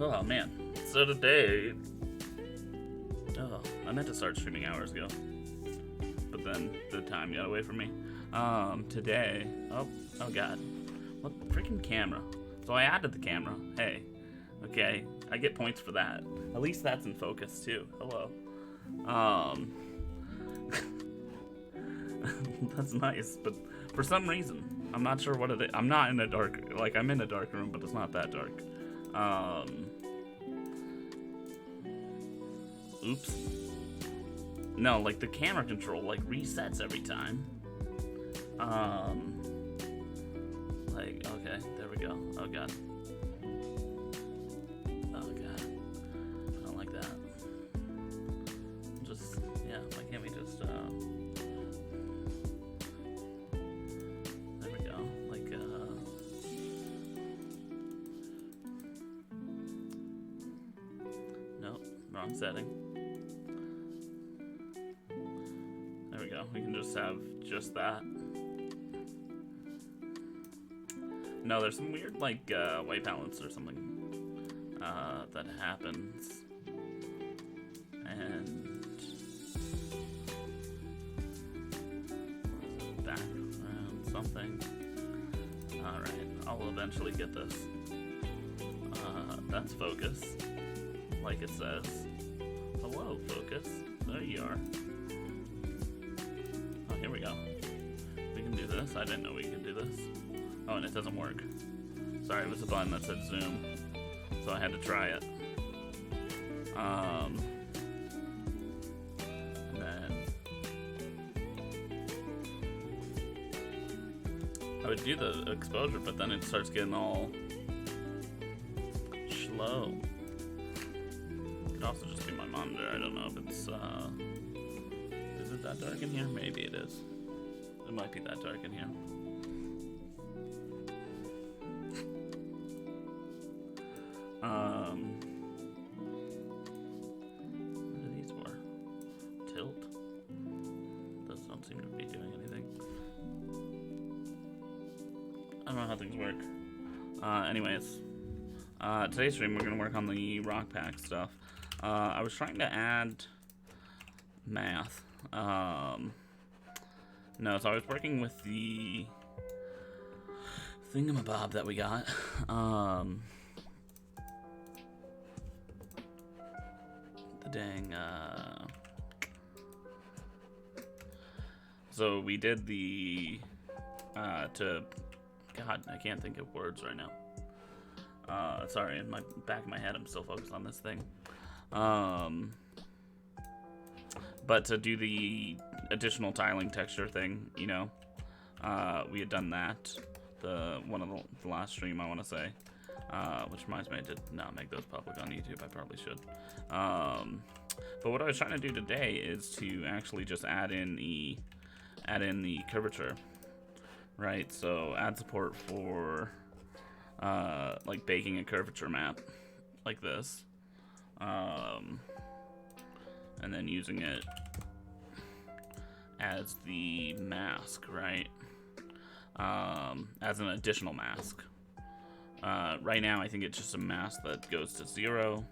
Oh man. So today, I meant to start streaming hours ago, but then the time got away from me. Today, oh god, what freaking camera? So I added the camera. Hey, okay, I get points for that. At least that's in focus too. Hello. That's nice, but for some reason, I'm not sure what it is. I'm not in a dark, like I'm in a dark room, but it's not that dark. Oops. No, like the camera control like resets every time. Like, okay, there we go. Oh god. Oh god. I don't like that. Just, yeah, why can't we just, there we go. Like, nope, wrong setting. There we go. We can just have just that. No, there's some weird, like, white balance or something that happens. And background something. Alright, I'll eventually get this. That's focus, like it says. Hello, focus. There you are. Oh, here we go. We can do this. I didn't know we could do this. Oh, and it doesn't work. Sorry, it was a button that said zoom, so I had to try it. And then I would do the exposure, but then it starts getting all slow. It could also just be my monitor. I don't know if it's, is it that dark in here? Maybe it is. It might be that dark in here. What are these for? Tilt? Those don't seem to be doing anything. I don't know how things work. Anyways, today's stream we're gonna work on the rock pack stuff. I was trying to add math. No, so I was working with the thingamabob that we got. The dang, so we did the, God, I can't think of words right now. Sorry, in my back of my head, I'm still focused on this thing. But to do the additional tiling texture thing, you know, we had done that. One of the last stream, I want to say, which reminds me, I did not make those public on YouTube. I probably should. But what I was trying to do today is to actually just add in the curvature, right? So add support for like baking a curvature map like this, and then using it as the mask, right? As an additional mask. Right now, I think it's just a mask that goes to 0.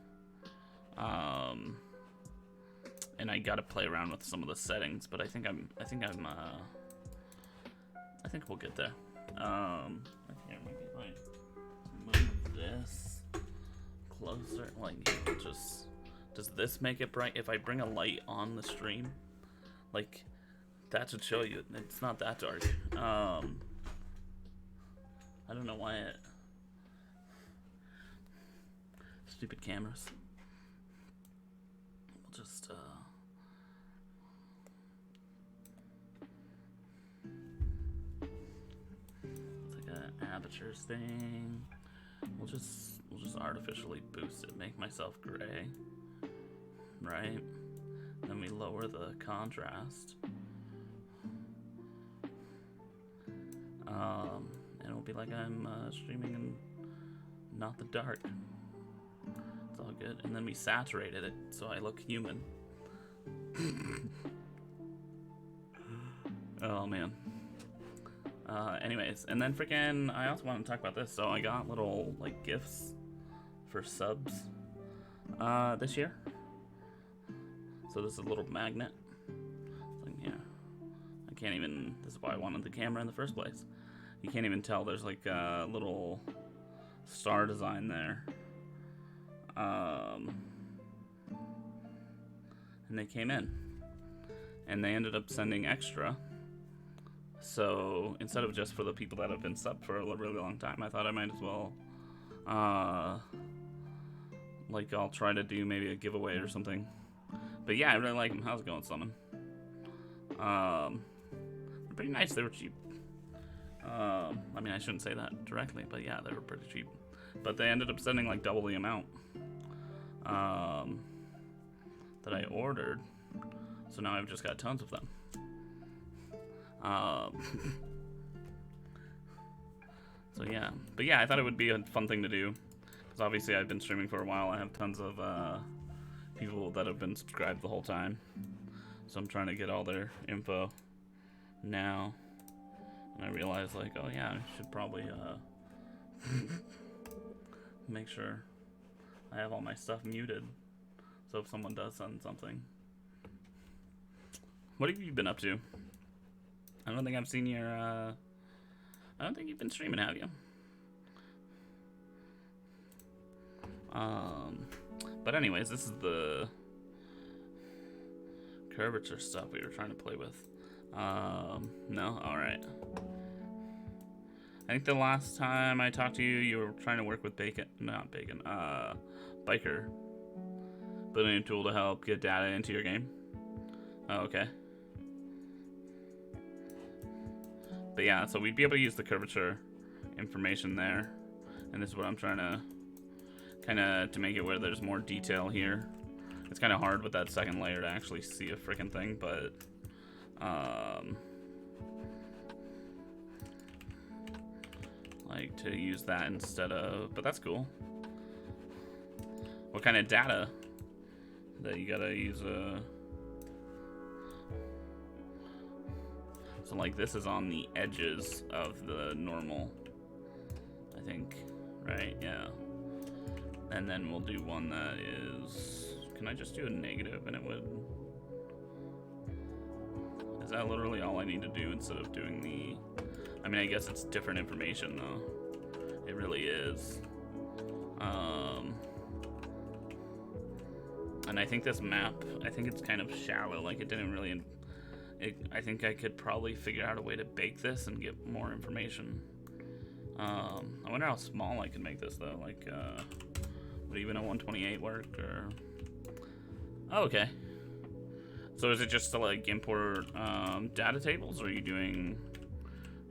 And I gotta play around with some of the settings, but I think we'll get there. I think I might be like move this closer. Like, just does this make it bright? If I bring a light on the stream, like that should show you it's not that dark. I don't know why it. Stupid cameras. We'll just it's like an apertures thing. We'll just artificially boost it, make myself gray. Right? Then we lower the contrast. And it'll be like I'm streaming in not the dark. It's all good. And then we saturated it so I look human. Oh man. Anyways, and then freaking I also want to talk about this. So I got little like gifts for subs this year. So this is a little magnet. Like, yeah. I can't even, this is why I wanted the camera in the first place. You can't even tell there's like a little star design there. And they came in. And they ended up sending extra. So instead of just for the people that have been subbed for a really long time, I thought I might as well, like I'll try to do maybe a giveaway or something. But yeah, I really like them. How's it going, Summon? They're pretty nice. They were cheap. I mean, I shouldn't say that directly, but yeah, they were pretty cheap. But they ended up sending like double the amount that I ordered. So now I've just got tons of them. So yeah, but yeah, I thought it would be a fun thing to do because obviously I've been streaming for a while. I have tons of people that have been subscribed the whole time, so I'm trying to get all their info now. And I realized like, oh yeah, I should probably make sure I have all my stuff muted, so if someone does send something. What have you been up to? I don't think I've seen your, I don't think you've been streaming, have you? But anyways, this is the curvature stuff we were trying to play with. No? Alright. I think the last time I talked to you, you were trying to work with Biker. Building a tool to help get data into your game. Oh, okay. But yeah, so we'd be able to use the curvature information there. And this is what I'm trying to to make it where there's more detail here. It's kind of hard with that second layer to actually see a freaking thing, but like to use that instead of, but that's cool. What kind of data that you gotta use? So like this is on the edges of the normal, I think, right? Yeah. And then we'll do one that is, can I just do a negative and it would, is that literally all I need to do instead of doing the, I mean, I guess it's different information though. It really is. And I think this map, I think it's kind of shallow, like it didn't really, I think I could probably figure out a way to bake this and get more information. I wonder how small I can make this though, like, would even a 128 work, or, oh, okay. So is it just to like import data tables, or are you doing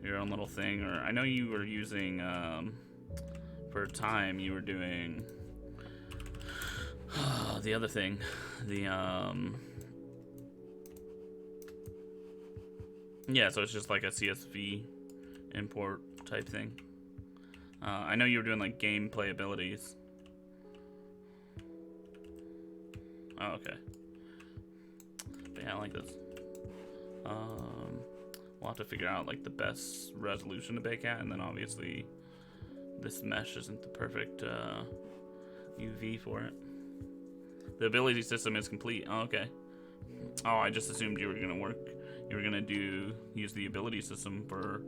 your own little thing? Or I know you were using, for time, you were doing, the other thing, the, yeah, so it's just like a CSV import type thing. I know you were doing like gameplay abilities. Oh, okay. But yeah, I like this. We'll have to figure out like the best resolution to bake at, and then obviously this mesh isn't the perfect UV for it. The ability system is complete. Oh, okay. Oh, I just assumed you were gonna work. You were gonna use the ability system for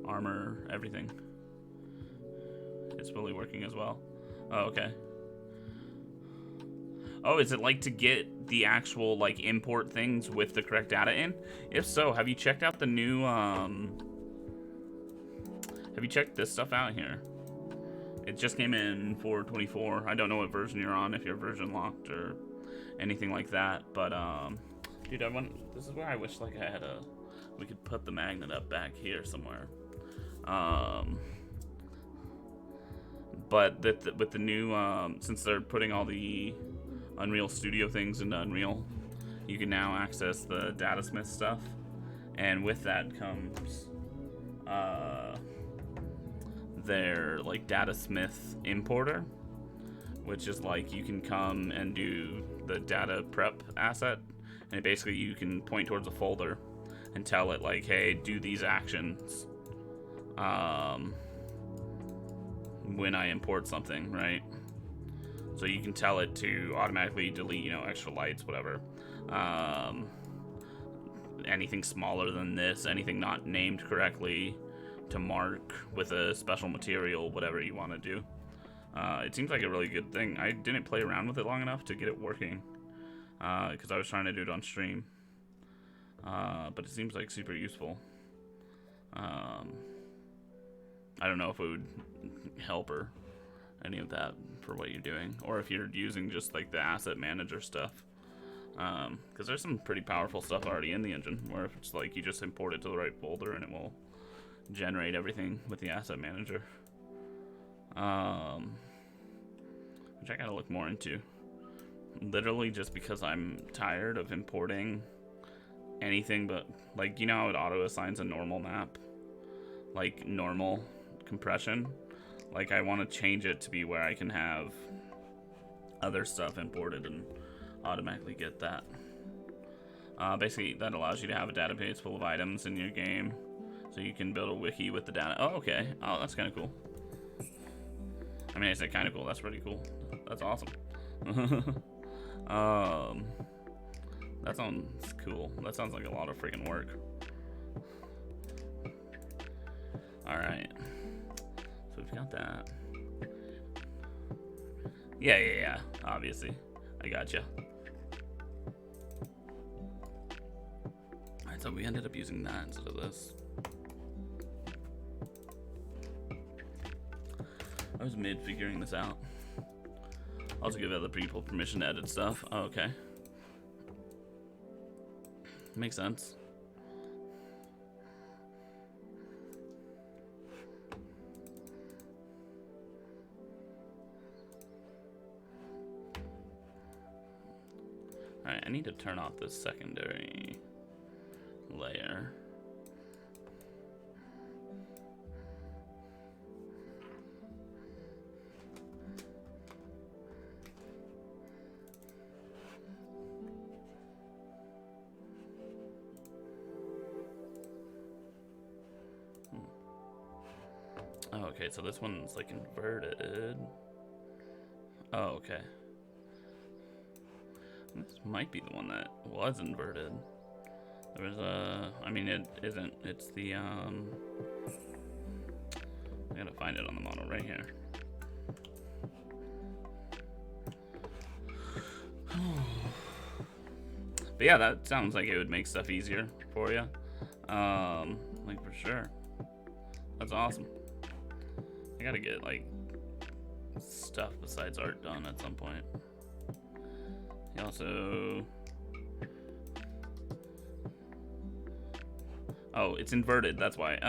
armor, everything. It's fully working as well. Oh, okay. Oh, is it like to get the actual like import things with the correct data in? If so, have you checked out the new have you checked this stuff out here? It just came in 4.24. I don't know what version you're on, if you're version locked or anything like that, but dude, this is where I wish like I had we could put the magnet up back here somewhere. But with the new since they're putting all the Unreal Studio things into Unreal, you can now access the Datasmith stuff, and with that comes their like Datasmith importer, which is like you can come and do the data prep asset, and basically you can point towards a folder and tell it like, hey, do these actions when I import something, right? So you can tell it to automatically delete, you know, extra lights, whatever. Anything smaller than this, anything not named correctly, to mark with a special material, whatever you want to do. It seems like a really good thing. I didn't play around with it long enough to get it working, because I was trying to do it on stream. But it seems like super useful. I don't know if it would help or any of that for what you're doing, or if you're using just like the asset manager stuff, because there's some pretty powerful stuff already in the engine, where if it's like you just import it to the right folder and it will generate everything with the asset manager, which I gotta look more into, literally just because I'm tired of importing anything but, like, you know how it auto assigns a normal map, like normal compression. Like, I want to change it to be where I can have other stuff imported and automatically get that. Basically, that allows you to have a database full of items in your game, so you can build a wiki with the data. Oh, okay. Oh, that's kind of cool. I mean, I say kind of cool. That's pretty cool. That's awesome. That sounds cool. That sounds like a lot of freaking work. All right. So we've got that. Yeah. Obviously. I gotcha. Alright, so we ended up using that instead of this. I was mid figuring this out. Also give other people permission to edit stuff. Oh, okay. Makes sense. Alright, I need to turn off this secondary layer. Oh, okay, so this one's like inverted. Oh, okay. This might be the one that was inverted. There was a, I mean, it isn't. It's the, I gotta find it on the model right here. But yeah, that sounds like it would make stuff easier for you. Like for sure. That's awesome. I gotta get like stuff besides art done at some point. He also, oh, it's inverted. That's why.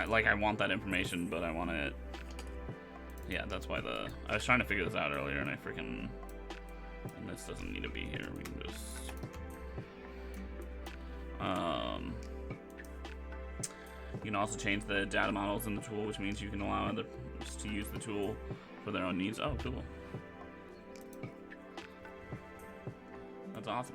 Like I want that information, but I want it. Yeah, that's why I was trying to figure this out earlier, and I freaking. And this doesn't need to be here. We can just. You can also change the data models in the tool, which means you can allow others to use the tool for their own needs. Oh, cool. That's awesome.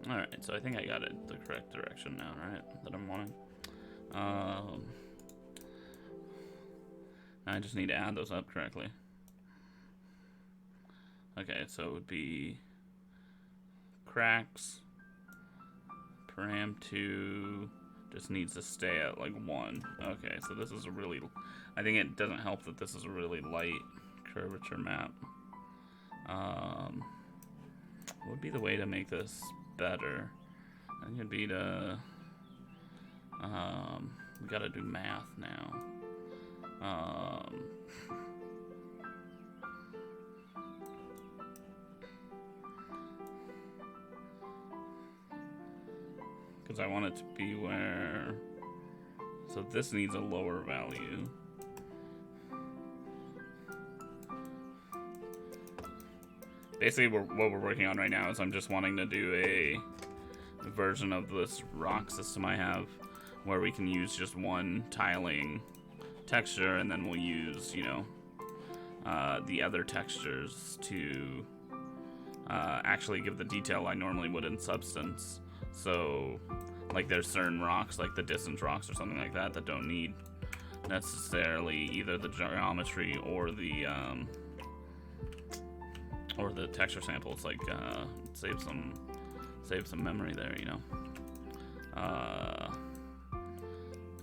Alright, so I think I got it the correct direction now, right? That I'm wanting. I just need to add those up correctly. Okay, so it would be cracks, param2 just needs to stay at like 1. Okay, so this is a really, I think it doesn't help that this is a really light curvature map. What would be the way to make this better? I think it'd be to, we gotta do math now. Because I want it to be where, so this needs a lower value. Basically, what we're working on right now is I'm just wanting to do a version of this rock system I have where we can use just one tiling texture, and then we'll use, you know, the other textures to actually give the detail I normally would in Substance. So, like, there's certain rocks, like the distance rocks or something like that, that don't need necessarily either the geometry or the texture samples. Like, save some memory there, you know.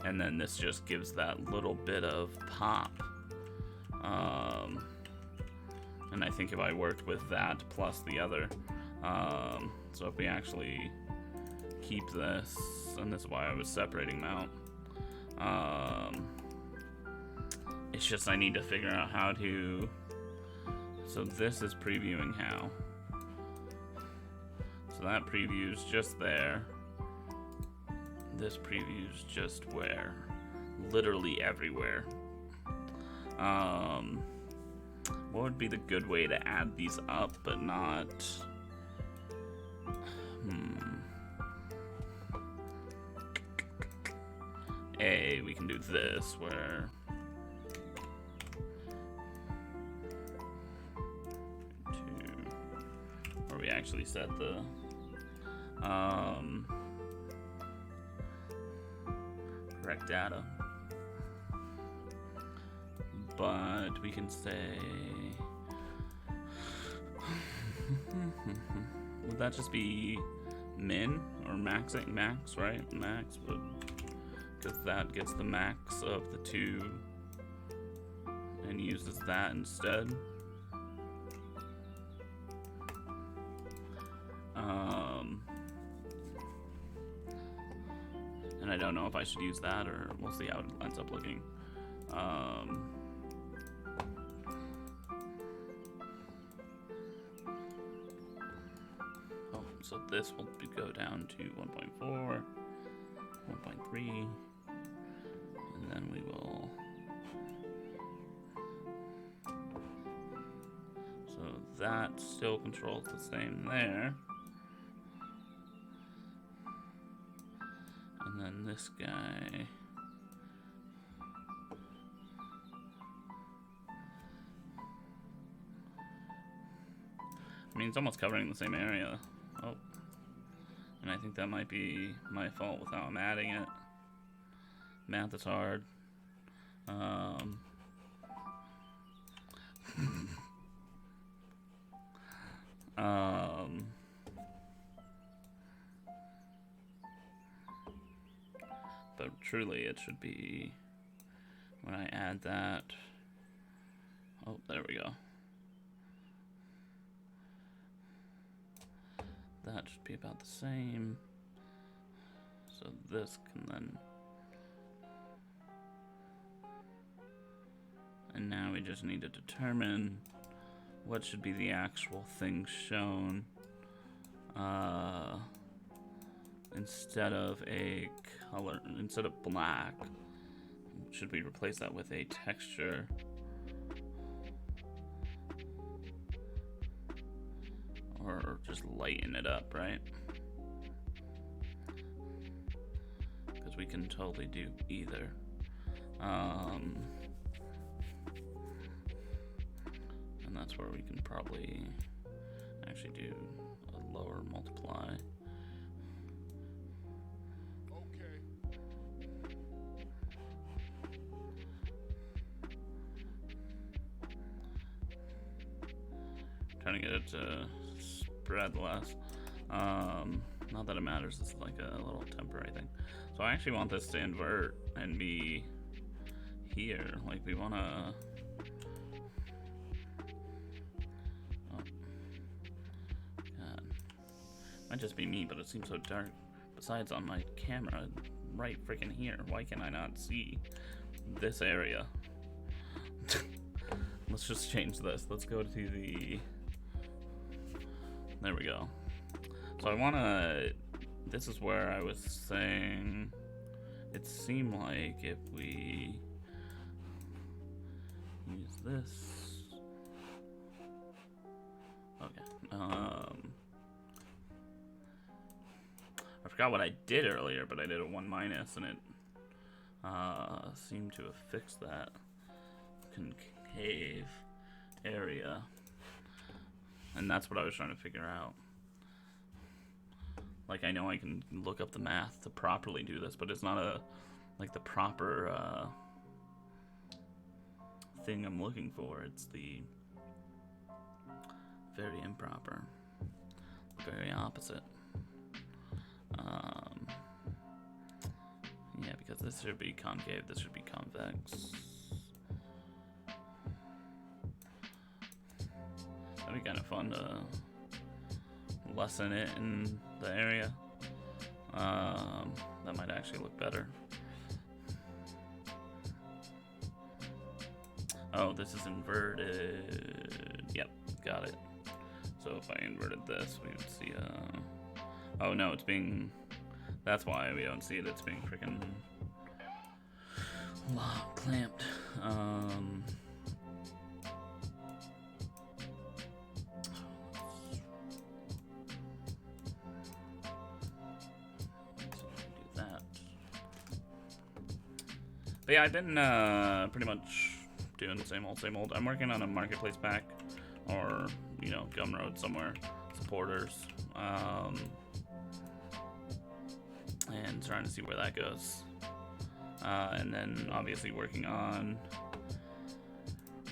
And then this just gives that little bit of pop. And I think if I worked with that plus the other, so if we actually keep this, and this is why I was separating them out, it's just I need to figure out how to, so this is previewing how. So that preview's just there. This preview's just where? Literally everywhere. What would be the good way to add these up, but not... we can do this, where... Where we actually set the... correct data. But we can say Would that just be min or maxing? Max, right? Max, but because that gets the max of the two and uses that instead. And I don't know if I should use that, or we'll see how it ends up looking. Oh, so this will go down to 1.4, 1.3, and then we will. So that still controls the same there. And then this guy. I mean, it's almost covering the same area. Oh. And I think that might be my fault with how I'm adding it. Math is hard. But truly, it should be when I add that. Oh, there we go. That should be about the same. So this can then. And now we just need to determine what should be the actual thing shown. Instead of a color, instead of black, should we replace that with a texture? Or just lighten it up, right? Because we can totally do either. And that's where we can probably actually do a lower multiply. Trying to get it to spread less. Not that it matters, it's like a little temporary thing. So I actually want this to invert and be here. Like we want to. Oh. God. Might just be me, but it seems so dark. Besides, on my camera, right freaking here. Why can I not see this area? Let's just change this. Let's go to the. There we go. So I want to, this is where I was saying, it seemed like if we use this, okay. I forgot what I did earlier, but I did a 1 minus and it seemed to have fixed that concave area. And that's what I was trying to figure out. Like, I know I can look up the math to properly do this, but it's not the proper thing I'm looking for. It's the very improper, very opposite. Yeah, because this should be concave, this should be convex. That'd be kind of fun to lessen it in the area. That might actually look better. Oh, this is inverted. Yep, got it. So if I inverted this, we would see oh no, it's being. That's why we don't see it. It's being freaking clamped. But yeah, I've been pretty much doing the same old. I'm working on a marketplace pack, or Gumroad somewhere, supporters, and trying to see where that goes. And then obviously working on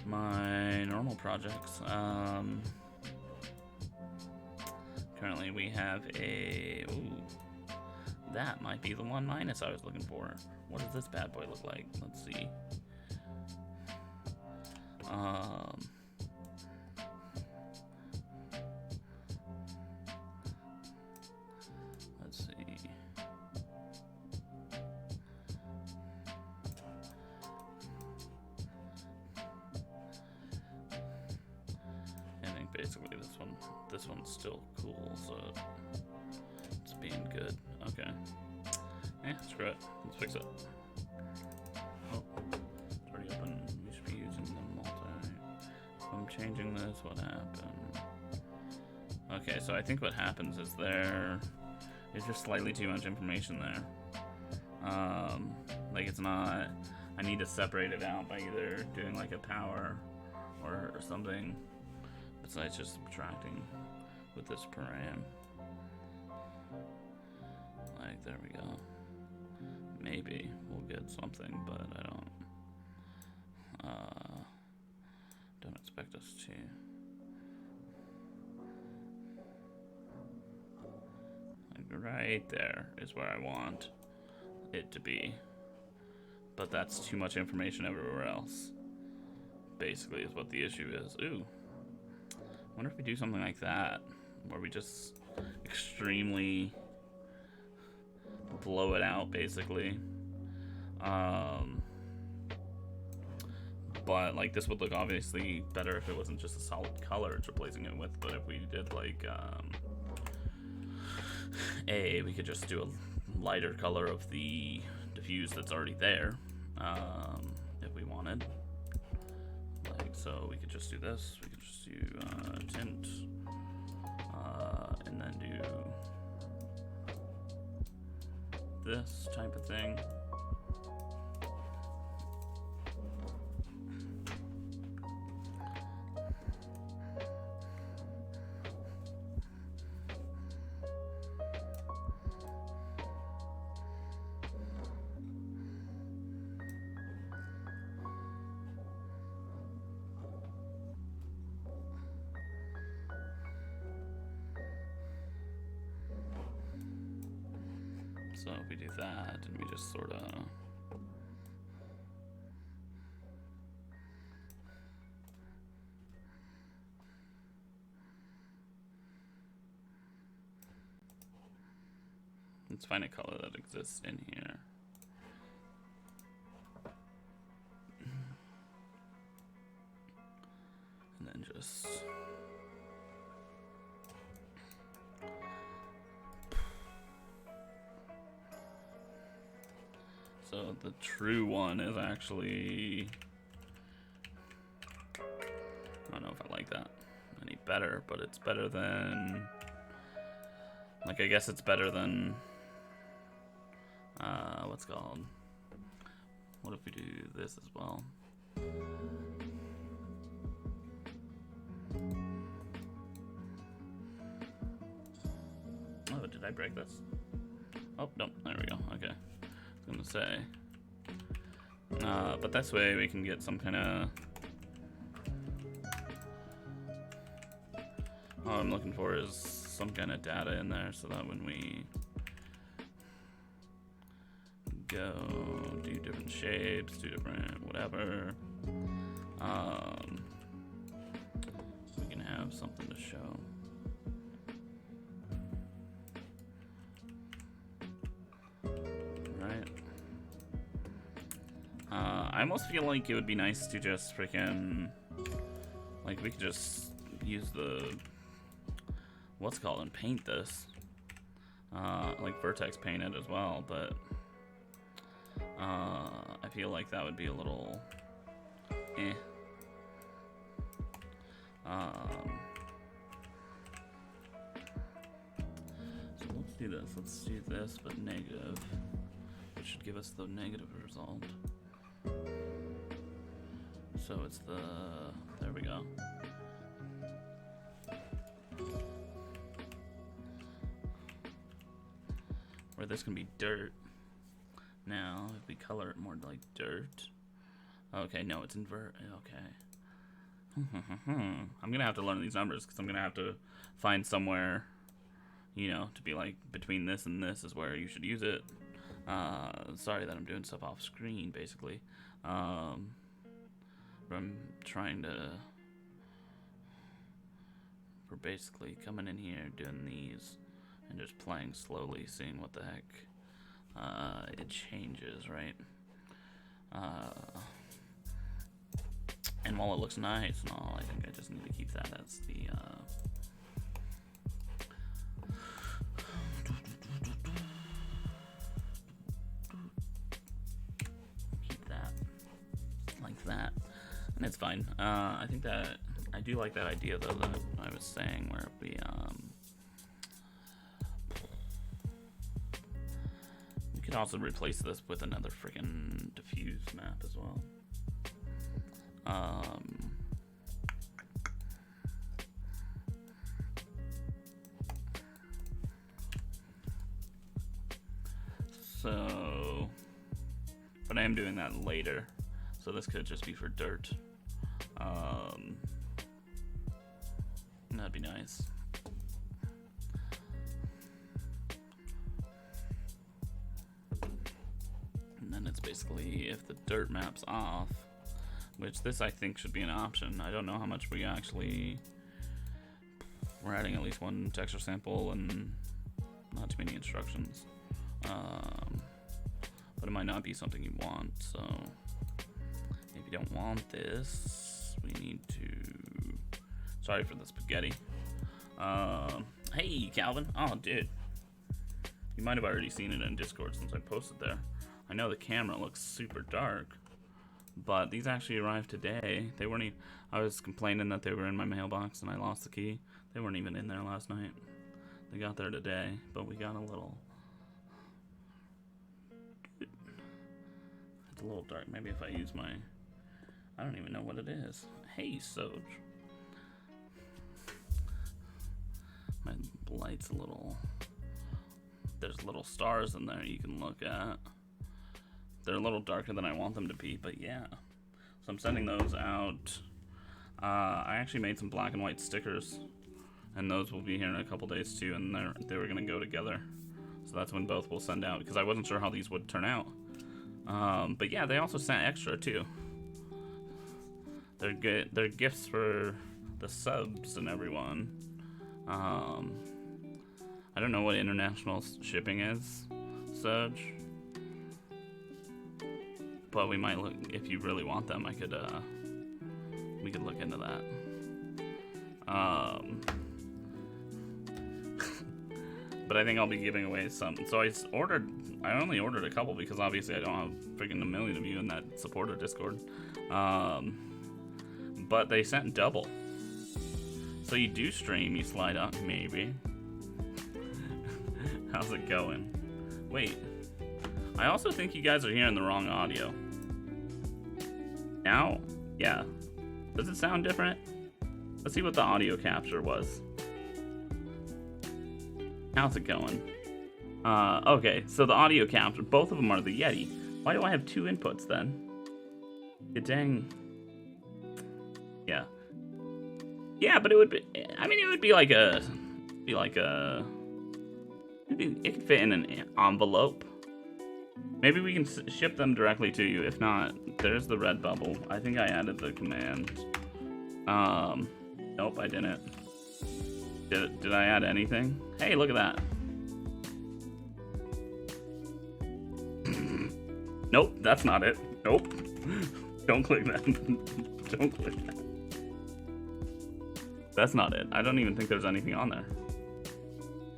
my normal projects. Currently we have a, ooh, that might be the 1 minus I was looking for. What does this bad boy look like? Let's see. Let's see. I think basically this one's still cool, so it's being good. Okay. Screw it. Let's fix it. Oh, it's already open. We should be using the multi. If I'm changing this, what happened? Okay, so I think what happens is there is just slightly too much information there. Like it's not, I need to separate it out by either doing like a power or something besides just subtracting with this param. Like, there we go. Maybe we'll get something, but I don't expect us to. Like right there is where I want it to be, but that's too much information everywhere else. Basically, is what the issue is. Ooh, I wonder if we do something like that, where we just extremely blow it out, basically. But like this would look obviously better if it wasn't just a solid color it's replacing it with. But if we did like we could just do a lighter color of the diffuse that's already there, if we wanted. Like, so we could just do this. We could just do tint, and then do this type of thing. So if we do that, and we just sort of let's find a color that exists in here. And then just so the true one is actually, I don't know if I like that any better, but it's better than, like, I guess it's better than, what's it called? What if we do this as well? Oh, did I break this? Oh, no, there we go, okay. I was gonna say. But this way we can get some kind of, all I'm looking for is some kind of data in there so that when we go do different shapes, do different whatever, we can have something to show. Right. I almost feel like it would be nice to just freaking, like, we could just use the, what's it called, and paint this. Like vertex paint it as well, but I feel like that would be a little eh. So let's do this. Let's do this, but negative, which should give us the negative result. So it's the, there we go. Or this can be dirt. Now, if we color it more like dirt. Okay, no, it's invert. Okay. I'm gonna have to learn these numbers because I'm gonna have to find somewhere you know, to be like, between this and this is where you should use it. Sorry that I'm doing stuff off screen, basically. But I'm trying to... We're basically coming in here, doing these, and just playing slowly, seeing what the heck it changes, right? And while it looks nice and all, I think I just need to keep that as the keep that like that, and it's fine. I think that I do like that idea though that I was saying, where we could also replace this with another freaking diffuse map as well. So, but I am doing that later, so this could just be for dirt. That'd be nice. And then it's basically if the dirt map's off, which this I think should be an option. I don't know how much we actually... We're adding at least one texture sample and not too many instructions. But it might not be something you want, so if you don't want this, we need to... Sorry for the spaghetti. Hey, Calvin. Oh, dude. You might have already seen it in Discord since I posted there. I know the camera looks super dark, but these actually arrived today. They weren't even... I was complaining that they were in my mailbox and I lost the key. They weren't even in there last night. They got there today, but we got a little... It's a little dark. Maybe if I use my... I don't even know what it is. Hey, Soj. My light's a little... There's little stars in there you can look at. They're a little darker than I want them to be, but yeah. So I'm sending those out. I actually made some black and white stickers, and those will be here in a couple days too, and they were going to go together. So that's when both will send out, because I wasn't sure how these would turn out. But yeah, they also sent extra too. They're good. They're gifts for the subs and everyone. I don't know what international shipping is, Surge. But we might look, if you really want them, we could look into that. But I think I'll be giving away some. So I only ordered a couple because obviously I don't have freaking a million of you in that supporter Discord. But they sent double. So you do stream, you slide up, maybe. How's it going? Wait. I also think you guys are hearing the wrong audio. Now? Yeah. Does it sound different? Let's see what the audio capture was. How's it going? Okay, so the audio capture, both of them are the Yeti. Why do I have two inputs then? You dang. Yeah. Yeah, but it would be, I mean, it would be like a, it could fit in an envelope. Maybe we can ship them directly to you. If not, there's the red bubble. I think I added the command. Nope, I didn't. Did I add anything? Hey, look at that. Nope, that's not it. Nope. Don't click that. Don't click that. That's not it. I don't even think there's anything on there.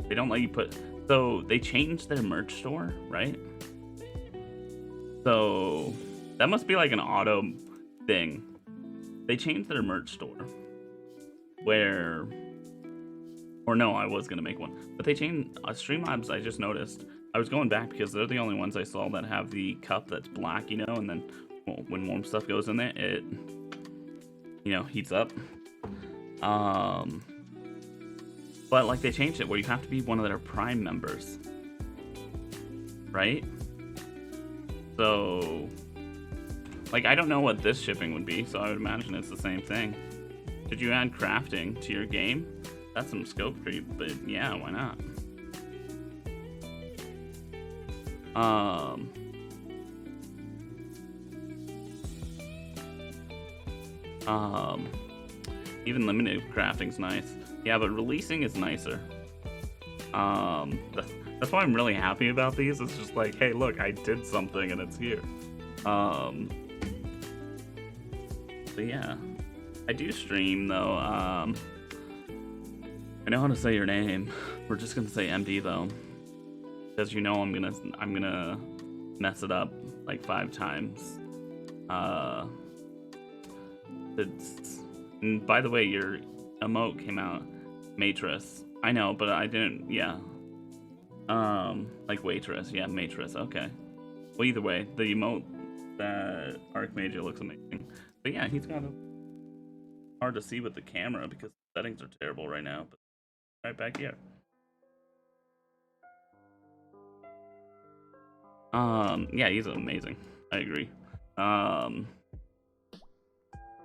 They don't let you put... So, they changed their merch store, right? So, that must be like an auto thing. They changed their merch store. Where... Or no, I was going to make one. But they changed... Streamlabs, I just noticed. I was going back because they're the only ones I saw that have the cup that's black, you know? And then when warm stuff goes in there, it... You know, heats up. But like they changed it where you have to be one of their Prime members, right? So, like I don't know what this shipping would be, so I would imagine it's the same thing. Did you add crafting to your game? That's some scope creep, but yeah, why not? Um, even limited crafting's nice. Yeah, but releasing is nicer. That's why I'm really happy about these. It's just like, hey, look, I did something and it's here. But yeah, I do stream though. I know how to say your name. We're just gonna say MD though, because you know I'm gonna mess it up like 5 times. And by the way, your emote came out Matris. I know, but I didn't. Yeah. Like waitress. Yeah, Matris. Okay. Well, either way, the emote that Archmage looks amazing. But yeah, he's got a hard to see with the camera because the settings are terrible right now. But right back here. Yeah, he's amazing. I agree.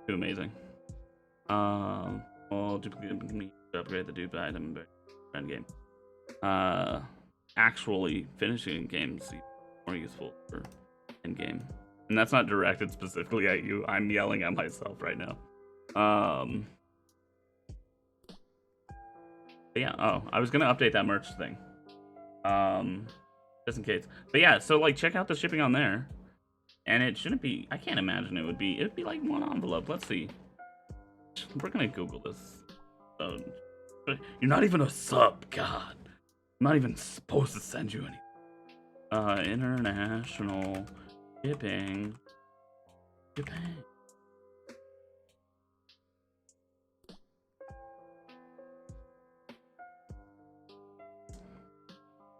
Too amazing. Well, duplicate me to upgrade the dupe item in game. Actually finishing games more useful for in game, and that's not directed specifically at you. I'm yelling at myself right now. But yeah. Oh, I was gonna update that merch thing. Just in case. But yeah, so like check out the shipping on there. And it shouldn't be, I can't imagine it would be like 1 envelope. Let's see. We're gonna Google this. You're not even a sub, God. I'm not even supposed to send you any. International shipping. Japan.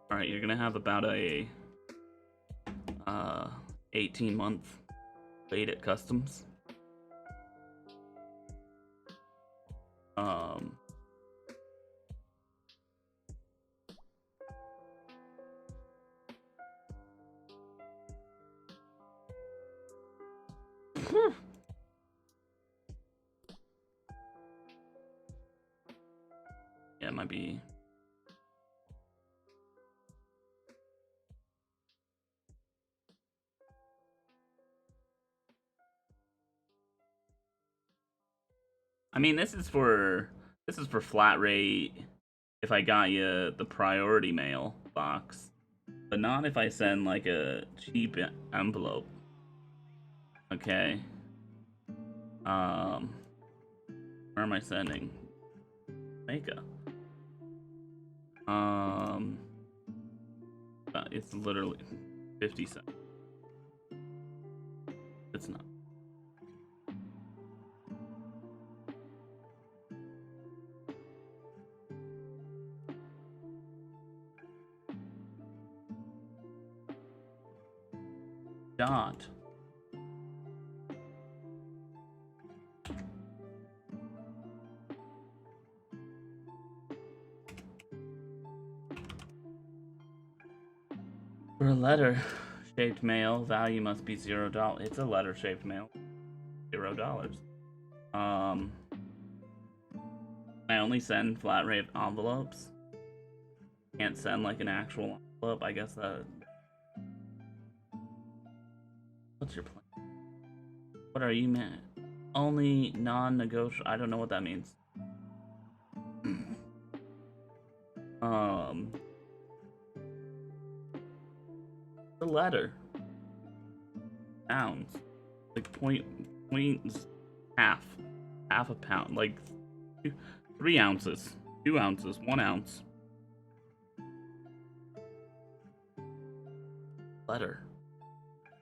Alright, you're gonna have about a 18-month wait at customs. Yeah, it might be. I mean, this is for flat rate if I got you the priority mail box, but not if I send like a cheap envelope. Okay. Where am I sending? Jamaica. It's literally 50 cents. It's not. Dot. For a letter-shaped mail, value must be $0. It's a letter-shaped mail. $0. I only send flat rate envelopes. Can't send like an actual envelope. I guess that. What's your plan? What are you, man? Only non-negotiable. I don't know what that means. The letter. Pounds. Like half a pound. Like 3 ounces. 2 ounces. 1 ounce. Letter.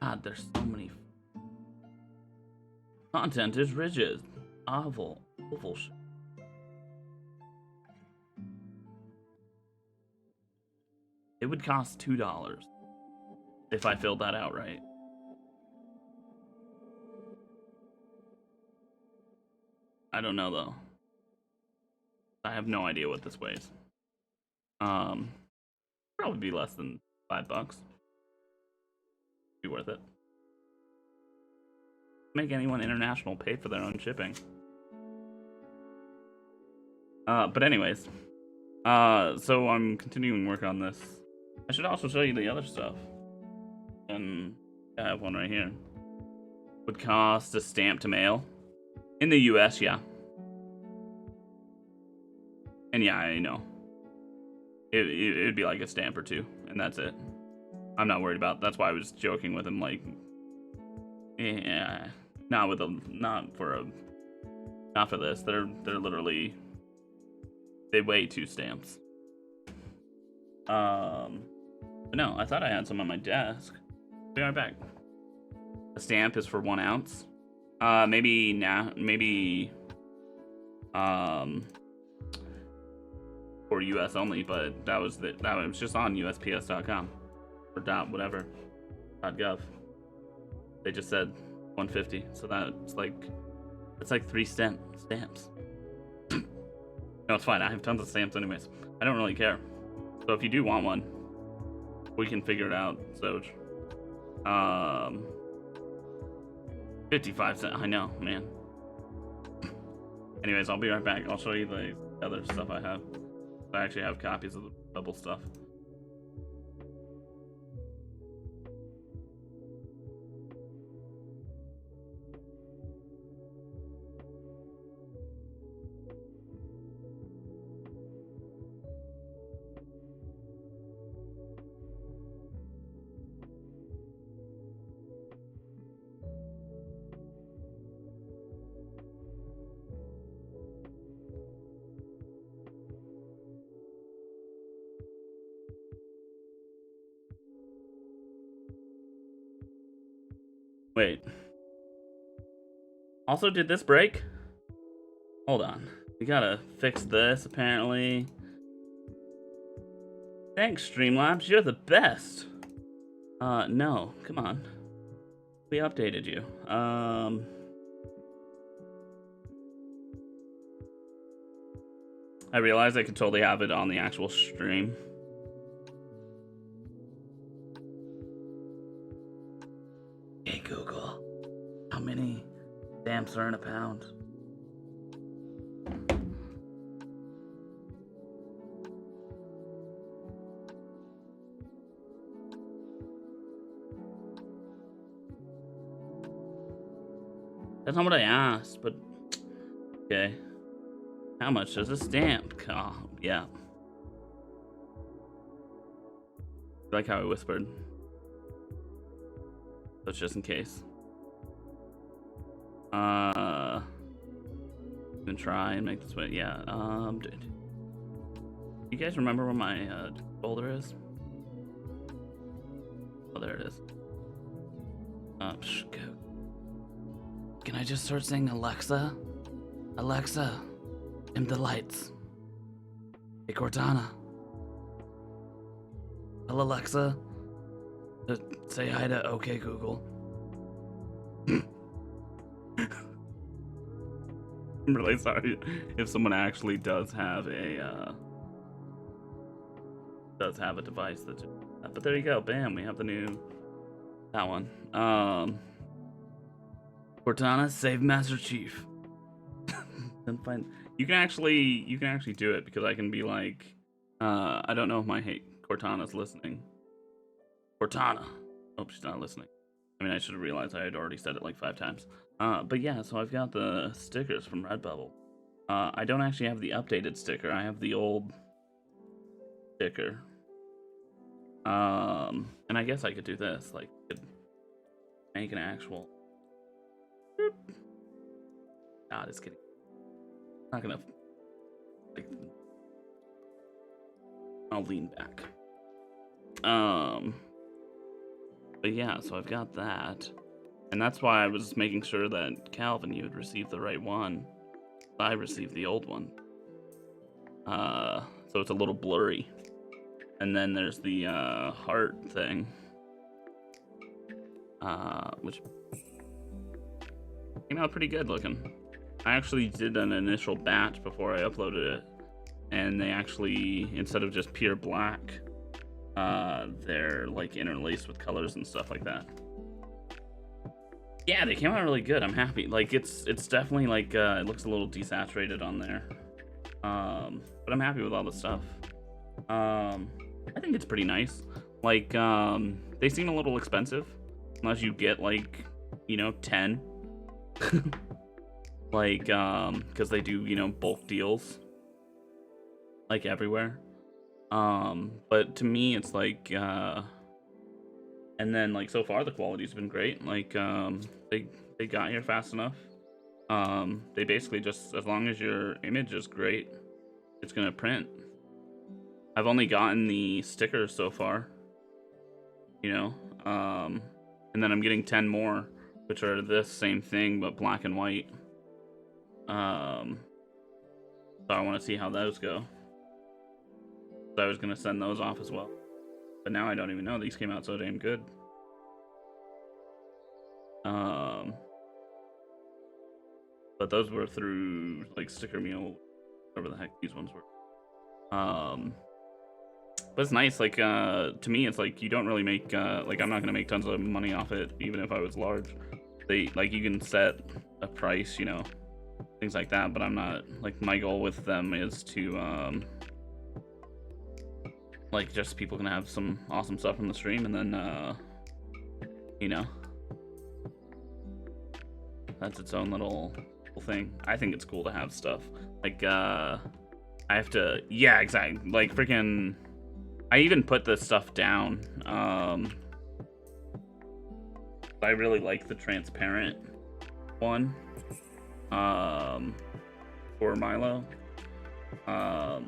God, there's so many. Content is rigid. Oval. It would cost $2 if I filled that out right. I don't know though. I have no idea what this weighs. Probably be less than $5. Be worth it. Make anyone international pay for their own shipping. But anyways, so I'm continuing work on this. I should also show you the other stuff. And I have one right here. Would cost a stamp to mail. In the US, yeah. And yeah, I know. It'd be like a stamp or two, and that's it. I'm not worried about. That's why I was joking with him, like, yeah, not for this. They're literally, they weigh 2 stamps. But no, I thought I had some on my desk. Be right back. A stamp is for 1 ounce. Maybe for US only, but that was just on USPS.com or .gov. They just said 150, so that's like 3 stamps. No, it's fine. I have tons of stamps anyways. I don't really care. So if you do want one, we can figure it out. So 55 cents. I know, man. Anyways, I'll be right back. I'll show you the other stuff I have. I actually have copies of the bubble stuff. Wait. Also, did this break? Hold on. We gotta fix this, apparently. Thanks, Streamlabs. You're the best. No. Come on. We updated you. I realized I could totally have it on the actual stream. Hey, Google. How many stamps are in a pound? That's not what I asked, but okay. How much does a stamp cost? Yeah. I like how I whispered. That's just in case. Even try and make this way. Yeah. Dude. You guys remember where my folder is? Oh, there it is. Can I just start saying Alexa? Alexa, dim the lights. Hey Cortana. Tell Alexa to say hi to OK Google. I'm really sorry if someone actually does have a device that. But there you go. Bam, we have the new that one. Cortana, save Master Chief. Then find you can actually do it because I can be like, I don't know if my Cortana's listening. Cortana. Oh, she's not listening. I mean, I should have realized I had already said it like 5 times. But yeah, so I've got the stickers from Redbubble. I don't actually have the updated sticker. I have the old sticker. And I guess I could do this. Like, could make an actual. Nah, just kidding. I'm not gonna. Like, I'll lean back. But yeah, so I've got that. And that's why I was making sure that Calvin, you had received the right one. I received the old one. So it's a little blurry. And then there's the heart thing. Which came out pretty good looking. I actually did an initial batch before I uploaded it. And they actually, instead of just pure black, they're like interlaced with colors and stuff like that. Yeah, they came out really good. I'm happy. Like it's definitely like it looks a little desaturated on there. But I'm happy with all the stuff. I think it's pretty nice. Like, they seem a little expensive unless you get like, 10. Like, because they do, bulk deals like everywhere. But to me, it's like, and then like so far the quality's been great. Like, they got here fast enough. They basically just, as long as your image is great, it's gonna print. I've only gotten the stickers so far, and then I'm getting 10 more, which are this same thing but black and white. So I want to see how those go. So I was gonna send those off as well, but now I don't even know. These came out so damn good. But those were through like Sticker Meal, whatever the heck these ones were. But it's nice. Like, to me, it's like you don't really make like, I'm not gonna make tons of money off it, even if I was large. They like, you can set a price, things like that. But I'm not, like, my goal with them is to like, just people can have some awesome stuff from the stream, and then that's its own little thing. I think it's cool to have stuff like I have to, yeah, exactly, like freaking, I even put this stuff down. I really like the transparent one for Milo. I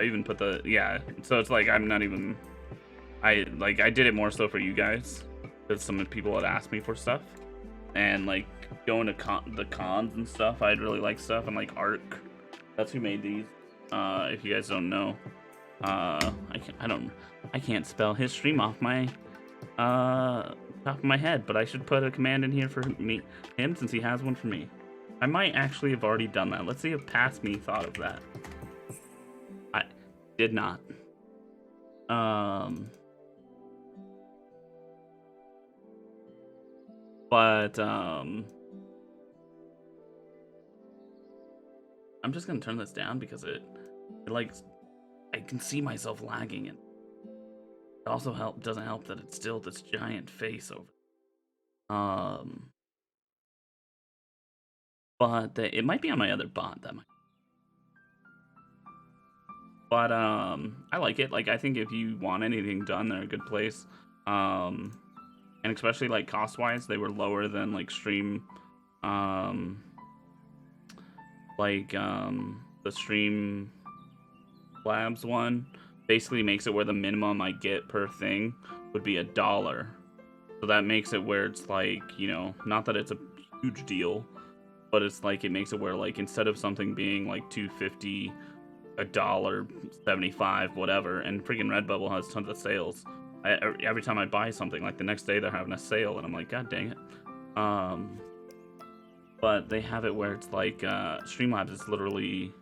even put the, yeah, so it's like, I'm not even, I did it more so for you guys, because some people had asked me for stuff, and like going to the cons and stuff, I'd really like stuff, and like Arc, that's who made these. If you guys don't know, I can't spell his stream off my top of my head, but I should put a command in here for him since he has one for me. I might actually have already done that. Let's see if past me thought of that. I did not. But I'm just gonna turn this down because it like, I can see myself lagging, and it also doesn't help that it's still this giant face over. But it might be on my other bot, that might. But I like it. Like, I think if you want anything done, they're a good place. And especially like cost wise, they were lower than like Stream, the Stream Labs one. Basically makes it where the minimum I get per thing would be $1. So that makes it where it's like, not that it's a huge deal, but it's like, it makes it where like, instead of something being like $2.50, $1.75, whatever, and freaking Redbubble has tons of sales. Every time I buy something, like the next day they're having a sale, and I'm like, god dang it. But they have it where it's like, Streamlabs is literally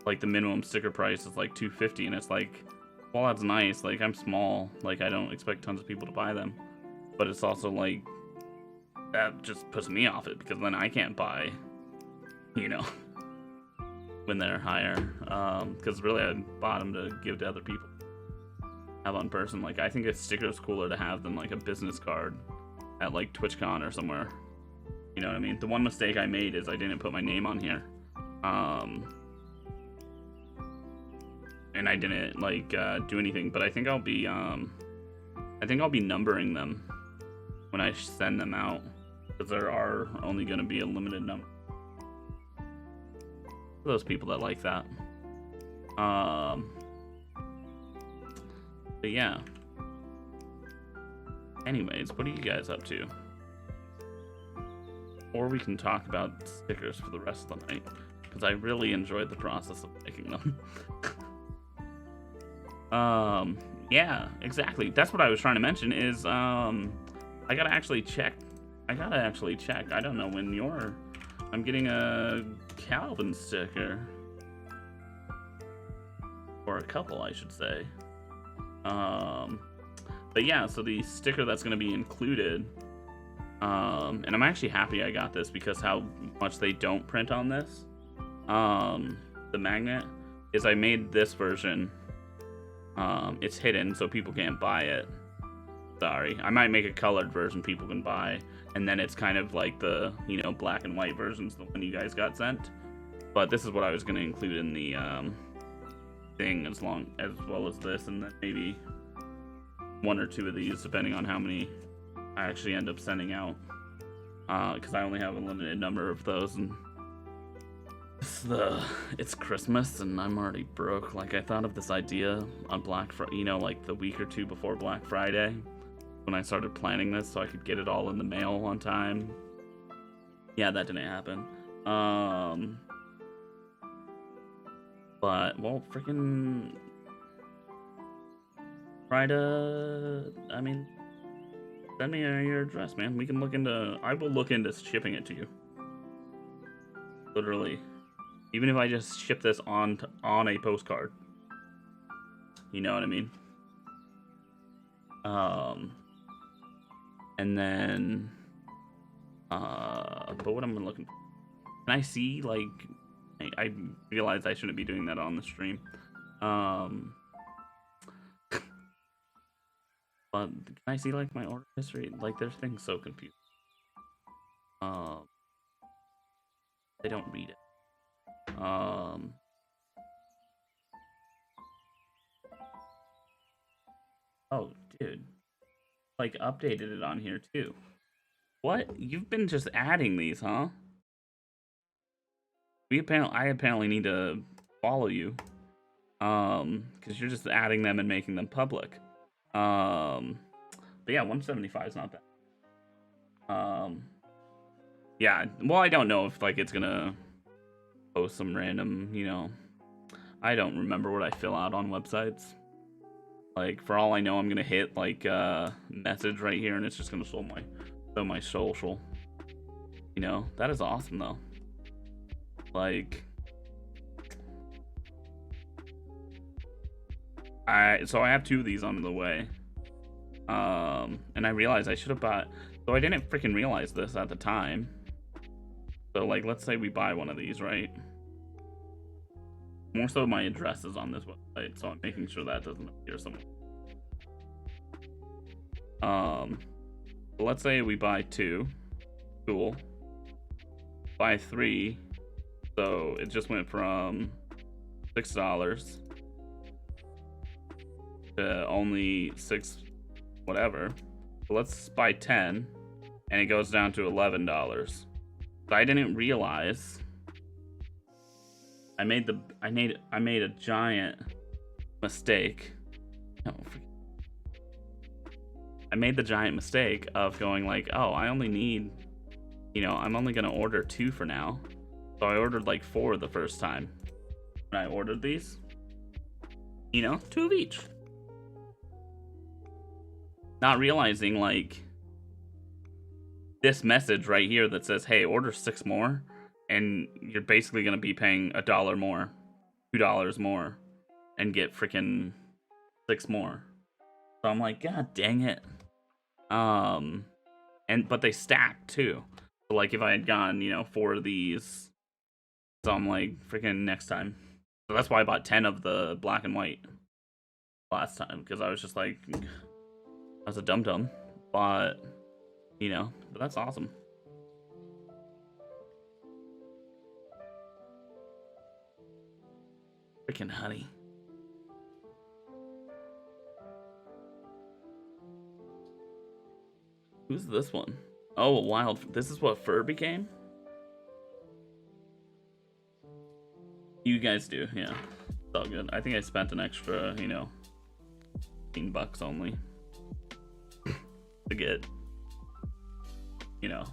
like the minimum sticker price is like $2.50, and it's like, well, that's nice. Like, I'm small, like I don't expect tons of people to buy them, but it's also like, that just puts me off it, because then I can't buy, when they're higher. Because really I bought them to give to other people, have on person. Like, I think a sticker is cooler to have than like a business card at like TwitchCon or somewhere. You know what I mean? The one mistake I made is I didn't put my name on here. And I didn't like do anything, but I think I'll be numbering them when I send them out, because there are only going to be a limited number for those people that like that. But yeah. Anyways, what are you guys up to? Or we can talk about stickers for the rest of the night, because I really enjoyed the process of making them. Yeah, exactly. That's what I was trying to mention is, I gotta actually check. I don't know when I'm getting a Calvin sticker. Or a couple, I should say. But yeah, so the sticker that's gonna be included, and I'm actually happy I got this, because how much they don't print on this, the magnet, is I made this version, It's hidden, so people can't buy it. Sorry. I might make a colored version people can buy, and then it's kind of like the, you know, black and white versions, the one you guys got sent. But this is what I was going to include in the thing as well as this, and then maybe one or two of these, depending on how many I actually end up sending out. Because I only have a limited number of those, and it's Christmas, and I'm already broke. Like, I thought of this idea on Black Friday, you know, like the week or two before Black Friday, when I started planning this, so I could get it all in the mail on time. Yeah, that didn't happen. But, well, freaking try to, I mean, send me your address, man. We can look into, I will look into shipping it to you. Literally. Even if I just ship this on a postcard. You know what I mean? And then, but what am I looking for? Can I see, like, I realize I shouldn't be doing that on the stream. But can I see, like, my order history? Like, there's things so confused. They don't read it. Oh, dude. Like, updated it on here, too. What? You've been just adding these, huh? I apparently need to follow you. Because you're just adding them and making them public. But yeah, 175 is not bad. Yeah, well, I don't know if, like, it's gonna post some random, you know, I don't remember what I fill out on websites. Like, for all I know, I'm gonna hit, like, message right here, and it's just gonna show my social. You know, that is awesome, though. Like, so I have 2 of these on the way. And I realized I should have bought, so I didn't freaking realize this at the time. So, like, let's say we buy one of these, right? More so my address is on this website, so I'm making sure that doesn't appear somewhere. Let's say we buy 2. Cool. Buy 3. So it just went from $6 to only 6 whatever. So let's buy 10, and it goes down to $11. But I didn't realize I made a giant mistake. No, I made the giant mistake of going like, oh, I only need, you know, I'm only gonna order 2 for now. So I ordered like 4 the first time when I ordered these. You know, 2 of each. Not realizing, like, this message right here that says, hey, order 6 more, and you're basically gonna be paying $1 more, $2 more, and get freaking 6 more. So I'm like, god dang it. But they stack too. So like if I had gotten, you know, 4 of these, so I'm like, freaking next time. So that's why I bought 10 of the black and white last time, because I was just like, I was a dum-dum. But, you know, but that's awesome. Freaking honey. Who's this one? Oh, wild. This is what fur became? You guys do, yeah. It's all good. I think I spent an extra, you know, $15 only to get, you know,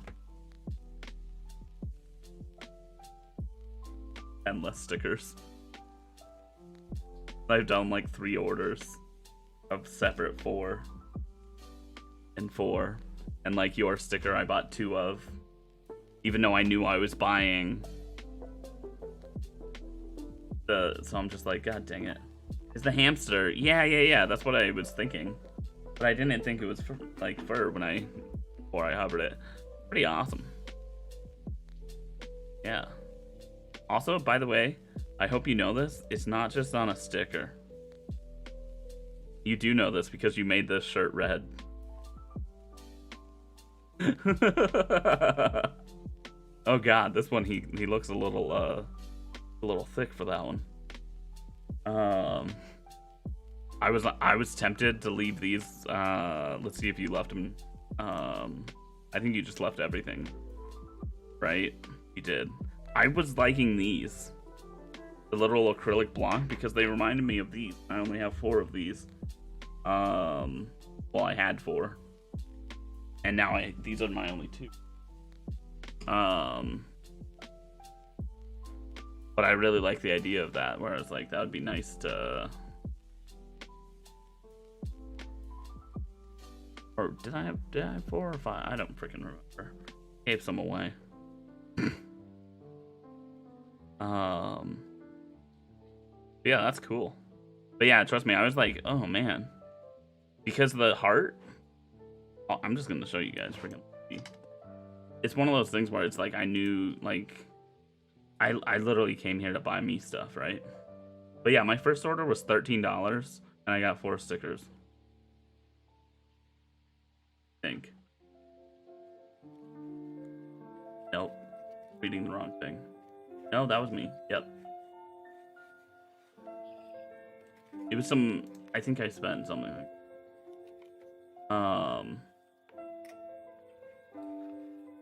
endless stickers. I've done like 3 orders of separate 4 and 4. And like your sticker I bought 2 of, even though I knew I was buying so I'm just like, god dang it. Is the hamster? Yeah, that's what I was thinking. But I didn't think it was like fur before I hovered it. Pretty awesome. Yeah. Also, by the way, I hope you know this, it's not just on a sticker. You do know this because you made this shirt red. Oh god, this one he looks a little thick for that one. I was tempted to leave these. Let's see if you left them. I think you just left everything, right? You did. I was liking these, the little acrylic block, because they reminded me of these. I only have 4 of these. Well, I had 4, and now these are my only 2. But I really like the idea of that, where it's like that would be nice to. Or did I have 4 or 5? I don't freaking remember. Gave some away. Yeah, that's cool. But yeah, trust me, I was like, oh man, because the heart. Oh, I'm just gonna show you guys. Freaking. It's one of those things where it's like I knew, like, I literally came here to buy me stuff, right? But yeah, my first order was $13, and I got 4 stickers. I think. Nope. Reading the wrong thing. No, that was me. Yep. It was some. I think I spent something like.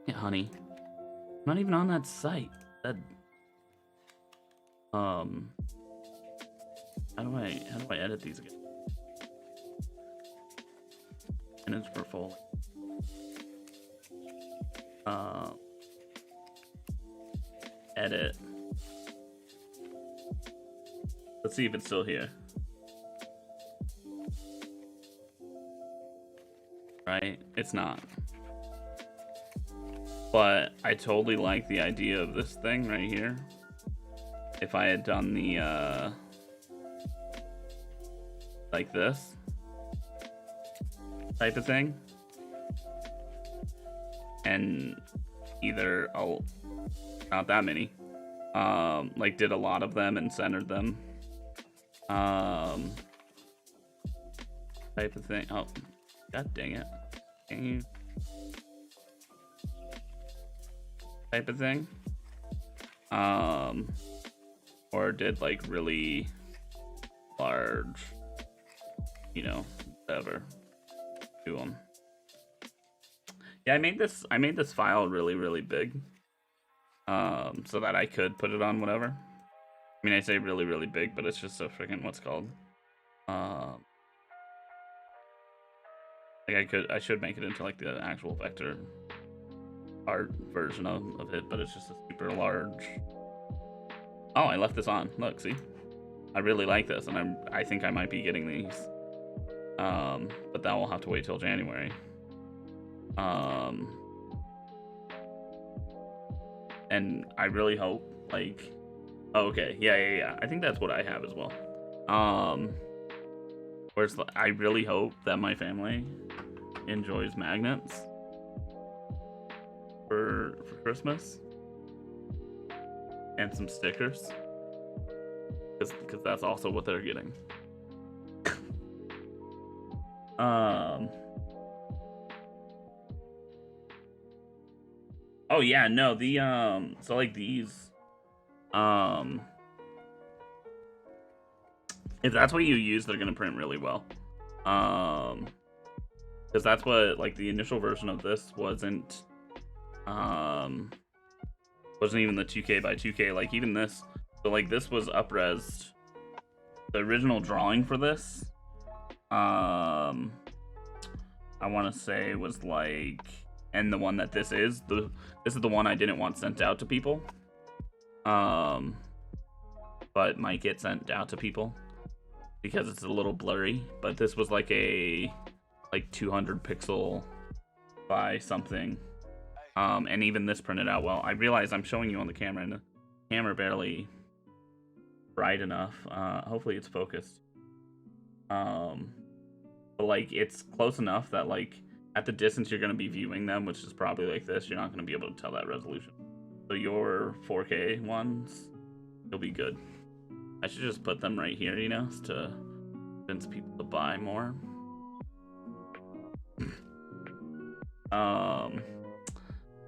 Yeah, honey. I'm not even on that site. That. How do I edit these again? And it's for full. Edit. Let's see if it's still here. Right? It's not. But I totally like the idea of this thing right here. If I had done the, like this type of thing. And either, not that many, like did a lot of them and centered them. Type of thing. Oh, god dang it. Can you? Type of thing. Or did like really large, you know, whatever, do them. Yeah, I made this file really, really big, so that I could put it on whatever. I mean, I say really, really big, but it's just a freaking, what's called, like I should make it into like the actual vector art version of it, but it's just a super large. Oh, I left this on. Look, see, I really like this, and I think I might be getting these, but that will have to wait till January. And I really hope, like, oh, okay, yeah, I think that's what I have as well. Where it's like, I really hope that my family enjoys magnets for Christmas and some stickers, because that's also what they're getting. Oh yeah, no, the so like these, if that's what you use, they're gonna print really well. Because that's what, like, the initial version of this wasn't even the 2K by 2K, like even this. So like this was up-resed. The original drawing for this, I want to say was like, and the one that this is the one I didn't want sent out to people, but might get sent out to people because it's a little blurry. But this was like a 200 pixel by something, and even this printed out well. I realize I'm showing you on the camera, and the camera barely bright enough. Hopefully it's focused. But like it's close enough that like at the distance you're going to be viewing them, which is probably like this, you're not going to be able to tell that resolution. So your 4K ones, you'll be good. I should just put them right here, you know, to convince people to buy more.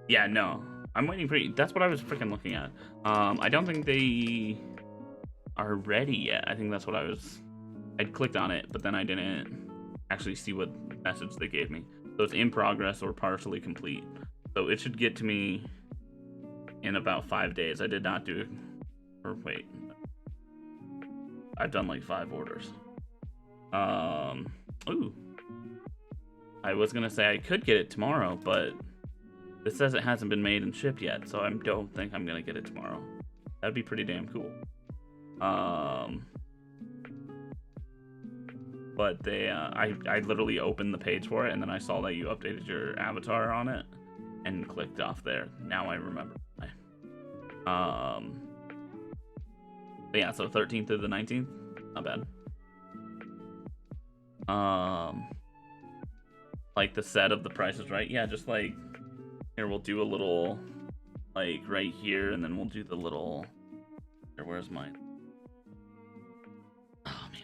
Yeah, no. I'm waiting for you. That's what I was freaking looking at. I don't think they are ready yet. I think that's what I'd clicked on it, but then I didn't actually see what message they gave me. So it's in progress or partially complete. So it should get to me in about 5 days. I did not do, or wait. I've done like 5 orders. Ooh. I was gonna say I could get it tomorrow, but it says it hasn't been made and shipped yet, so I don't think I'm gonna get it tomorrow. That'd be pretty damn cool. But they, I literally opened the page for it, and then I saw that you updated your avatar on it, and clicked off there. Now I remember. But yeah, so 13th through the 19th, not bad. Like the set of the prices, right? Yeah, just like here we'll do a little like right here, and then we'll do the little here, where's mine? Oh man.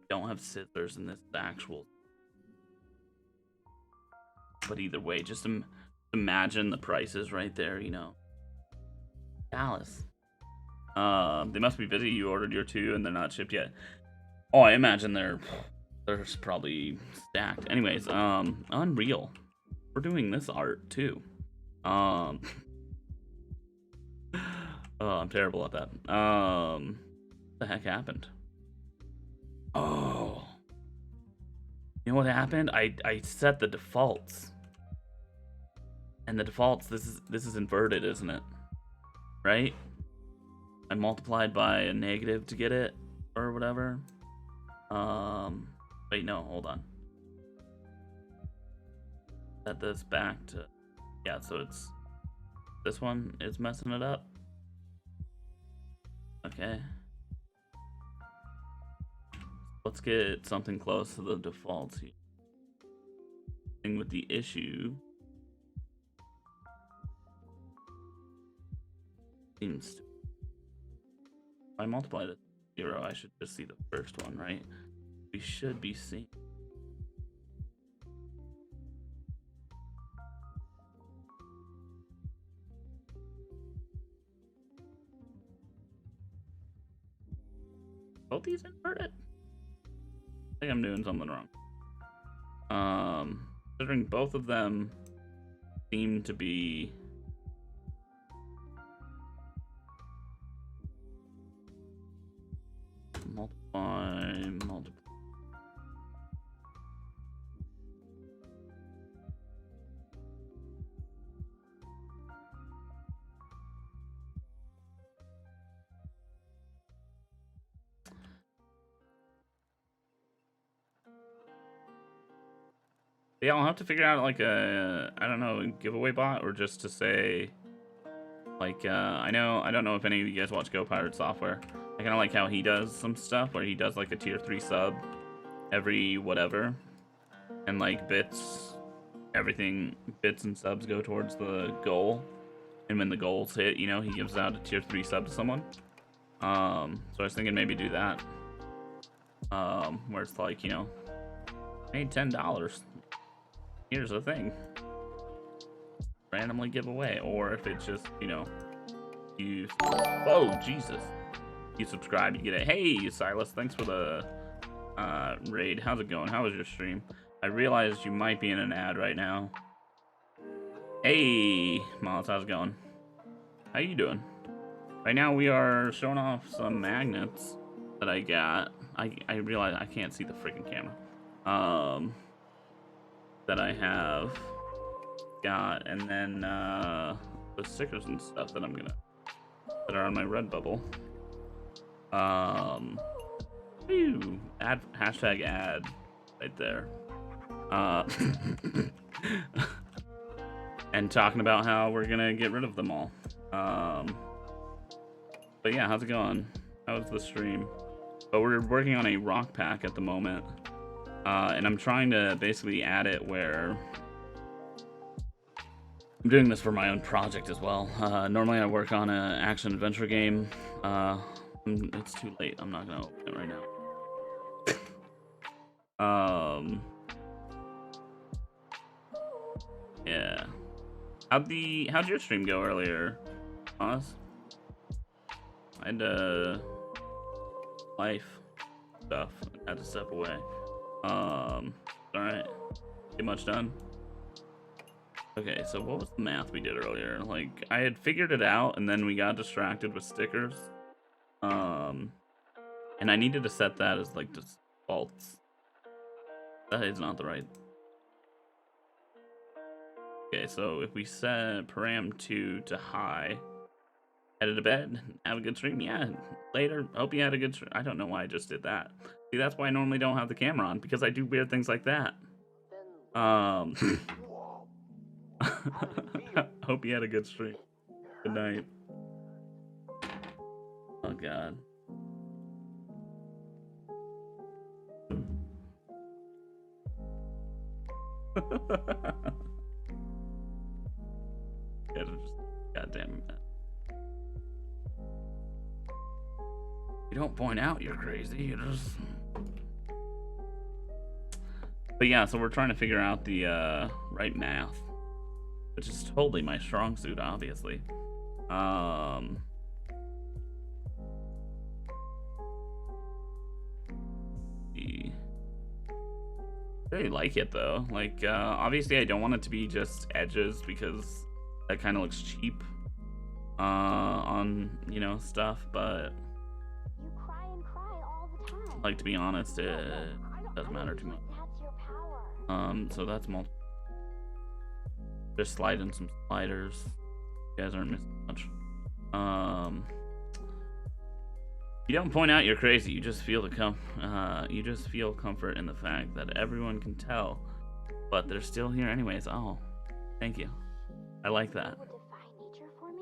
Don't have scissors in this actual, but either way, just imagine the prices right there, you know. Dallas. They must be busy. You ordered your 2 and they're not shipped yet. Oh, I imagine they're probably stacked. Anyways, Unreal. We're doing this art too. Oh, I'm terrible at that. What the heck happened? Oh. You know what happened? I set the defaults. And the defaults, this is inverted, isn't it? Right? I multiplied by a negative to get it, or whatever. Wait, no, hold on. Set this back to, yeah, so it's, this one is messing it up. Okay. Let's get something close to the defaults here. Thing with the issue seems to, if I multiplied it 0, I should just see the first one, right? We should be seeing. Both these inverted? I think I'm doing something wrong. Considering both of them seem to be multiply. Yeah, I'll have to figure out like a, I don't know, giveaway bot, or just to say, like, I don't know if any of you guys watch Go Pirate Software. I kind of like how he does some stuff where he does like a tier 3 sub every whatever, and like bits and subs go towards the goal, and when the goal's hit, you know, he gives out a tier 3 sub to someone. So I was thinking maybe do that, where it's like, you know, made $10. Here's the thing, randomly give away, or if it's just, you know, you, oh Jesus, you subscribe, you get it. Hey Silas, thanks for the raid. How's it going? How was your stream? I realized you might be in an ad right now. Hey Miles, how's it going? How you doing? Right now we are showing off some magnets that I got. I realize I can't see the freaking camera. That I have got, and then the stickers and stuff that that are on my Redbubble. Ad, hashtag ad right there. And talking about how we're gonna get rid of them all. But yeah, how's it going? How's the stream? But we're working on a rock pack at the moment. And I'm trying to basically add it where I'm doing this for my own project as well. Normally I work on an action adventure game It's too late. I'm not gonna open it right now. Yeah. How'd your stream go earlier, Oz? I had life stuff. I had to step away. Alright. Get much done? Okay, so what was the math we did earlier? Like, I had figured it out, and then we got distracted with stickers. And I needed to set that as, like, defaults. That is not the right... Okay, so if we set param2 to high, headed to bed, have a good stream, yeah, later, hope you had a good stream. I don't know why I just did that. See, that's why I normally don't have the camera on, because I do weird things like that. Hope you had a good stream. Good night. Oh, God. Yeah, just goddamn. You don't point out you're crazy. You just. But yeah, so we're trying to figure out the right math, which is totally my strong suit, obviously. I really like it though. Like, obviously I don't want it to be just edges because that kind of looks cheap on, you know, stuff, but You cry and cry all the time. like, to be honest, it doesn't matter too much. That's your power. So that's multiple. Just slide in some sliders. You guys aren't missing much. You don't point out you're crazy. You just feel you just feel comfort in the fact that everyone can tell, but they're still here anyways. Oh, thank you. I like that. You would define nature for me?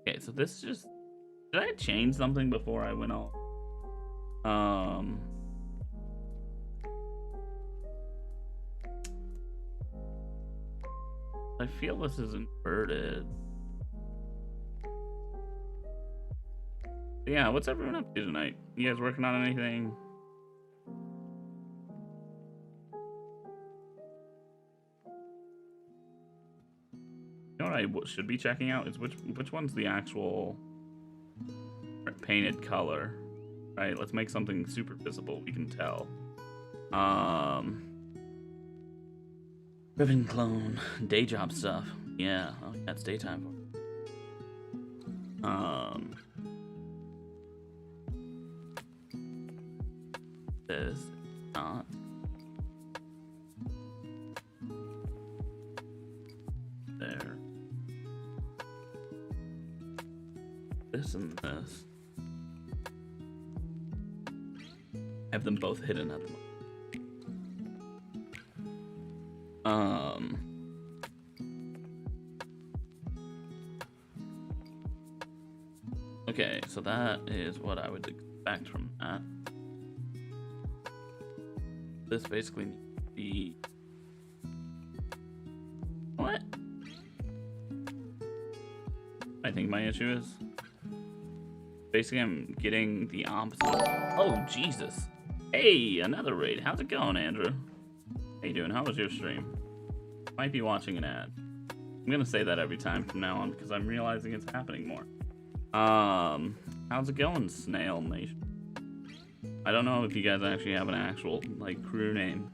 Okay, so this just... Did I change something before I went all... I feel this is inverted. Yeah, what's everyone up to tonight? You guys working on anything? You know what I should be checking out is which one's the actual painted color. Right, let's make something super visible we can tell. Ribbon clone, day job stuff. Yeah, oh, that's daytime. This not. There. This and this. Have them both hidden at the moment. Okay, so that is what I would expect from that. This basically needs to be... What? I think my issue is... Basically, I'm getting the opposite. Oh, Jesus. Hey, another raid. How's it going, Andrew? How you doing? How was your stream? Might be watching an ad. I'm gonna say that every time from now on because I'm realizing it's happening more. How's it going, Snail Nation? I don't know if you guys actually have an actual, like, crew name.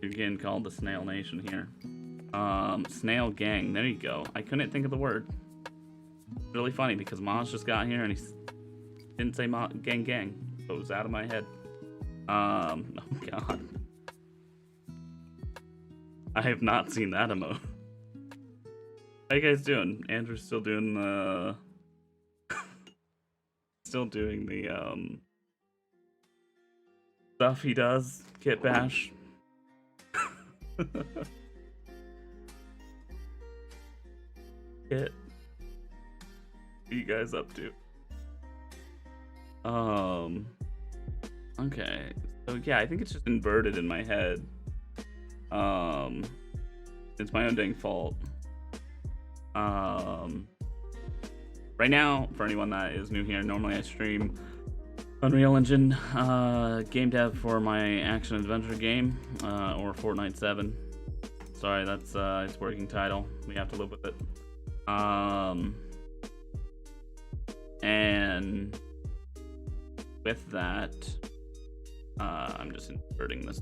You're getting called the Snail Nation here. Snail Gang. There you go. I couldn't think of the word. It's really funny because Maz just got here and he didn't say gang gang. So it was out of my head. Oh, God. I have not seen that emote. How you guys doing? Andrew's still doing the... still doing the, stuff he does. Kit bash. Kit. What are you guys up to? Okay. So, yeah, I think it's just inverted in my head. It's my own dang fault. Right now, for anyone that is new here, normally I stream Unreal Engine game dev for my action adventure game, or Fortnite 7. Sorry, that's its working title. We have to live with it. And with that, I'm just inserting this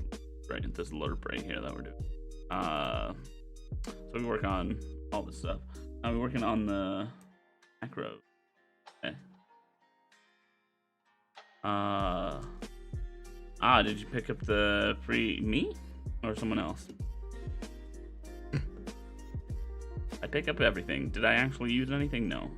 right into this lerp right here that we're doing. So we work on all this stuff. We're working on the macro. Okay. Did you pick up the free me or someone else? I pick up everything. Did I actually use anything? No.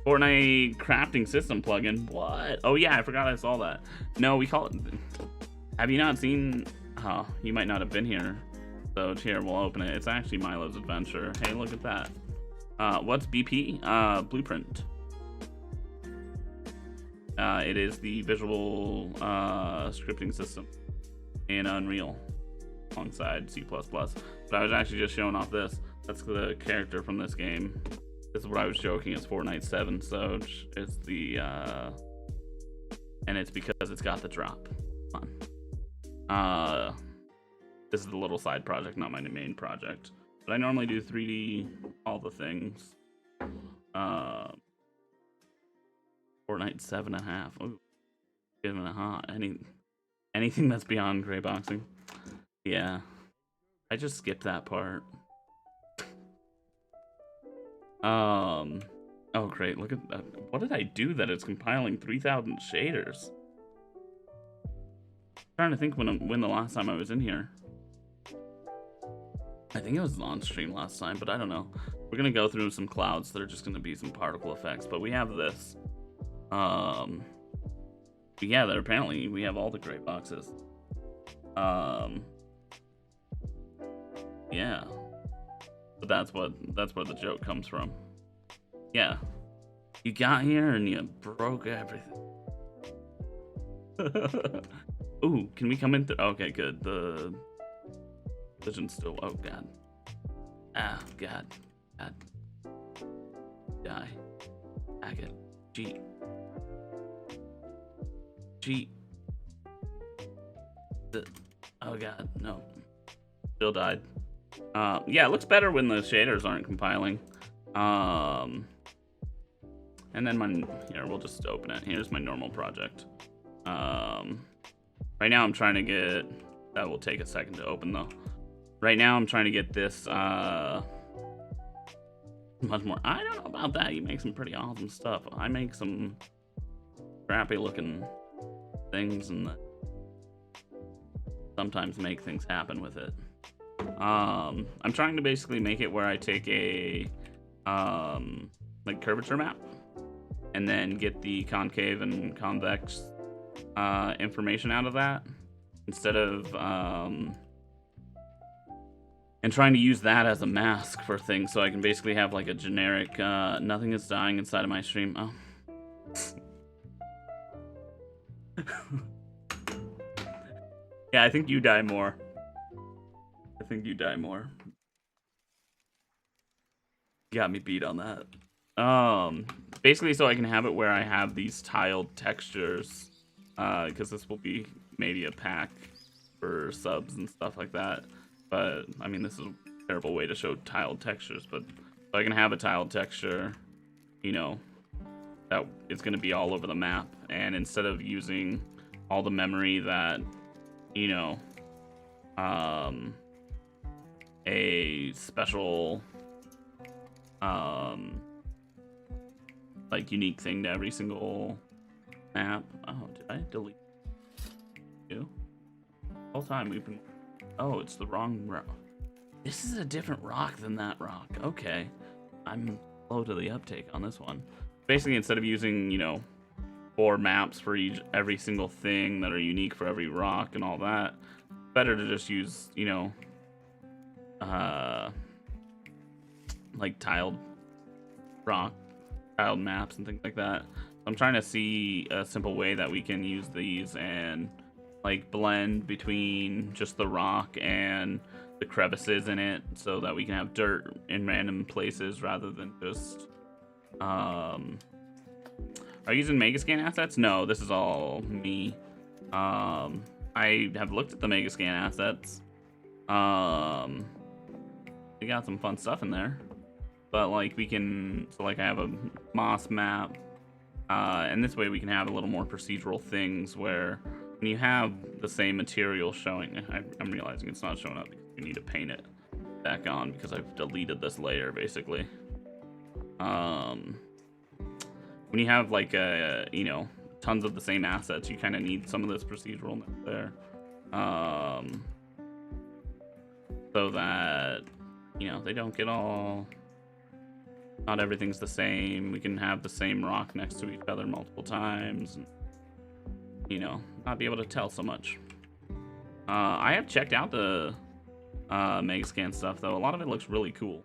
Fortnite crafting system plugin. What? Oh yeah, I forgot I saw that. No, we call it. Have you not seen? Oh, you might not have been here. So here, we'll open it. It's actually Milo's Adventure. Hey, look at that. What's BP? Blueprint. It is the visual scripting system in Unreal alongside C++. But I was actually just showing off this. That's the character from this game. This is what I was joking. It's Fortnite 7, so it's the and it's because it's got the drop on. This is the little side project, not my main project. But I normally do 3D all the things. Fortnite 7.5. Ooh, giving it hot. Anything that's beyond gray boxing. Yeah, I just skipped that part. Oh great, look at that. What did I do that it's compiling 3,000 shaders? I'm trying to think when the last time I was in here. I think it was on stream last time, but I don't know. We're gonna go through some clouds. They're just gonna be some particle effects, but we have this. Yeah, there apparently we have all the gray boxes. Yeah. But that's where the joke comes from. Yeah. You got here and you broke everything. Ooh, can we come in through? Okay, good. The vision's still. Oh god. Ah, god. God. Die. Hack it. Cheat. Cheat. Oh god, no. Still died. Yeah, it looks better when the shaders aren't compiling. And then here, we'll just open it. Here's my normal project. Right now I'm trying to get, that will take a second to open though. Right now I'm trying to get this, much more. I don't know about that. You make some pretty awesome stuff. I make some crappy looking things and sometimes make things happen with it. I'm trying to basically make it where I take a like curvature map and then get the concave and convex information out of that instead of and trying to use that as a mask for things, so I can basically have like a generic nothing is dying inside of my stream. Oh. Yeah, I think you die more. I think you die more. Got me beat on that. Basically so I can have it where I have these tiled textures, because this will be maybe a pack for subs and stuff like that. But I mean, this is a terrible way to show tiled textures, but so I can have a tiled texture, you know, that it's going to be all over the map, and instead of using all the memory that, you know, a special like unique thing to every single map. Oh, did I delete you? The whole time we've been. Oh, it's the wrong rock. This is a different rock than that rock. Okay, I'm slow to the uptake on this one. Basically, instead of using, you know, 4 maps for every single thing that are unique for every rock and all that, better to just use, you know, like tiled rock, tiled maps and things like that. I'm trying to see a simple way that we can use these and like blend between just the rock and the crevices in it, so that we can have dirt in random places rather than just are you using Megascan assets? No, this is all me. I have looked at the Megascan assets. They got some fun stuff in there, but like we can, so like I have a moss map, and this way we can have a little more procedural things where when you have the same material showing, I'm realizing it's not showing up because we need to paint it back on because I've deleted this layer basically. When you have like you know, tons of the same assets, you kind of need some of this proceduralness there, so that, you know, they don't get all, not everything's the same. We can have the same rock next to each other multiple times, and, you know, not be able to tell so much. I have checked out the Megascan stuff though. A lot of it looks really cool.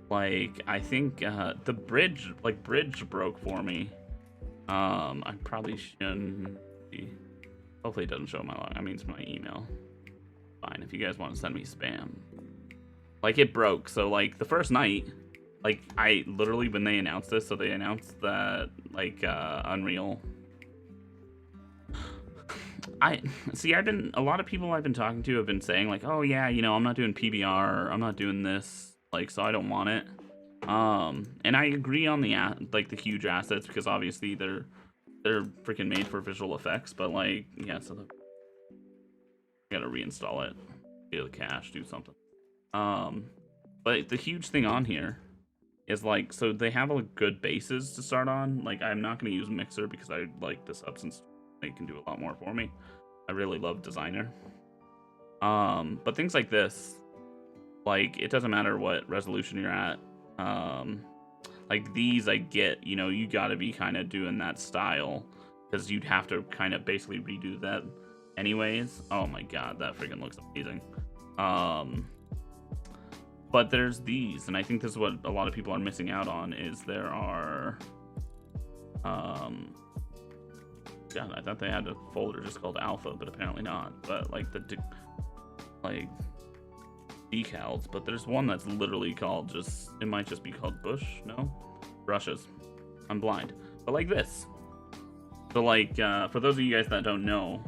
Like, I think the bridge broke for me. I probably shouldn't be. Hopefully it doesn't show my log. I mean, it's my email. Fine, if you guys want to send me spam. Like, it broke. So, like, the first night, like, I literally, when they announced this, so they announced that, like, Unreal. A lot of people I've been talking to have been saying, like, oh, yeah, you know, I'm not doing PBR, I'm not doing this. Like, so I don't want it. And I agree on the like the huge assets, because obviously they're freaking made for visual effects. But like, yeah, so gotta reinstall it, get the cache, do something. But the huge thing on here is like, so they have a good bases to start on. Like, I'm not gonna use Mixer because I like the Substance. They can do a lot more for me. I really love Designer. But things like this. Like, it doesn't matter what resolution you're at. Like these, I get, you know, you gotta be kind of doing that style, because you'd have to kind of basically redo that anyways. Oh my god, that freaking looks amazing. But there's these, and I think this is what a lot of people are missing out on, is there are, God, I thought they had a folder just called Alpha, but apparently not. But like like decals, but there's one that's literally called just, it might just be called Bush, no? Brushes. I'm blind. But like this. So like, for those of you guys that don't know,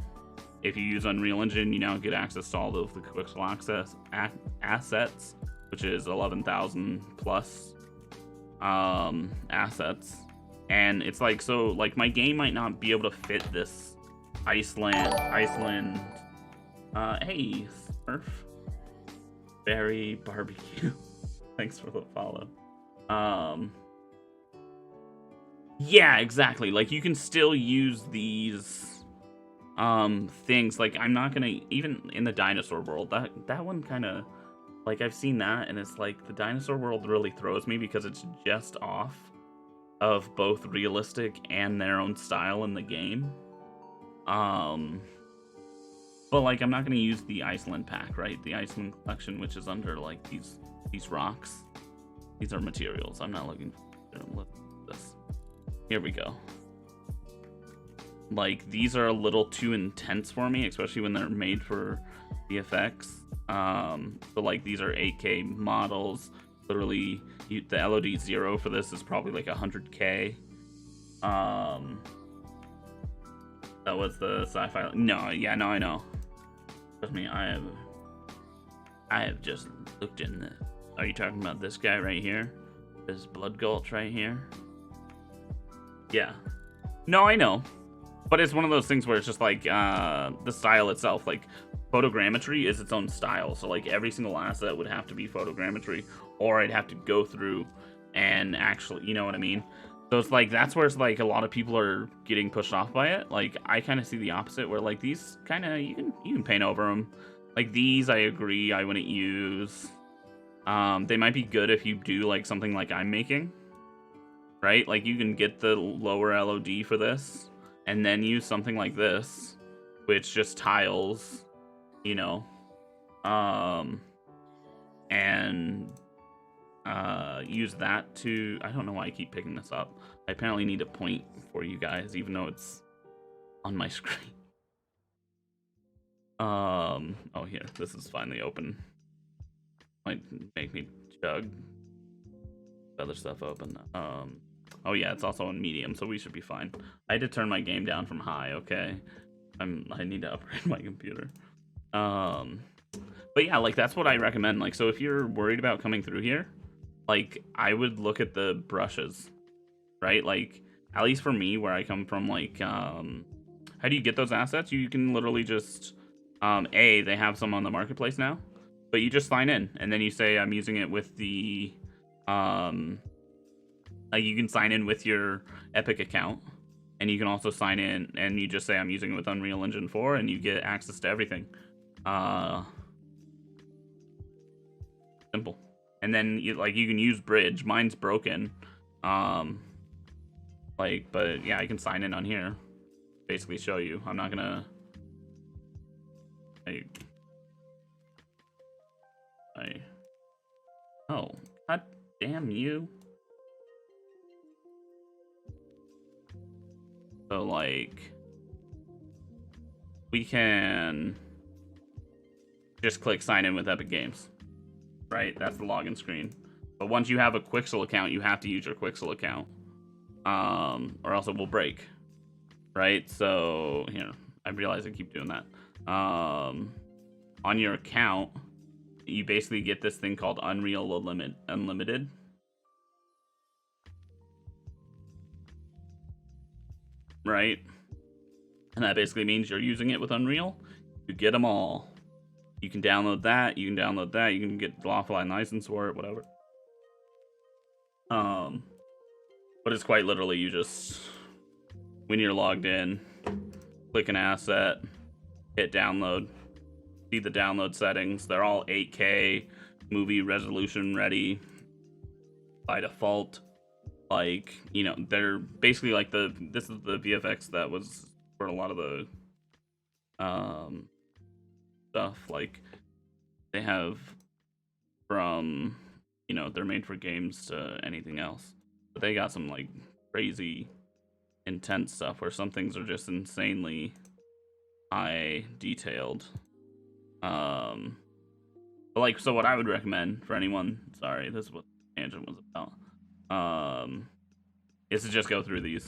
if you use Unreal Engine, you now get access to all of the Quixel Access assets, which is 11,000 plus assets. And it's like, so like my game might not be able to fit this Iceland, hey, Smurf. Berry barbecue. Thanks for the follow. Yeah, exactly. Like, you can still use these things. Like, I'm not gonna, even in the dinosaur world, that one kind of, like, I've seen that, and it's like the dinosaur world really throws me because it's just off of both realistic and their own style in the game. But like, I'm not gonna use the Iceland pack, right? The Iceland collection, which is under like these rocks. These are materials. I'm not looking for this. Here we go. Like, these are a little too intense for me, especially when they're made for VFX. So like, these are 8K models. Literally, the LOD 0 for this is probably like 100K. That was the sci-fi. No, yeah, no, I know. Trust me, I have just looked in the. Are you talking about this guy right here? This Blood Gulch right here? Yeah. No, I know. But it's one of those things where it's just like the style itself. Like, photogrammetry is its own style. So like, every single asset would have to be photogrammetry, or I'd have to go through and actually, you know what I mean? So it's like, that's where it's like a lot of people are getting pushed off by it. Like, I kind of see the opposite, where like these kind of, you can paint over them. Like these, I agree, I wouldn't use. They might be good if you do like something like I'm making, right? Like, you can get the lower LOD for this, and then use something like this, which just tiles, you know, and use that to, I don't know why I keep picking this up. I apparently need a point for you guys, even though it's on my screen. Oh here, this is finally open. Might make me chug other stuff open. Oh yeah, it's also on medium, so we should be fine. I had to turn my game down from high, okay? I need to upgrade my computer. But yeah, like that's what I recommend. Like, so if you're worried about coming through here, like I would look at the brushes, right? Like, at least for me, where I come from, like, how do you get those assets? You can literally just, they have some on the marketplace now, but you just sign in, and then you say, I'm using it with the, like you can sign in with your Epic account, and you can also sign in, and you just say, I'm using it with Unreal Engine 4, and you get access to everything. Simple. And then, you can use Bridge. Mine's broken. Like, but yeah, I can sign in on here. Basically show you. I'm not gonna... Oh, god damn you. So, like, we can just click sign in with Epic Games, right? That's the login screen. But once you have a Quixel account, you have to use your Quixel account, or else it will break, right? So here, I realize I keep doing that. On your account, you basically get this thing called Unreal Unlimited. Right? And that basically means you're using it with Unreal. You get them all. You can download that. You can get the offline license for it, whatever. But it's quite literally you just, when you're logged in, click an asset, hit download, see the download settings. They're all 8K movie resolution ready by default. Like, they're basically like this is the VFX that was for a lot of the stuff. Like, they have from, they're made for games to anything else. But they got some like crazy intense stuff where some things are just insanely high detailed. But like, so what I would recommend for anyone, sorry, this is what the tangent was about, is to just go through the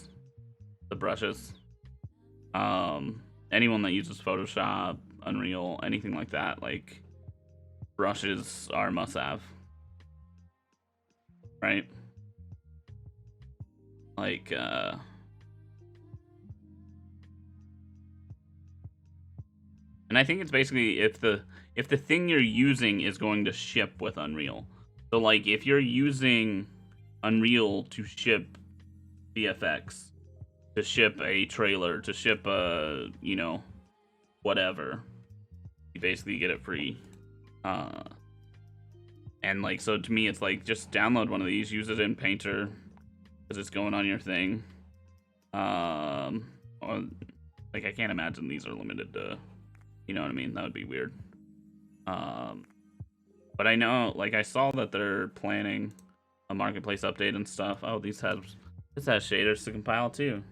brushes. Anyone that uses Photoshop, Unreal, anything like that, like, brushes are must-have, right? Like, and I think it's basically if the thing you're using is going to ship with Unreal. So like if you're using Unreal to ship VFX, to ship a trailer, to ship a, whatever, you basically get it free. And like, so to me, it's like, just download one of these, use it in Painter, because it's going on your thing. Or, like, I can't imagine these are limited to, you know what I mean? That would be weird. But I know, like, I saw that they're planning a marketplace update and stuff. Oh, this has shaders to compile too.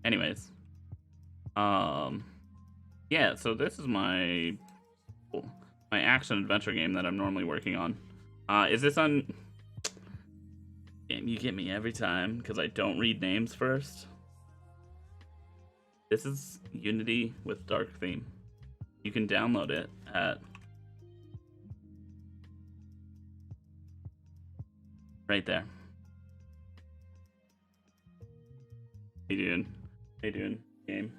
Anyways, yeah. So this is my action adventure game that I'm normally working on. Is this on? Damn, you get me every time because I don't read names first. This is Unity with Dark Theme. You can download it at right there. Hey, dude. Hey, dude. Game.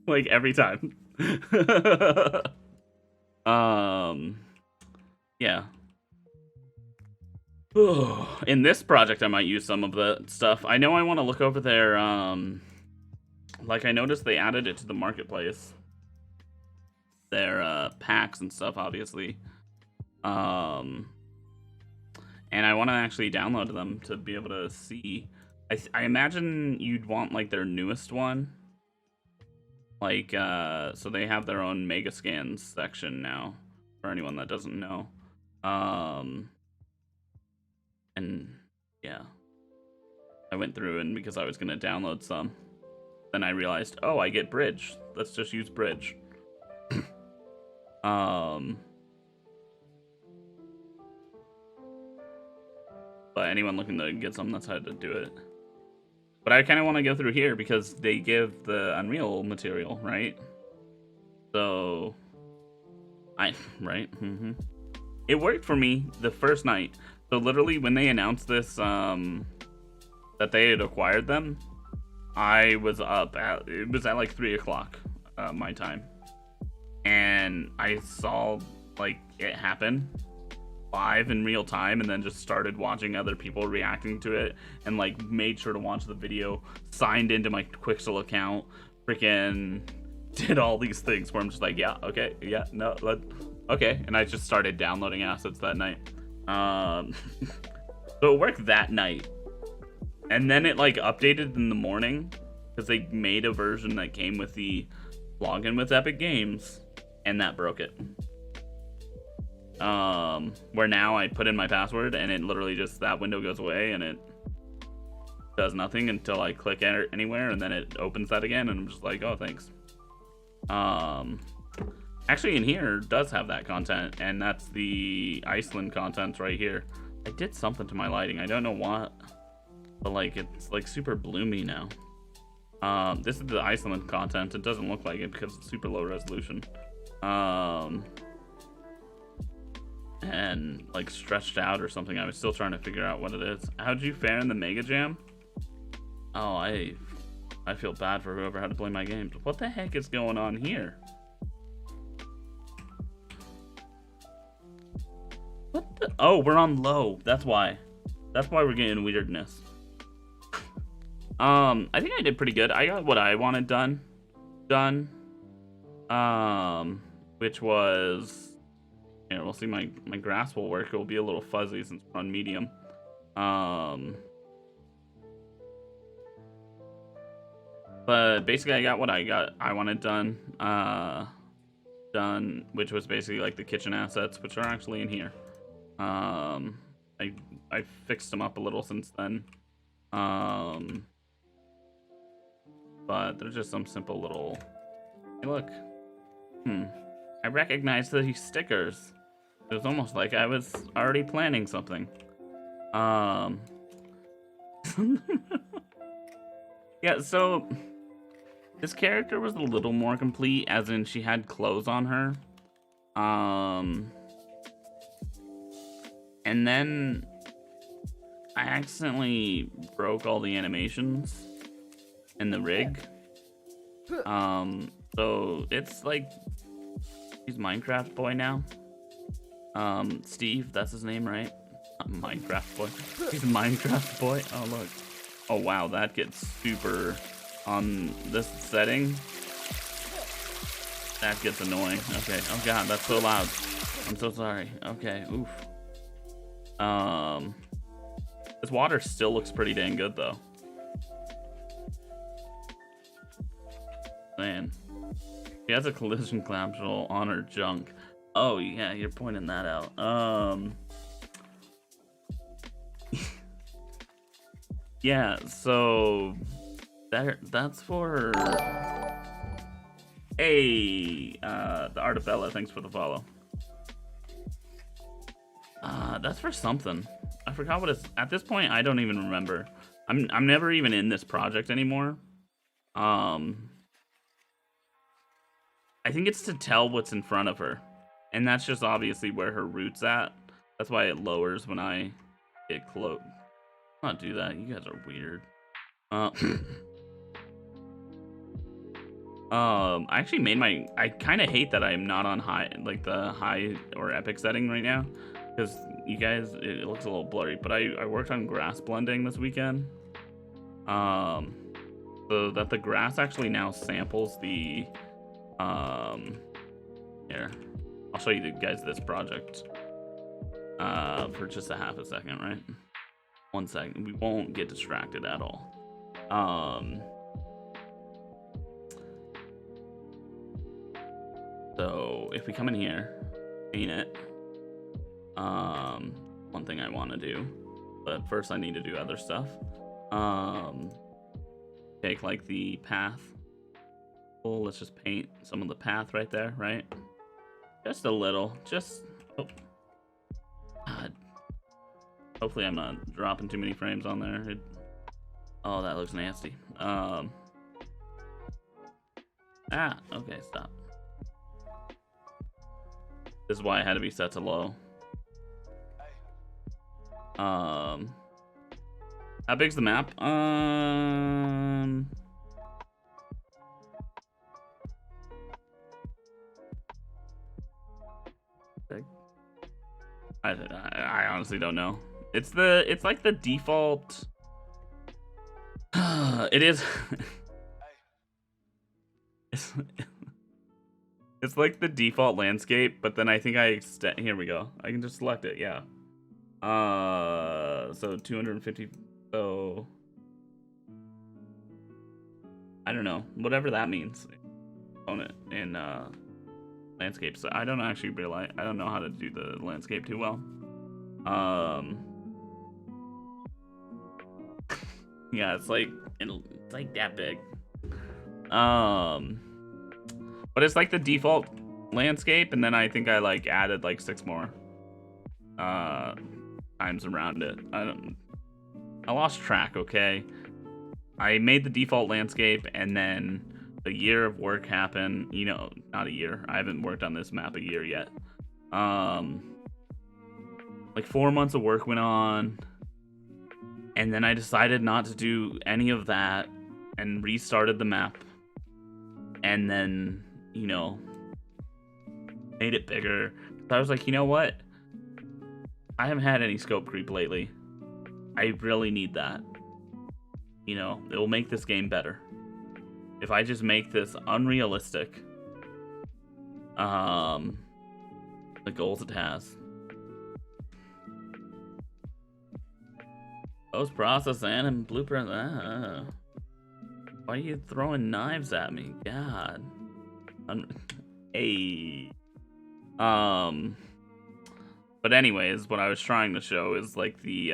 Like every time. Yeah. In this project, I might use some of the stuff. I know I want to look over their, like, I noticed they added it to the marketplace. Their, packs and stuff, obviously. And I want to actually download them to be able to see. I imagine you'd want, like, their newest one. Like, so they have their own Mega Scans section now. for anyone that doesn't know. And yeah, I went through and because I was gonna download some, then I realized, oh, I get Bridge. Let's just use Bridge. But anyone looking to get some, that's how to do it. But I kind of want to go through here because they give the Unreal material, right? So, right? It worked for me the first night. So literally when they announced this, that they had acquired them, I was up it was at like 3 o'clock, my time. And I saw like it happen live in real time and then just started watching other people reacting to it and like made sure to watch the video, signed into my Quixel account, freaking did all these things where I'm just like, yeah, okay, yeah, no, okay, and I just started downloading assets that night. So it worked that night, and then it like updated in the morning because they made a version that came with the login with Epic Games, and that broke it. Where now I put in my password and it literally just, that window goes away and it does nothing until I click enter anywhere, and then it opens that again and I'm just like, oh, thanks. Actually in here does have that content, and that's the Iceland content right here. I did something to my lighting, I don't know what, but like it's like super bloomy now. This is the Iceland content. It doesn't look like it because it's super low resolution. And like stretched out or something. I was still trying to figure out what it is. How'd you fare in the Mega Jam? Oh, I feel bad for whoever had to play my games. What the heck is going on here? What the? Oh, we're on low. That's why. That's why we're getting weirdness. I think I did pretty good. I got what I wanted done. Which was, here, we'll see, my grass will work. It will be a little fuzzy since we're on medium. But basically I got what I wanted done, which was basically like the kitchen assets, which are actually in here. I fixed them up a little since then. But they're just some simple little, hey, look. I recognize these stickers. It was almost like I was already planning something. Yeah, so this character was a little more complete, as in she had clothes on her. And then I accidentally broke all the animations in the rig. So it's like, he's Minecraft boy now. Steve, that's his name, right? Not Minecraft boy. He's Minecraft boy. Oh, look. Oh, wow, that gets super on this setting. That gets annoying. Okay. Oh, God, that's so loud. I'm so sorry. Okay, oof. This water still looks pretty dang good, though. Man. She has a collision capsule on her junk. Oh, yeah, you're pointing that out. Yeah, so that's for, hey, the Artabella, thanks for the follow. That's for something. I forgot what it's, at this point I don't even remember. I'm never even in this project anymore. I think it's to tell what's in front of her, and that's just obviously where her root's at. That's why it lowers when I get close. Not do that. You guys are weird. I actually made my, I kind of hate that I'm not on high, like the high or epic setting right now, because you guys, it looks a little blurry, but I worked on grass blending this weekend. So that the grass actually now samples the, here, I'll show you guys this project, for just a half a second, right? 1 second, we won't get distracted at all. So if we come in here, paint it. One thing I want to do, but first I need to do other stuff. Take like the path. Well, let's just paint some of the path right there, right? Just a little, just. Oh. God. Hopefully I'm not dropping too many frames on there. Oh, that looks nasty. Okay, stop. This is why it had to be set to low. How big's the map? I honestly don't know. It's like the default. It is. It's like the default landscape, but then I think here we go. I can just select it. Yeah. So 250. So I don't know. Whatever that means. Own it in landscape. So I don't actually realize. I don't know how to do the landscape too well. Yeah, it's like that big. But it's like the default landscape, and then I think I like added like 6 more times around it. I lost track. Okay, I made the default landscape, and then a year of work happened. You know, not a year. I haven't worked on this map a year yet. Like 4 months of work went on, and then I decided not to do any of that and restarted the map, and then, you know, made it bigger. I was like, you know what? I haven't had any scope creep lately. I really need that. You know, it will make this game better. If I just make this unrealistic, the goals it has. Post-process and blueprint. Why are you throwing knives at me? God. Hey. But anyways, what I was trying to show is like the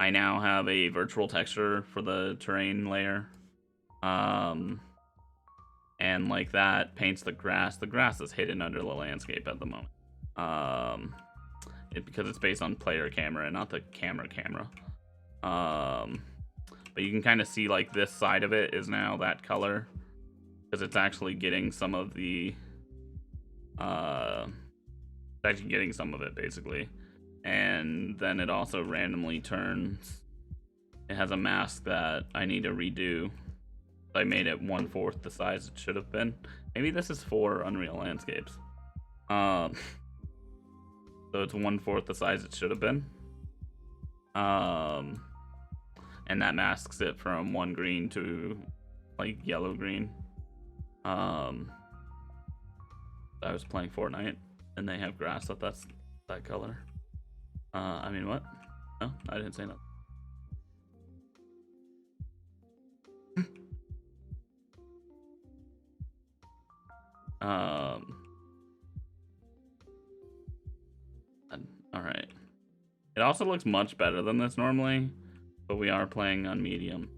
I now have a virtual texture for the terrain layer. And like that paints the grass. The grass is hidden under the landscape at the moment. Because it's based on player camera and not the camera. But you can kind of see like this side of it is now that color because it's actually getting some of the it basically. And then it also randomly turns. It has a mask that I need to redo. I made it 1/4 the size it should have been. Maybe this is for Unreal Landscapes. So it's 1/4 the size it should have been. And that masks it from 1 green to like yellow green. I was playing Fortnite and they have grass that's that color. I mean, what? No, I didn't say nothing. All right. It also looks much better than this normally, but we are playing on medium.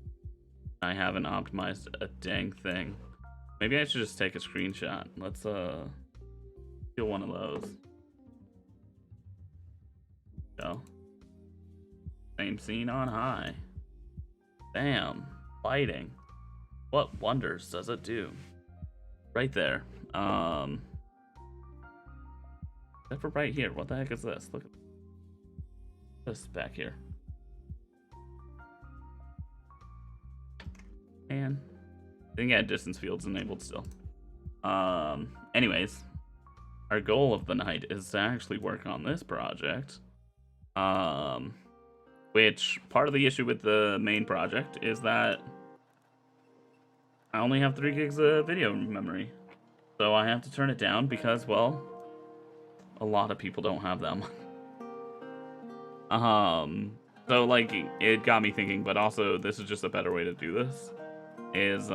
I haven't optimized a dang thing. Maybe I should just take a screenshot. Let's do one of those. Go. Same scene on high. Bam. Lighting. What wonders does it do? Right there. Except for right here. What the heck is this? Look at this back here. And I think I had distance fields enabled still. Anyways, our goal of the night is to actually work on this project. Which part of the issue with the main project is that I only have 3 gigs of video memory. So I have to turn it down because, well, a lot of people don't have them. So like it got me thinking, but also this is just a better way to do this. Is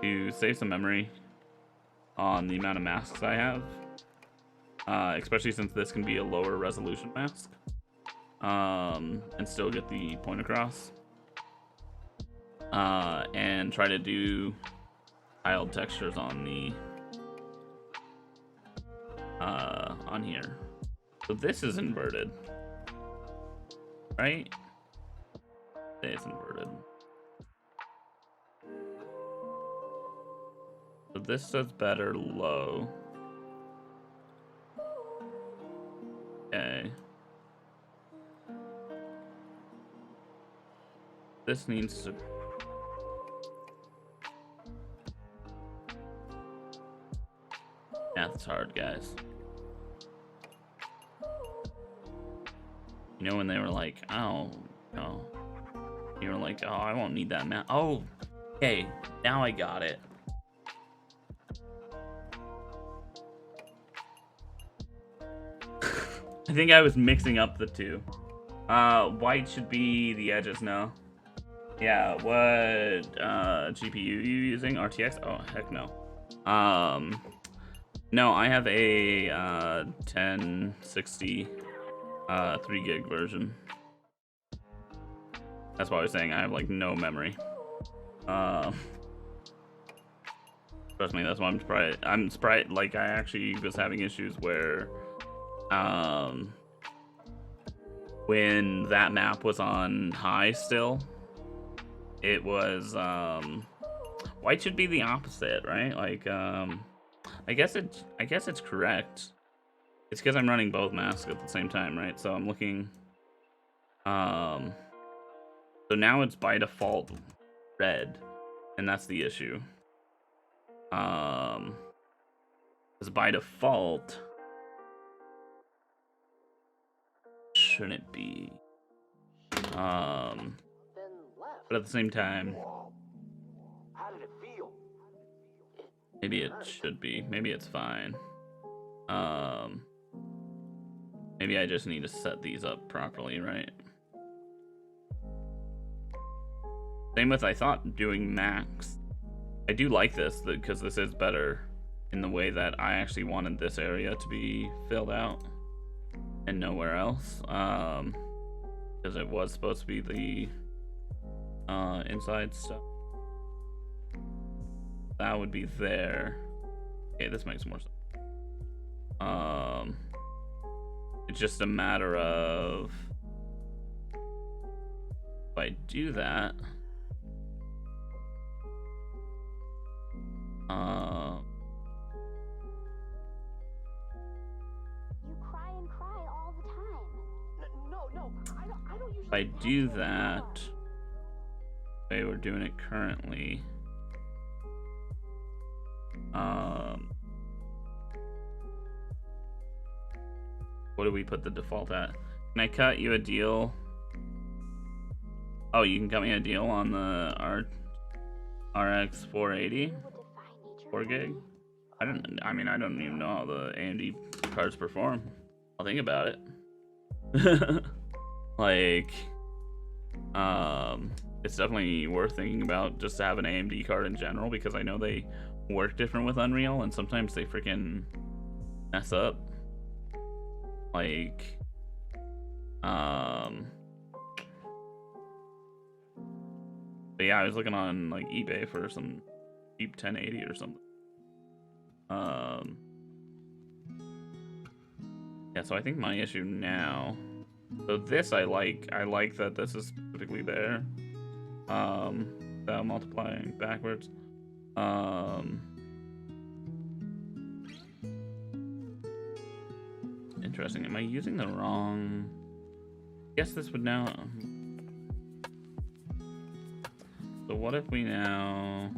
to save some memory on the amount of masks I have. Especially since this can be a lower resolution mask. And still get the point across. And try to do tiled textures on the on here. So this is inverted, right? It's inverted. So this says better low. Okay. This needs to. Math's hard, guys. You know when they were like, oh, no. You were like, oh, I won't need that math. Oh, okay. Now I got it. I think I was mixing up the two. White should be the edges, no? Yeah, what GPU you using? RTX? Oh, heck no. No, I have a 1060 3 gig version. That's why I was saying I have like no memory. Trust me, that's why I'm surprised. Like I actually was having issues where when that map was on high still, it was white should be the opposite, right? Like I guess it's correct. It's because I'm running both masks at the same time, right? So I'm looking so now it's by default red, and that's the issue. Because by default shouldn't be. But at the same time, How did it feel? maybe it should be. Maybe it's fine. Maybe I just need to set these up properly, right? Same with, I thought, doing max. I do like this because this is better in the way that I actually wanted this area to be filled out and nowhere else. Because it was supposed to be the inside stuff. That would be there. Okay, this makes more sense. It's just a matter of if I do that. You cry and cry all the time. No, I don't usually. If I do that, the way we're doing it currently, what do we put the default at? Can I cut you a deal? Oh, you can cut me a deal on the RX 480, You would defy nature 4 for gig. me? I don't even know how the AMD cards perform. I'll think about it. Like, it's definitely worth thinking about just to have an AMD card in general, because I know they work different with Unreal, and sometimes they freaking mess up. Like, but yeah, I was looking on like eBay for some cheap 1080 or something. Yeah, so I think my issue now. So this I like that this is specifically there. Without multiplying backwards. Interesting. Am I using the wrong? I guess this would now. So what if we now,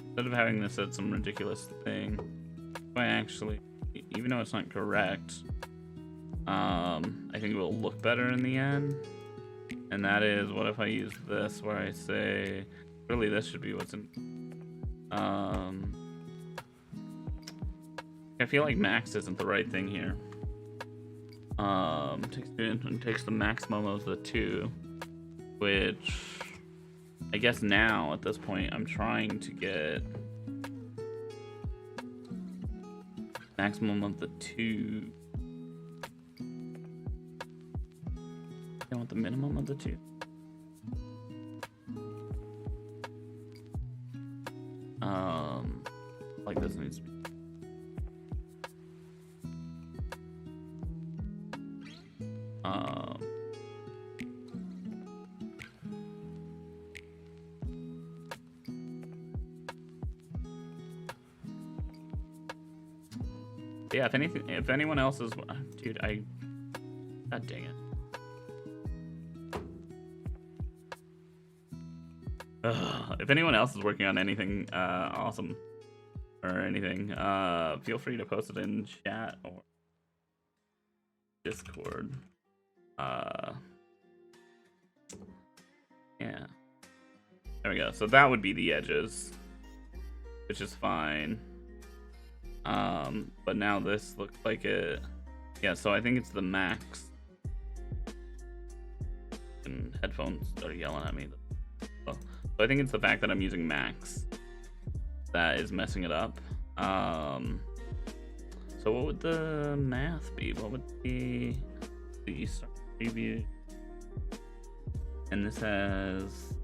instead of having this at some ridiculous thing, if I actually, even though it's not correct, I think it will look better in the end. And that is, what if I use this where I say, really this should be what's in, I feel like max isn't the right thing here. Takes the maximum of the two, which I guess now, at this point, I'm trying to get maximum of the 2. I want the minimum of the 2. Like this needs to be. Yeah, if anyone else is, dude, God dang it. Ugh, if anyone else is working on anything awesome or anything, feel free to post it in chat or Discord. Yeah. There we go. So that would be the edges, which is fine. But now this looks like it. Yeah, so I think it's the max. And headphones are yelling at me. So I think it's the fact that I'm using max that is messing it up. So what would the math be? What would be the start preview? And this has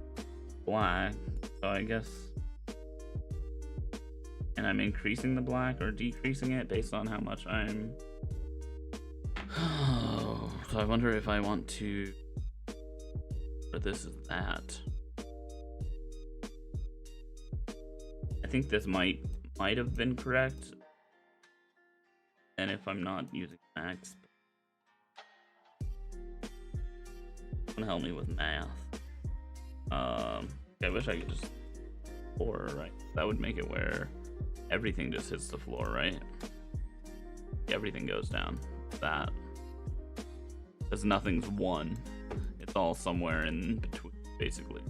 black, so I guess. And I'm increasing the black or decreasing it based on how much I'm. Oh, so I wonder if I want to. Or this is that. I think this might have been correct. And if I'm not using max, gonna help me with math. I wish I could just floor, right? That would make it where everything just hits the floor, right? Everything goes down. That. Because nothing's 1. It's all somewhere in between, basically.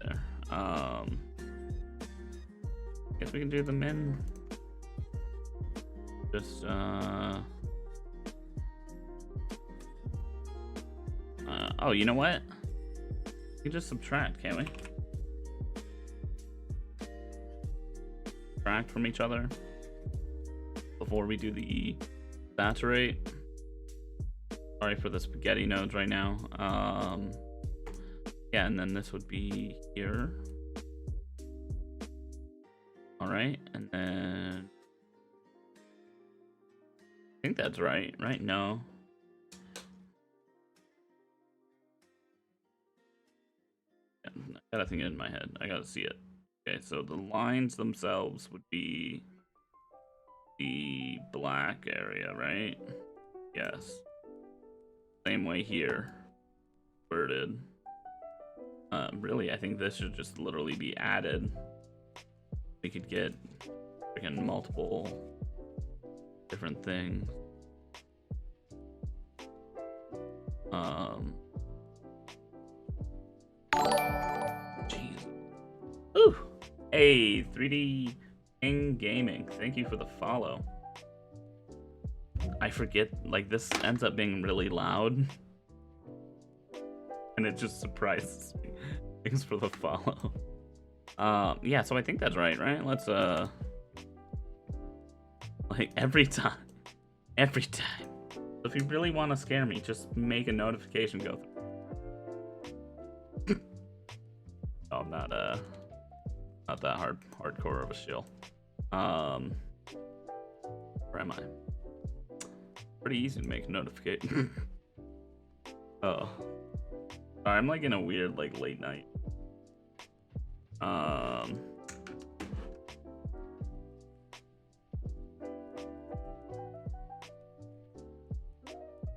There. Guess we can do the min. Just, oh, you know what? We can just subtract, can't we? Subtract from each other before we do the saturate. Sorry for the spaghetti nodes right now. Yeah, and then this would be here. All right, and then I think that's right, right? No. I got a thing in my head. I gotta see it. Okay, so the lines themselves would be the black area, right? Yes. Same way here. Inverted. Really, I think this should just literally be added. We could get freaking multiple different things. Jeez. Ooh. Hey, 3D King Gaming. Thank you for the follow. I forget, like, this ends up being really loud. And it just surprises me. Thanks for the follow. Yeah, so I think that's right? Let's, like, every time. If you really want to scare me, just make a notification go through. Oh, I'm not that hardcore of a shill. Where am I? Pretty easy to make a notification. Oh. I'm like in a weird, like, late night.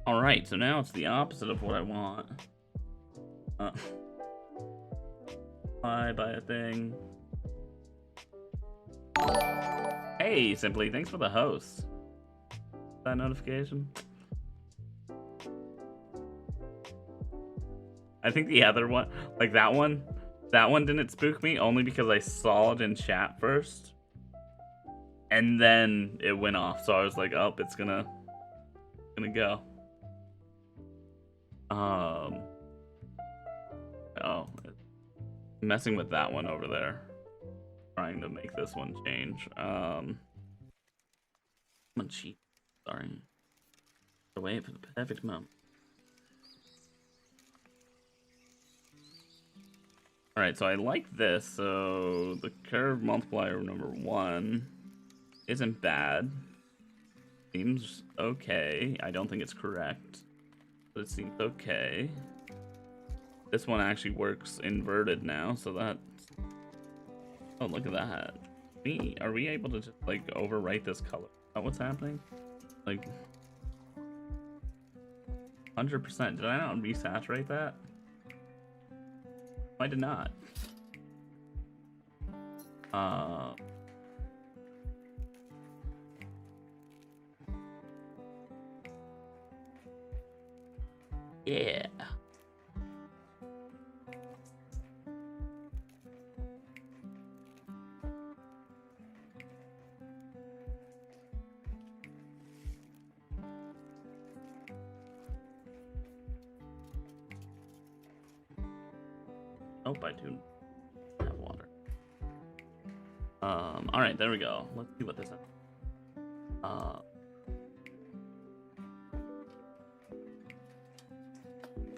Alright, so now it's the opposite of what I want. Buy a thing. Hey, Simply, thanks for the host. That notification. I think the other one, like that one didn't spook me only because I saw it in chat first. And then it went off, so I was like, oh, it's gonna go. Oh, messing with that one over there. Trying to make this one change. I'm cheap. Sorry. Wait for the perfect moment. Alright, so I like this. So the curve multiplier number 1 isn't bad. Seems okay. I don't think it's correct, but it seems okay. This one actually works inverted now, so that's... Oh, look at that. Are we able to just, like, overwrite this color? Is that what's happening? Like... 100%. Did I not resaturate that? I did not. Yeah. Nope, I do have water. Alright, there we go. Let's see what this is.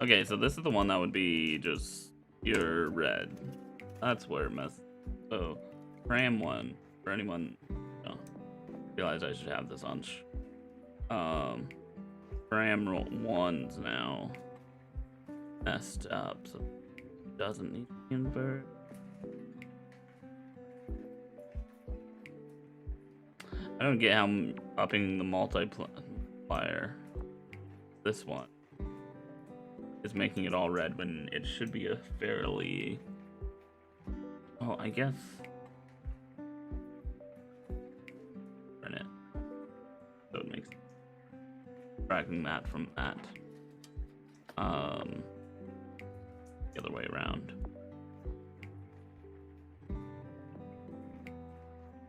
Okay, so this is the one that would be just pure red. That's where it messed. So, Ram 1, for anyone, realize I should have this on. Ram 1's now messed up, so it doesn't need to invert. I don't get how I'm upping the multiplier. This one is making it all red when it should be a fairly... Oh, I guess... Turn it. So it makes... Tracking that from that. The other way around.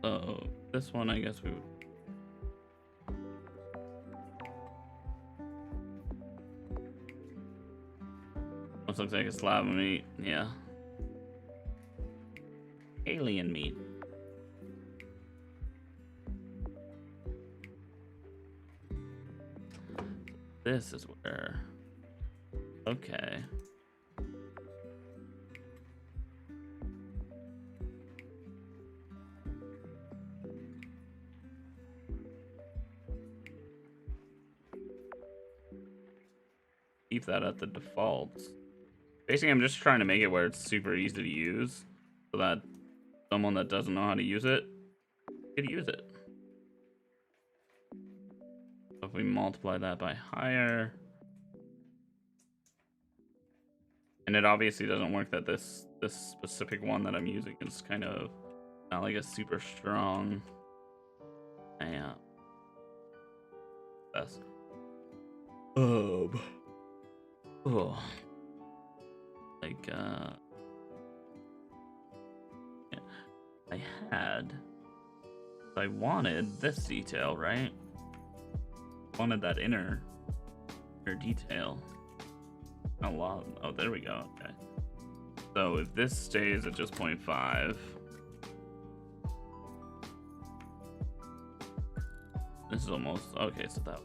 So, this one I guess we would... This looks like a slab of meat, yeah. Alien meat. This is where... Okay. Keep that at the defaults. Basically, I'm just trying to make it where it's super easy to use, so that someone that doesn't know how to use it could use it. So if we multiply that by higher, and it obviously doesn't work that this specific one that I'm using is kind of not like a super strong. Yeah. Best. Oh. Like, yeah. I wanted this detail, right? Wanted that inner detail. A lot. Oh, there we go. Okay. So if this stays at just 0.5, this is almost okay. So that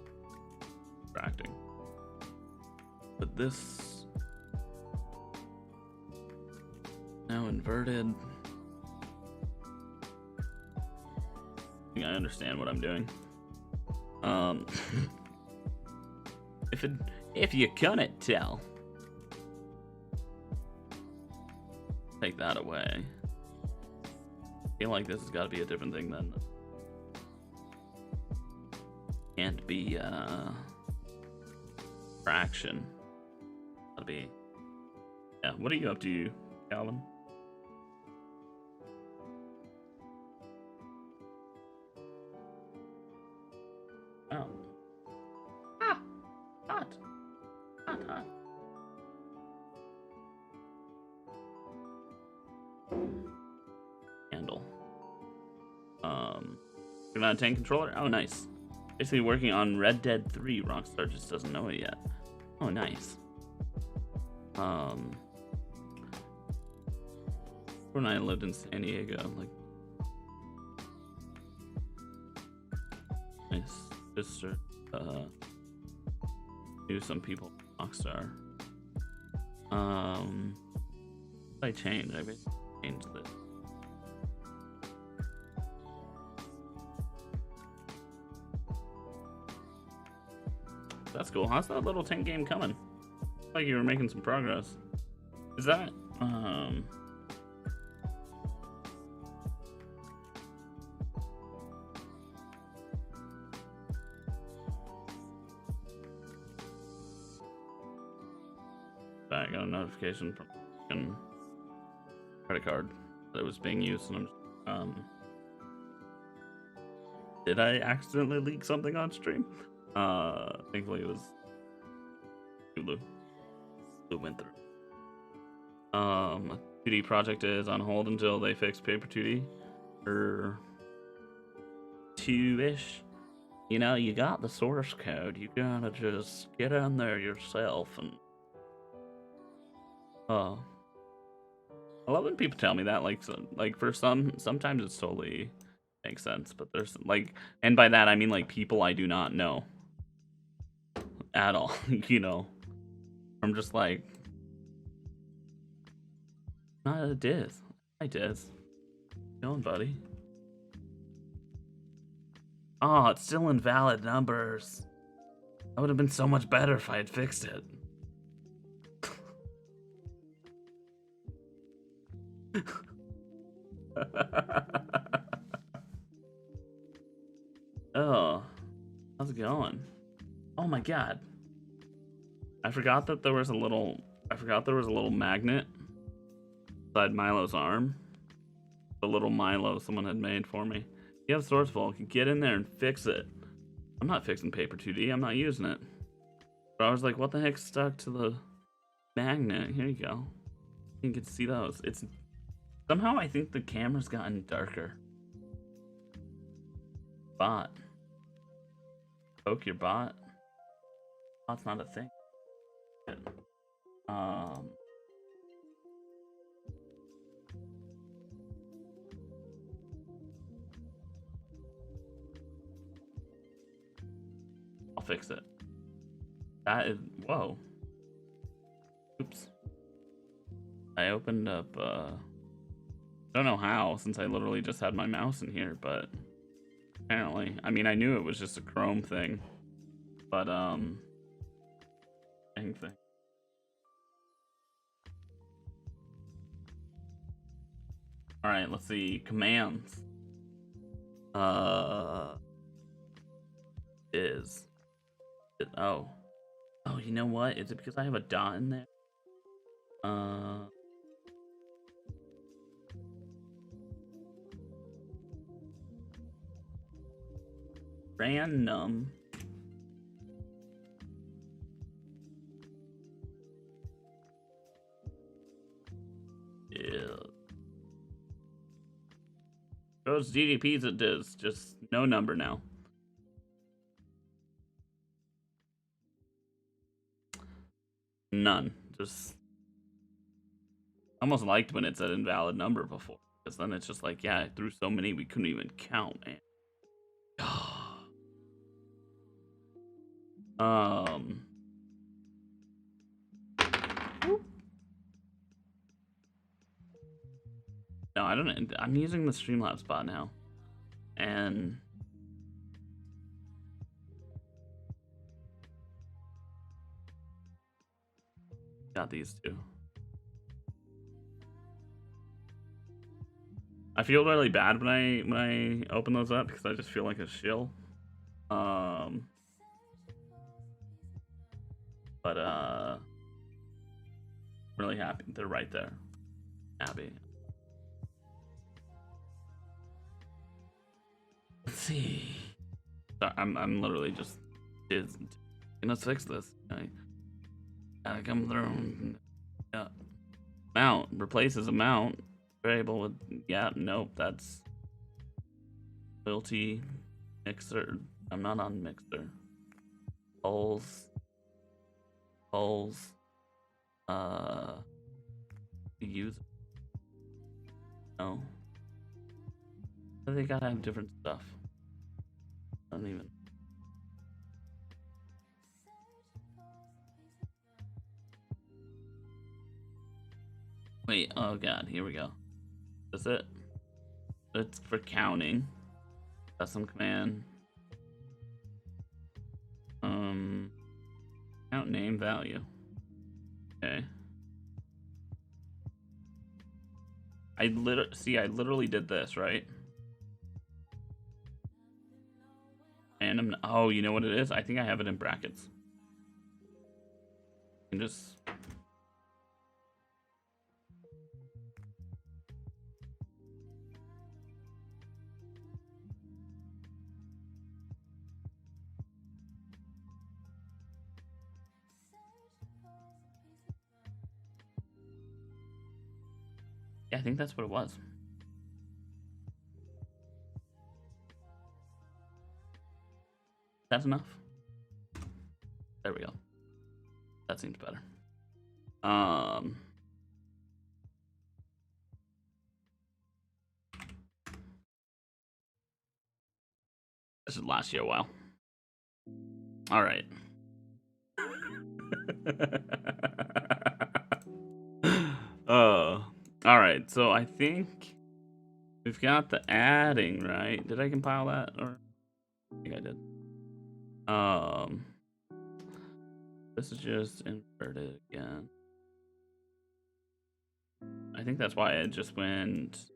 subtracting, but this now inverted. I think I understand what I'm doing. If you couldn't tell, take that away. I feel like this has got to be a different thing then. Can't be fraction. Gotta be. Yeah. What are you up to, Calvin? Oh. Ah! Hot! Hot, hot. Handle. 2 out of 10 controller? Oh, nice. Basically working on Red Dead 3. Rockstar just doesn't know it yet. Oh, nice. when I lived in San Diego, like my sister knew some people at Rockstar. I changed. I basically changed this. That's cool. How's that little tank game coming? Like you were making some progress. Is that I got a notification from credit card that it was being used, and I'm did I accidentally leak something on stream? Thankfully it was Hulu. It went through. 2D project is on hold until they fix Paper 2D or 2-ish. You know, you got the source code. You gotta just get in there yourself and I love when people tell me that, like, so, like for sometimes it's totally makes sense, but there's like, and by that I mean like people I do not know at all, you know. I'm just like, not a diz. Hi Diz. How you going, buddy? Oh, it's still invalid numbers. That would have been so much better if I had fixed it. Oh, how's it going? Oh my god. I forgot there was a little magnet inside Milo's arm. The little Milo someone had made for me. You have source vault, get in there and fix it. I'm not fixing Paper 2D, I'm not using it. But I was like, what the heck stuck to the magnet? Here you go. You can see those. It's somehow I think the camera's gotten darker. Bot. Poke your bot. Bot's not a thing. I'll fix it. That is, whoa. Oops. I opened up, I don't know how, since I literally just had my mouse in here, but apparently, I mean, I knew it was just a Chrome thing, but, dang thing. Alright, let's see, commands. Oh, you know what? Is it because I have a dot in there? Random. Yeah. Those GDPs it does, just no number now. None. Just almost liked when it said invalid number before, because then it's just like, yeah, I threw so many we couldn't even count, man. No, I don't. I'm using the Streamlabs bot now, and got these two. I feel really bad when I open those up because I just feel like a shill. But really happy they're right there. Happy. Let's see. Sorry, I'm literally just let's fix this. Gotta come through. Yeah. Mount replaces a mount variable with, yeah, nope, that's multi mixer. I'm not on mixer. Polls. User. No. They gotta have different stuff. I don't even. Wait, oh god, here we go. Is it? It's for counting. Custom command. Count name value. Okay. I literally did this, right? And oh, you know what it is? I think I have it in brackets. And just yeah, I think that's what it was. That's enough. There we go. That seems better. This should last you a while. All right. All right. So I think we've got the adding right. Did I compile that, or I think I did. This is just inverted again. I think that's why it just went.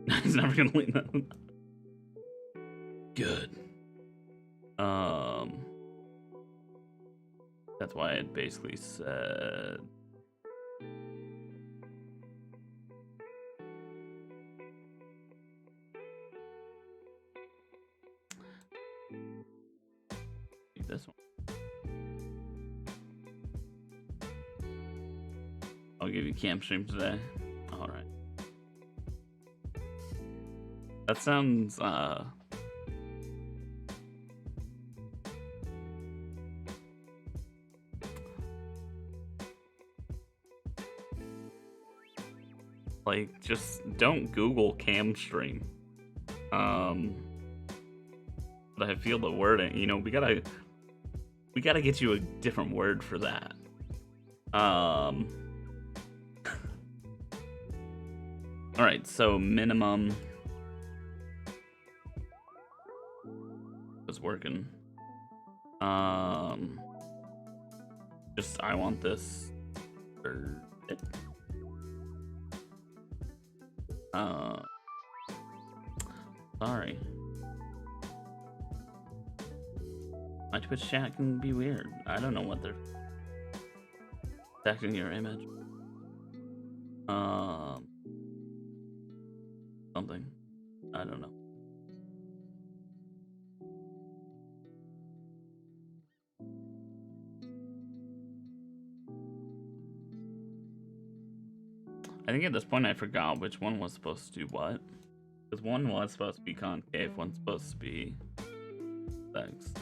It's never gonna leave that. Good. That's why it basically said. This one. I'll give you cam stream today. All right. That sounds like, just don't Google cam stream. But I feel the wording, you know, we gotta get you a different word for that. All right, so minimum was working. Just I want this for it. Sorry. My Twitch chat can be weird. I don't know what they're affecting your image. Something. I don't know. I think at this point I forgot which one was supposed to do what. Because one was supposed to be concave, one's supposed to be X.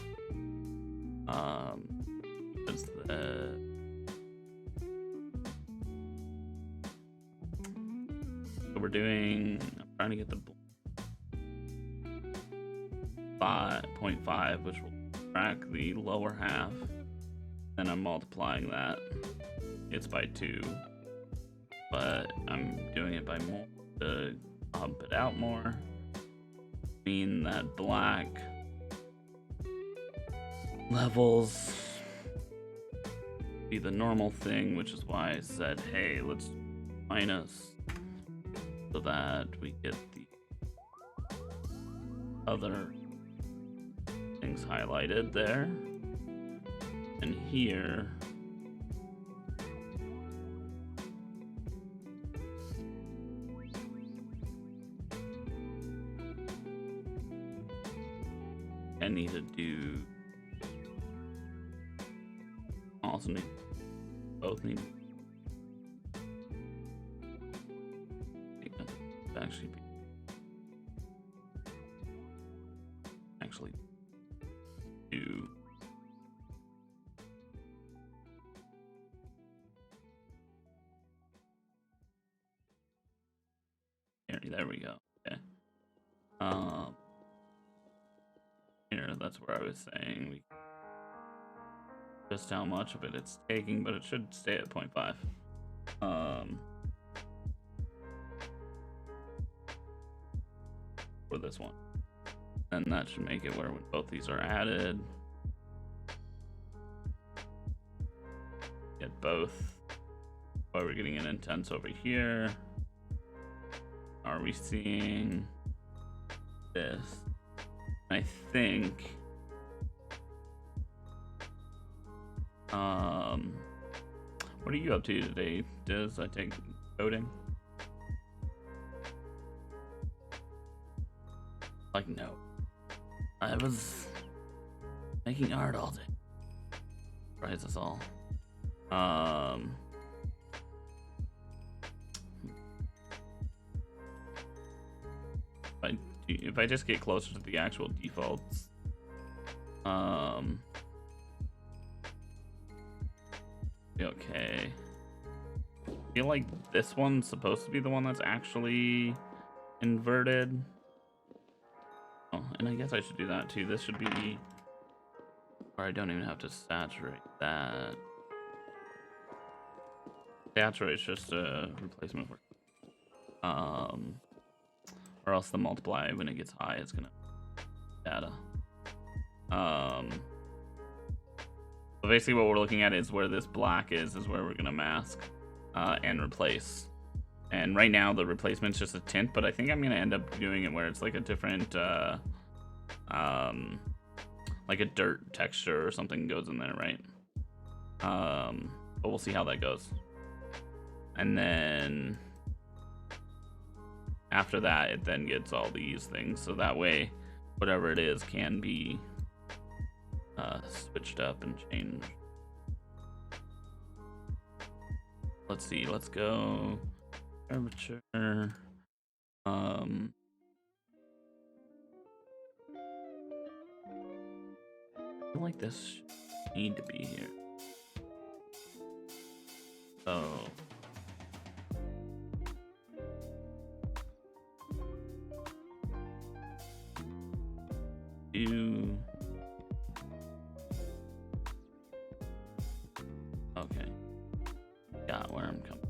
Is the so we're doing. I'm trying to get the 5.5, which will track the lower half. Then I'm multiplying that. It's by 2, but I'm doing it by more to pump it out more. Mean that black levels be the normal thing, which is why I said, hey, let's minus so that we get the other things highlighted there. And here I need to do also need both need actually do There we go. Okay. Here, that's where I was saying just how much of it it's taking, but it should stay at 0.5. For this one. And that should make it where when both these are added, get both. Why we're getting an intense over here. Are we seeing this? I think what are you up to today? Does I take coding? Like, no. I was making art all day. Surprise us all. If I just get closer to the actual defaults, okay. I feel like this one's supposed to be the one that's actually inverted. Oh, and I guess I should do that too. This should be, or I don't even have to saturate that. Saturate's just a replacement for, or else the multiply when it gets high, it's gonna data. So basically what we're looking at is where this black is where we're gonna mask and replace. And right now the replacement's just a tint, but I think I'm gonna end up doing it where it's like a different like a dirt texture or something goes in there, right? But we'll see how that goes. And then after that, it then gets all these things, so that way whatever it is can be switched up and changed. Let's see, let's go curvature. I feel like this should need to be here. So okay, got where I'm coming.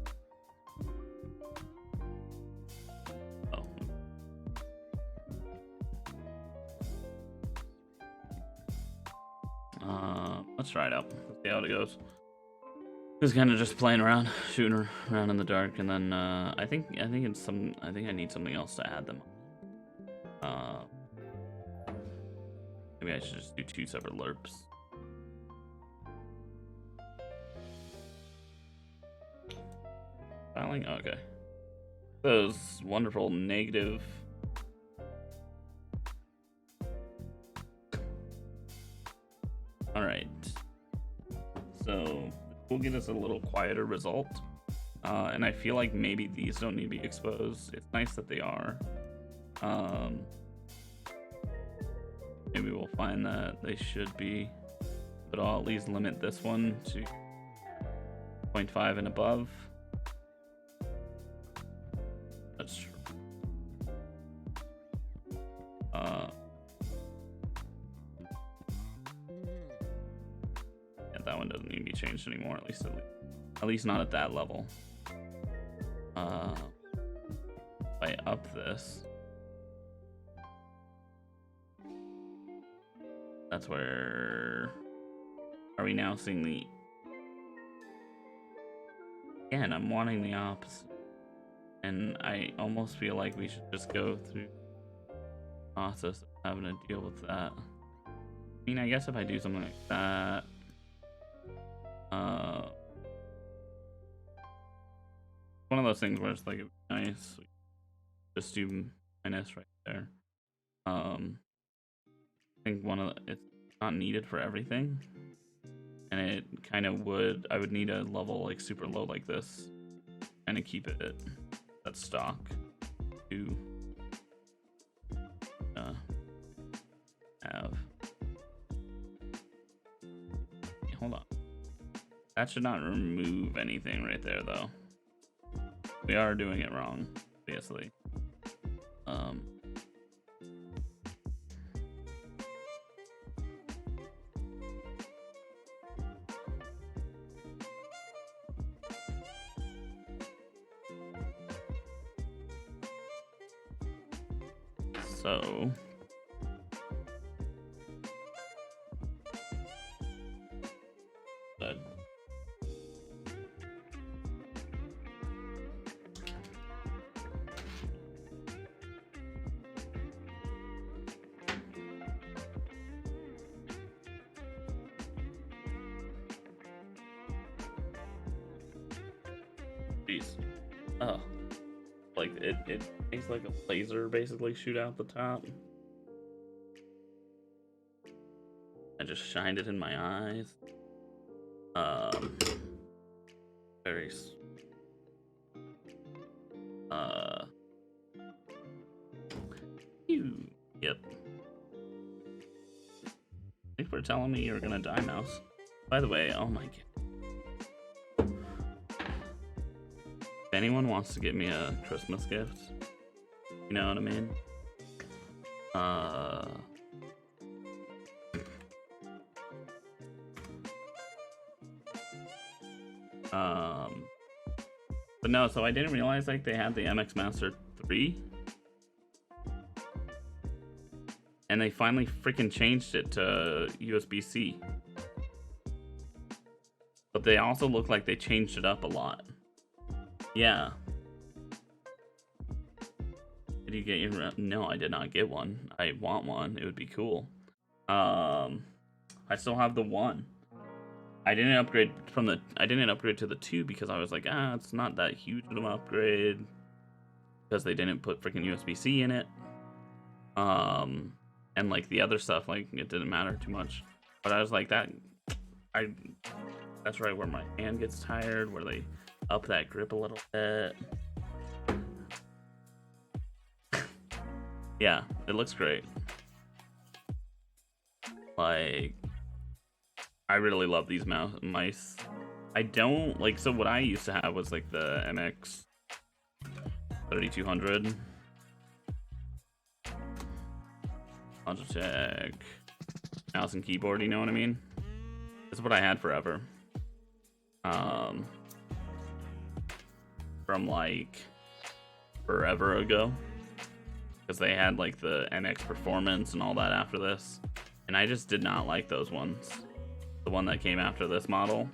Let's try it out. Let's see how it goes. Just kind of just playing around, shooting around in the dark, and then I think I need something else to add them. Maybe I should just do 2 separate lerps. Filing, okay. Those wonderful negative. All right. So we'll get us a little quieter result. And I feel like maybe these don't need to be exposed. It's nice that they are. Maybe we'll find that they should be, but I'll at least limit this one to 0.5 and above. That's true. Yeah, that one doesn't need to be changed anymore, at least not at that level. If I up this, that's where, are we now seeing the, again, I'm wanting the opposite. And I almost feel like we should just go through the process of having to deal with that. I mean, I guess if I do something like that, one of those things where it's like nice, just do minus right there. I think it's not needed for everything, and it kind of would. I would need a level like super low like this, and to keep it at stock to have. Hold on. That should not remove anything right there, though. We are doing it wrong, obviously. So jeez. Oh. Like it makes like a laser basically shoot out the top. I just shined it in my eyes. Very yep. Thanks for telling me you were gonna die, mouse. By the way, oh my god. If anyone wants to get me a Christmas gift, you know what I mean? But no, so I didn't realize like they had the MX Master 3. And they finally freaking changed it to USB-C. But they also look like they changed it up a lot. Yeah. Did you get your... No, I did not get one. I want one. It would be cool. I still have the 1. I didn't upgrade to the 2 because I was like, it's not that huge of an upgrade. Because they didn't put freaking USB-C in it. And like the other stuff, like it didn't matter too much. But I was like, that's right where my hand gets tired, where they up that grip a little bit. Yeah, it looks great. Like, I really love these mice. I don't like, so what I used to have was like the MX 3200. Logitech mouse and keyboard, you know what I mean? This is what I had forever. From like forever ago. Because they had like the MX Performance and all that after this. And I just did not like those ones. The one that came after this model.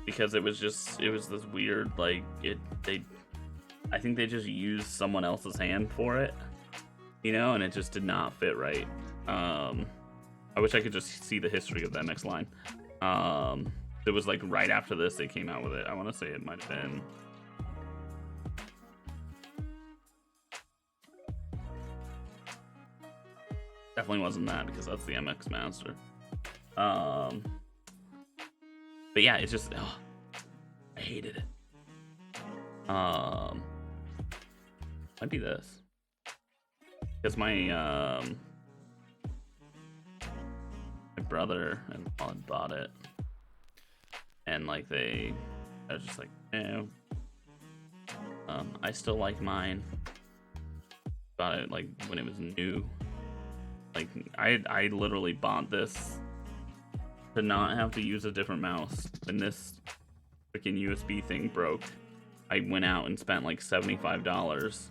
Because it was this weird, like, I think they just used someone else's hand for it. You know, and it just did not fit right. I wish I could just see the history of the MX line. It was like right after this they came out with it. I want to say it might have been... Definitely wasn't that, because that's the MX Master. But yeah, it's just... Oh, I hated it. Might be this. Because my brother and mom bought it, and like I was just like, I still like mine. Bought it like when it was new. Like I literally bought this to not have to use a different mouse. When this freaking USB thing broke, I went out and spent like $75,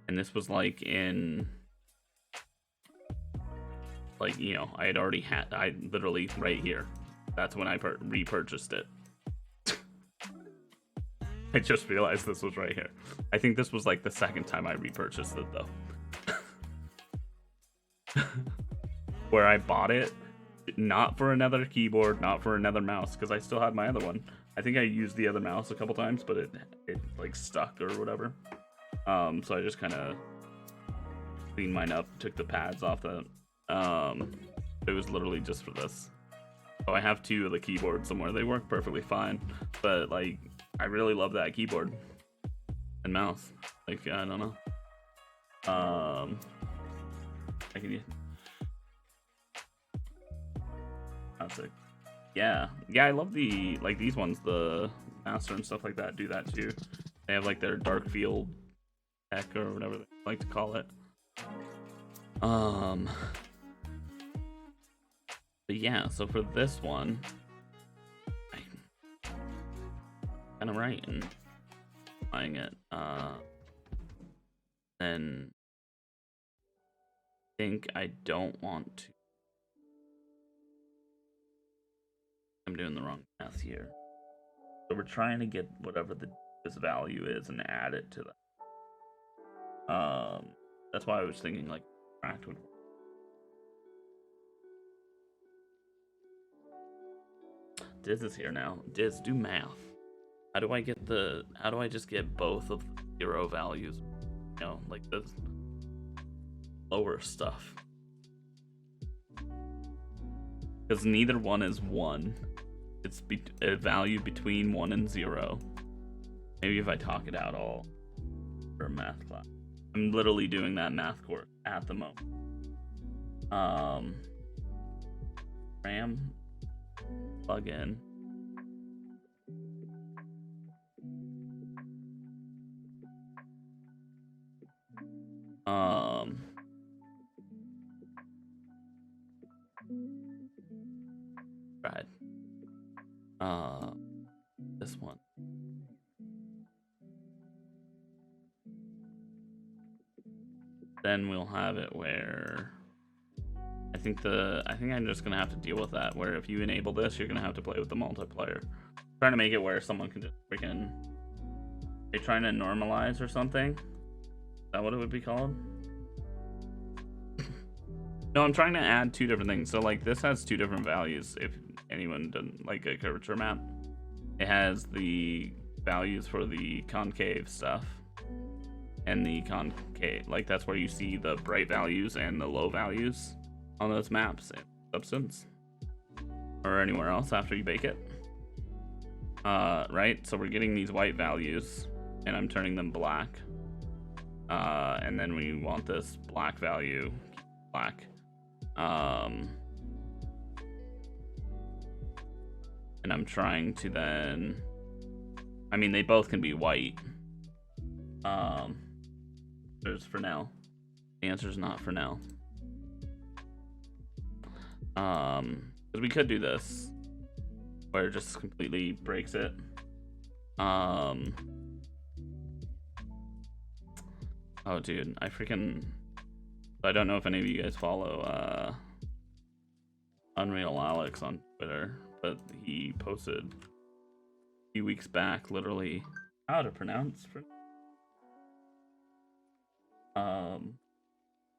and this was like in... Like, you know, I literally right here. That's when I repurchased it. I just realized this was right here. I think this was like the second time I repurchased it though. Where I bought it, not for another keyboard, not for another mouse, because I still had my other one. I think I used the other mouse a couple times, but it like stuck or whatever. So I just kind of cleaned mine up, took the pads off the... It was literally just for this. So I have 2 of the keyboards somewhere. They work perfectly fine, but like I really love that keyboard and mouse. Like, I don't know. I can... That's it. Yeah, I love the like these ones. The Master and stuff like that do that too. They have like their dark field tech or whatever they like to call it. But yeah, so for this one, I'm kind of right in buying it. Then I think I don't want to. I'm doing the wrong math here. So we're trying to get whatever this value is and add it to that. That's why I was thinking like subtract would work. Diz is here now. Diz, do math. How do I just get both of the 0 values? You know, like the lower stuff. Because neither one is 1. It's a value between 1 and 0. Maybe if I talk it out all for a math class. I'm literally doing that math course at the moment. RAM plug in. Right. This one. Then we'll have it where I think I'm just gonna have to deal with that. Where if you enable this, you're gonna have to play with the multiplier. Trying to make it where someone can just freaking. They're trying to normalize or something. Is that what it would be called? No, I'm trying to add 2 different things. So like this has 2 different values. If anyone doesn't like a curvature map, it has the values for the concave stuff and the concave. Like that's where you see the bright values and the low values on those maps in Substance or anywhere else after you bake it. Right. So we're getting these white values, and I'm turning them black. And then we want this black value, black. And I'm trying to then, I mean, they both can be white. There's for now. The answer is not for now. Because we could do this, where it just completely breaks it. Oh, dude, I don't know if any of you guys follow Unreal Alex on Twitter, but he posted a few weeks back, literally, how to pronounce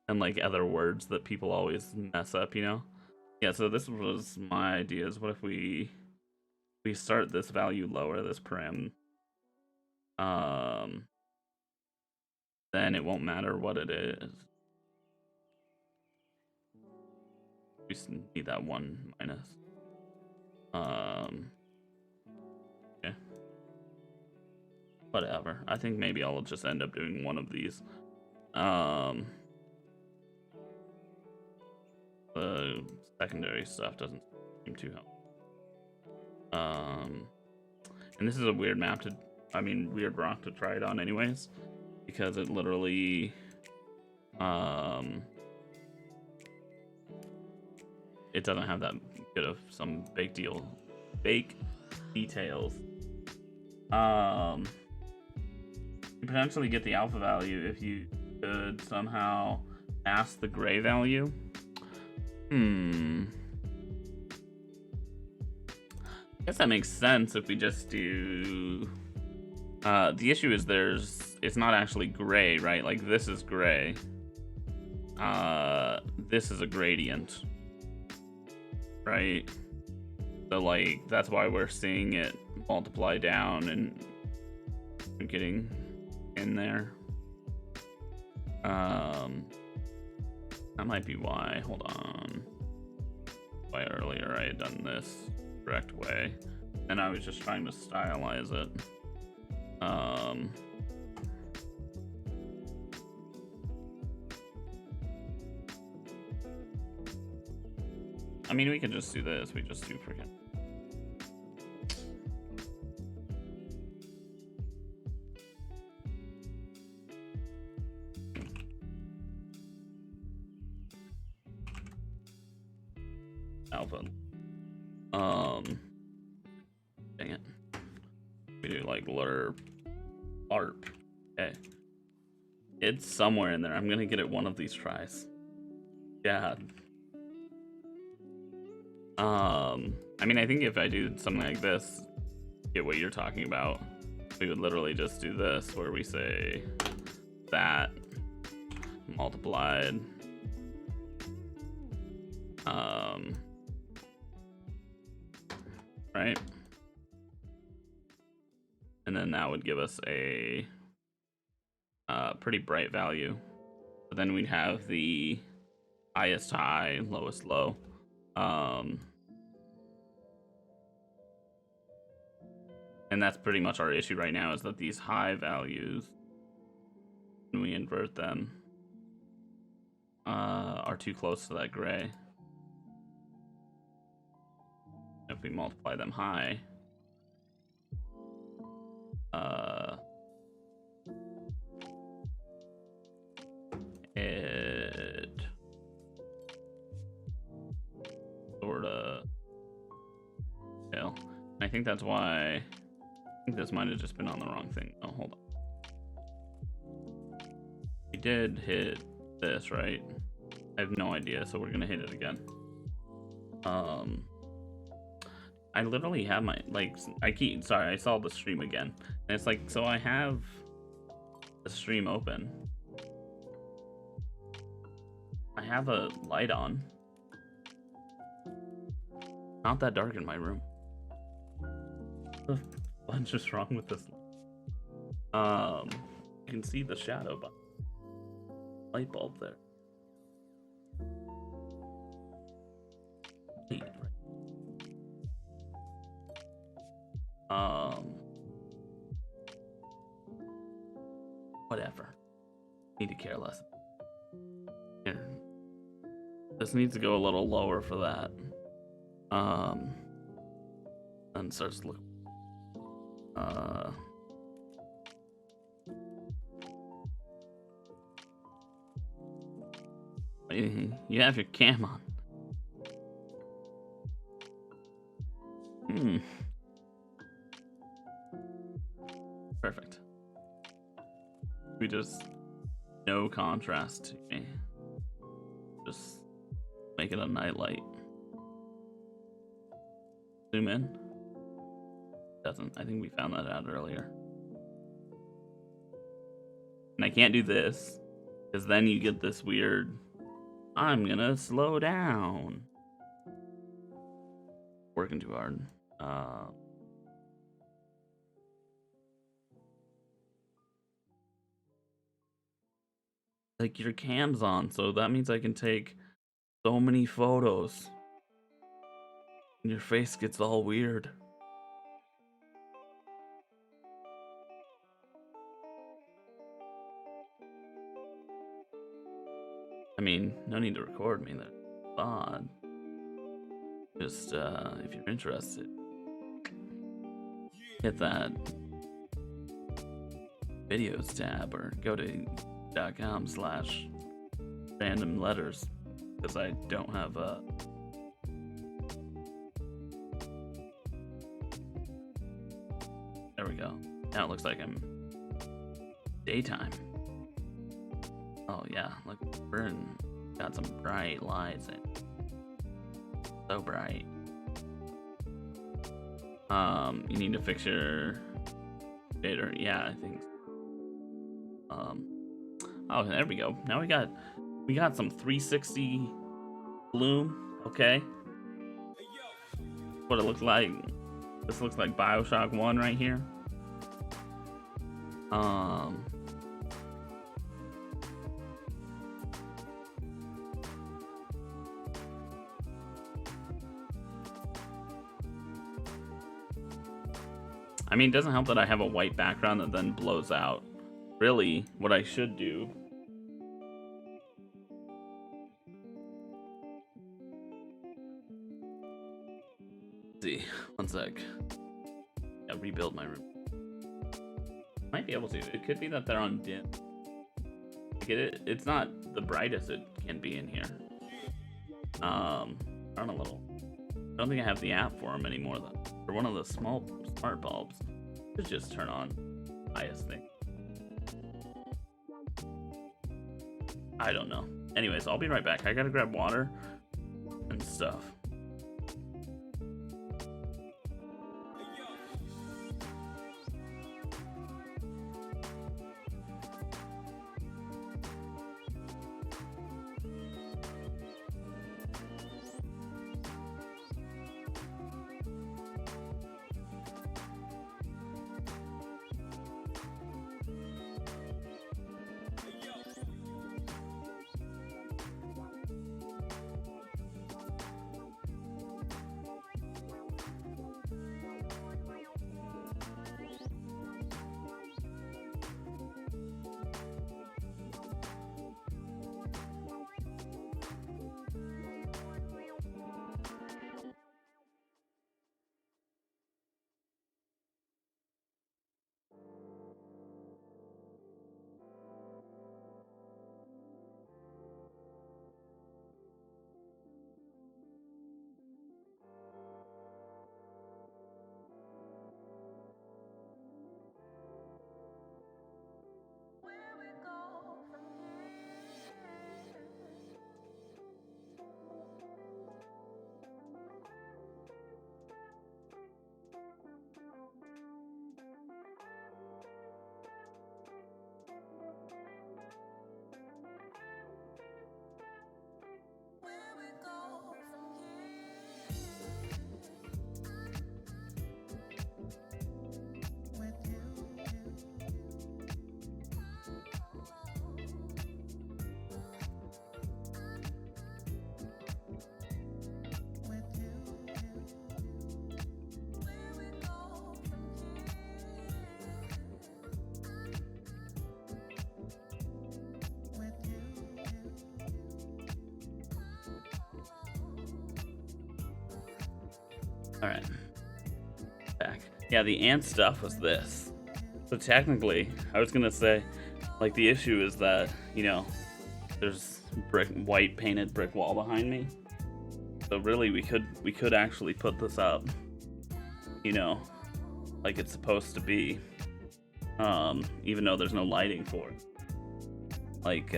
and like other words that people always mess up, you know? Yeah, so this was my idea, is what if we start this value lower, this param, then it won't matter what it is. We just need that 1 minus. Okay. Whatever. I think maybe I'll just end up doing one of these. The secondary stuff doesn't seem too helpful. And this is a weird map weird rock to try it on anyways, because it literally, it doesn't have that good of some bake details. You potentially get the alpha value if you could somehow mask the gray value. I guess that makes sense if we just do. The issue is it's not actually gray, right? Like this is gray. This is a gradient, right? So like that's why we're seeing it multiply down and getting in there. That might be why. Hold on. Why earlier I had done this correct way, and I was just trying to stylize it. I mean, we can just do this. We just do freaking. alpha. Dang it. We do like lerp, arp. Okay. It's somewhere in there. I'm gonna get it one of these tries. Yeah. I mean, I think if I do something like this, get what you're talking about, we would literally just do this, where we say that multiplied, right? And then that would give us a pretty bright value. But then we'd have the highest high, lowest low. And that's pretty much our issue right now, is that these high values, when we invert them, are too close to that gray. If we multiply them high, it sort of fail. And I think that's why. I think this might have just been on the wrong thing. Oh, hold on. We did hit this, right? I have no idea, so we're gonna hit it again. I literally have my, like, sorry, I saw the stream again. And it's like, so I have the stream open. I have a light on. Not that dark in my room. What the bunch is wrong with this? You can see the shadow button. Light bulb there. Whatever. Need to care less. Here. This needs to go a little lower for that. And starts looking. You have your cam on. Perfect. We just no contrast to me. Just make it a nightlight. Zoom in. Doesn't. I think we found that out earlier. And I can't do this, because then you get this weird, I'm gonna slow down. Working too hard. Like, your cam's on, so that means I can take so many photos. And your face gets all weird. I mean, no need to record me, that's odd. Just, if you're interested, hit that videos tab or go to .com/random letters, because I don't have a there we go. Now it looks like I'm daytime. Oh yeah, look, got some bright lights in. So bright. You need to fix your shader. Yeah, I think so. Oh, there we go. Now we got some 360 bloom. Okay. What it looks like. This looks like BioShock 1 right here. I mean, it doesn't help that I have a white background that then blows out. Really, what I should do see, one sec. Yeah, rebuild my room. Might be able to. It could be that they're on dim. It's not the brightest it can be in here. On a little I don't think I have the app for them anymore though. For one of the small smart bulbs. Should just turn on highest thing. I don't know. Anyways, I'll be right back. I gotta grab water and stuff. Alright. Back. Yeah, the ant stuff was this. So technically, I was gonna say, like, the issue is that, you know, there's white painted brick wall behind me. So really we could actually put this up, you know, like it's supposed to be. Even though there's no lighting for it. Like,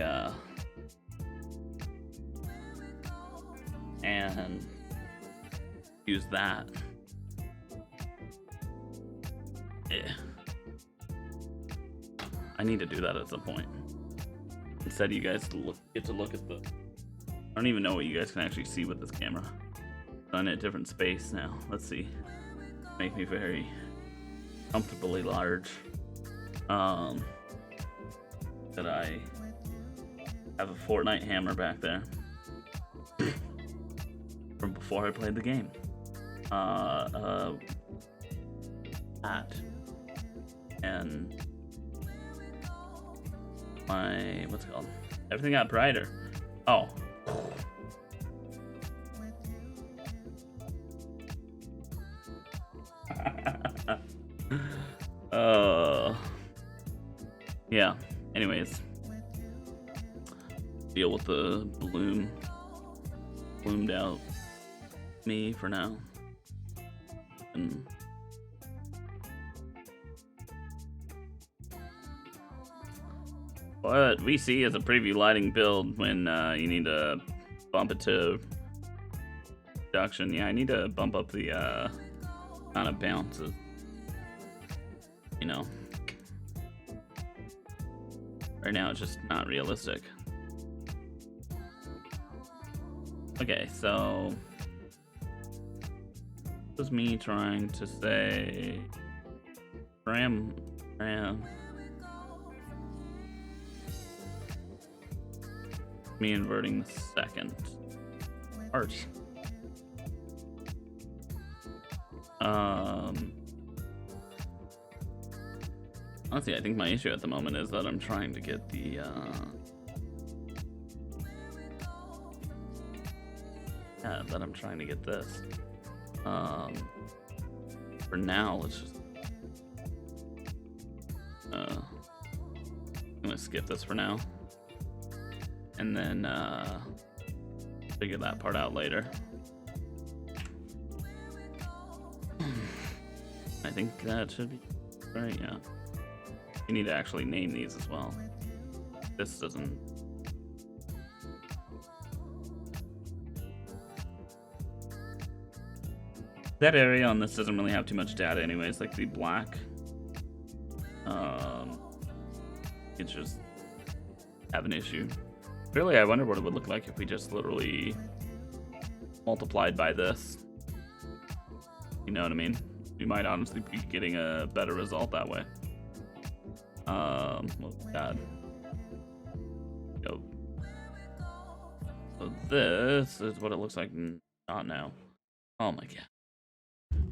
and use that. Yeah. I need to do that at some point. Instead, you guys get to look at the. I don't even know what you guys can actually see with this camera. I'm in a different space now. Let's see. Make me very comfortably large. That I have a Fortnite hammer back there from before I played the game. Hat and my what's it called? Everything got brighter. Oh. Yeah. Anyways, deal with the bloomed out me for now. And what we see is a preview lighting build when you need to bump it to reduction. Yeah, I need to bump up the amount of bounces. You know. Right now it's just not realistic. Okay, so this was me trying to say ram. Me inverting the second part. Honestly, I think my issue at the moment is that I'm trying to get the that I'm trying to get this. For now, let's just I'm gonna skip this for now. And then figure that part out later. I think that should be right, yeah. You need to actually name these as well. This doesn't. That area on this doesn't really have too much data anyways, like the black. It's just have an issue. Really, I wonder what it would look like if we just literally multiplied by this. You know what I mean? We might honestly be getting a better result that way. Oh god. Go. So this is what it looks like not now. Oh my god.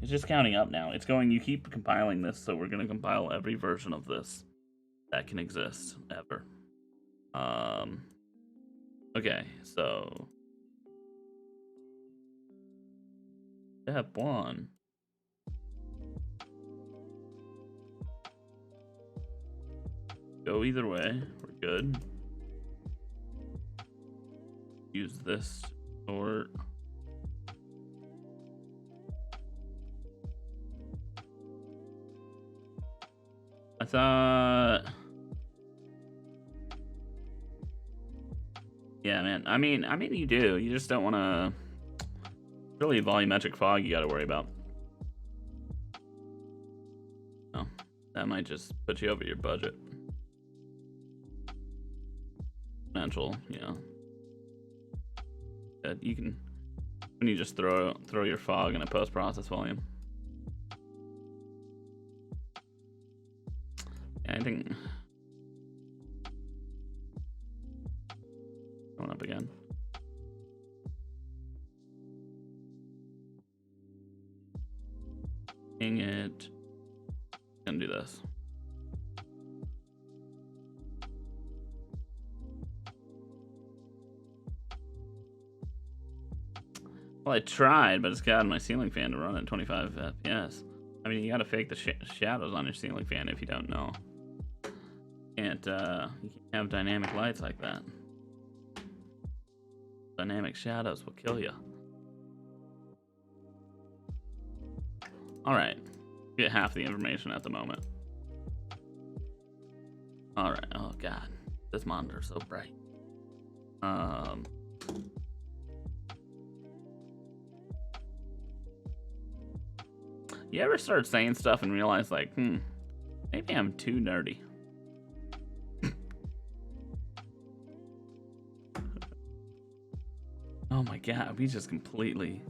It's just counting up now. It's going, you keep compiling this, so we're gonna compile every version of this that can exist ever. Okay, so step 1. Go either way, we're good. Use this sort. I thought, yeah, man. I mean, you do. You just don't want to. Really, volumetric fog you got to worry about. Oh, that might just put you over your budget. Potential, you know. You can when you just throw your fog in a post-process volume. Yeah, I think going up again. Dang it. Gonna do this. Well, I tried, but it's got my ceiling fan to run at 25 FPS. I mean, you gotta fake the shadows on your ceiling fan if you don't know. You can't have dynamic lights like that. Dynamic shadows will kill you. Alright. Get half the information at the moment. Alright. Oh, God. This monitor's so bright. You ever start saying stuff and realize, like, maybe I'm too nerdy? Oh my god, we just completely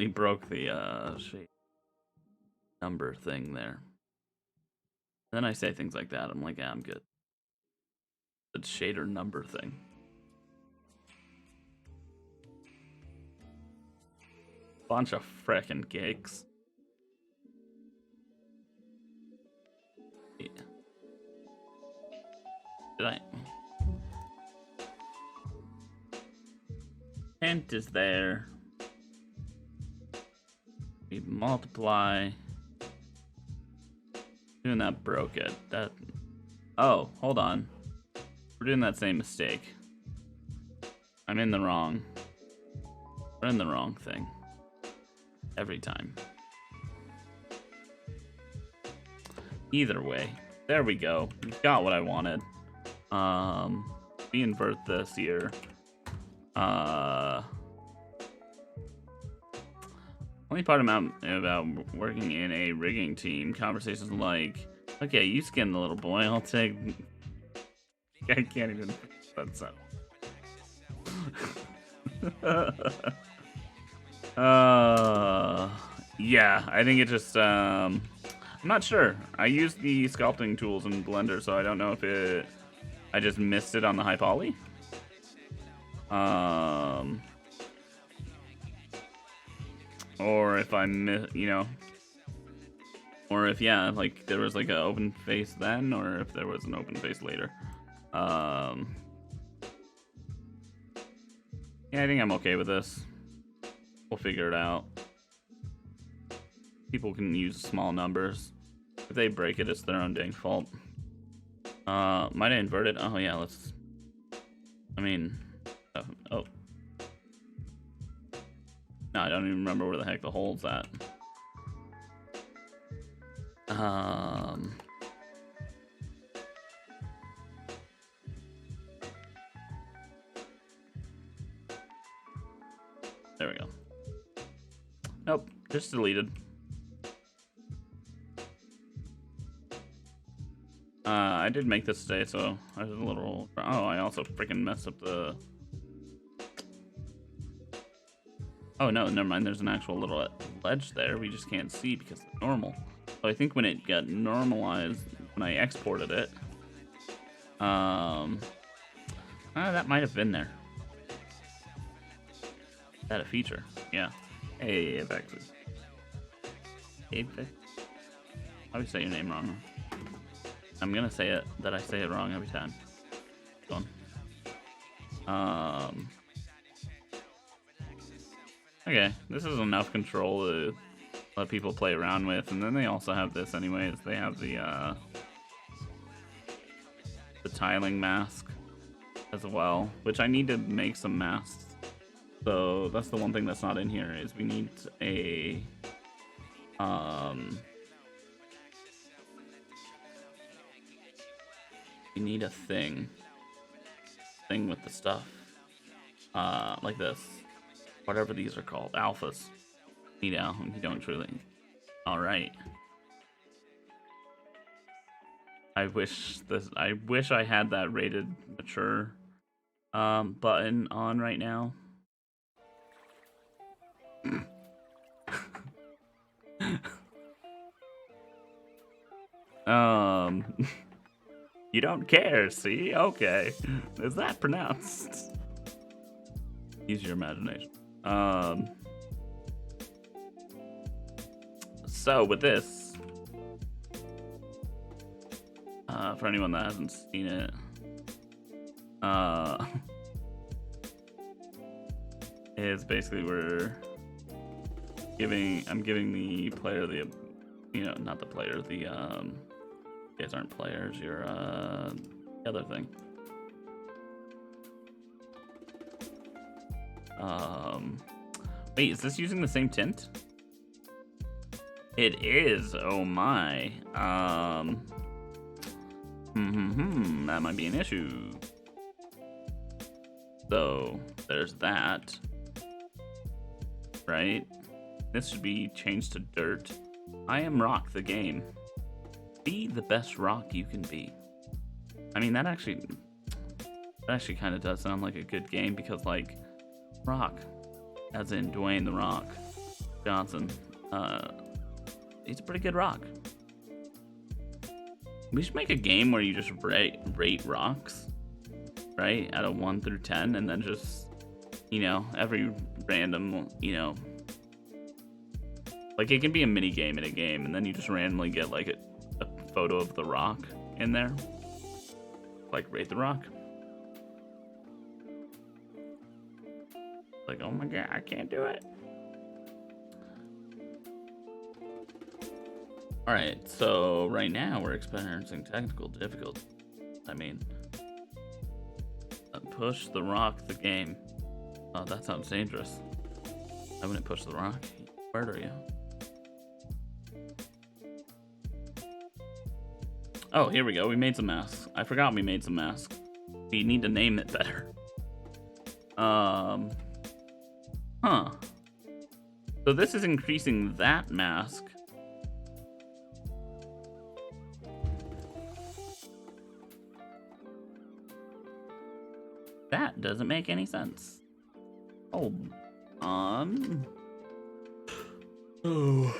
broke the shape number thing there. Then I say things like that, I'm like, yeah, I'm good. The shader number thing. Bunch of frickin' gigs. Yeah. Did I? Hint is there. We multiply. Doing that broke it. That. Oh, hold on. We're doing that same mistake. I'm in the wrong. We're in the wrong thing. Every time. Either way. There we go. We got what I wanted. We invert this here. Only part about working in a rigging team, conversations like, okay, you skin the little boy, I'll take... I can't even... That's up. Yeah, I think it just, I'm not sure. I used the sculpting tools in Blender, so I don't know if it... I just missed it on the high poly. Or if I you know, or if, yeah, like there was like an open face then, or if there was an open face later. Yeah, I think I'm okay with this. We'll figure it out. People can use small numbers. If they break it, it's their own dang fault. Might I invert it? Oh yeah, let's, I mean, oh. No, I don't even remember where the heck the hole's at. Um, there we go. Nope, just deleted. I did make this today, so I was a little. Oh, I also freaking messed up the. Oh no, never mind. There's an actual little ledge there. We just can't see because it's normal. So I think when it got normalized, when I exported it, that might have been there. Is that a feature? Yeah. Hey, Vexus. Hey, Vexus. I would say your name wrong. I'm gonna say it that I say it wrong every time. Go on. Okay, this is enough control to let people play around with, and then they also have this anyways. They have the tiling mask as well, which I need to make some masks. So that's the one thing that's not in here is we need a we need a thing with the stuff like this, whatever these are called, alphas. You know, you don't truly. All right. I wish I had that rated mature button on right now. You don't care, see? Okay. Is that pronounced? Use your imagination. So with this, for anyone that hasn't seen it, is basically I'm giving the player the, not the player, the, you guys aren't players, you're, the other thing. Wait, is this using the same tint? It is, oh my. That might be an issue. So, there's that. Right? This should be changed to dirt. I am Rock the game. Be the best Rock you can be. I mean, that actually kind of does sound like a good game because, like, Rock, as in Dwayne the Rock Johnson, he's a pretty good Rock. We should make a game where you just rate rocks, right, out of 1 through 10, and then just, every random, like it can be a mini game in a game, and then you just randomly get like a photo of the rock in there, like rate the rock. Like, oh my god, I can't do it. Alright, so right now we're experiencing technical difficulty. I mean, push the rock the game. Oh, that sounds dangerous. I wouldn't push the rock. Where are you? Oh, here we go. We made some masks. I forgot we made some masks. We need to name it better. Huh. So this is increasing that mask. That doesn't make any sense. Hold on. Oh.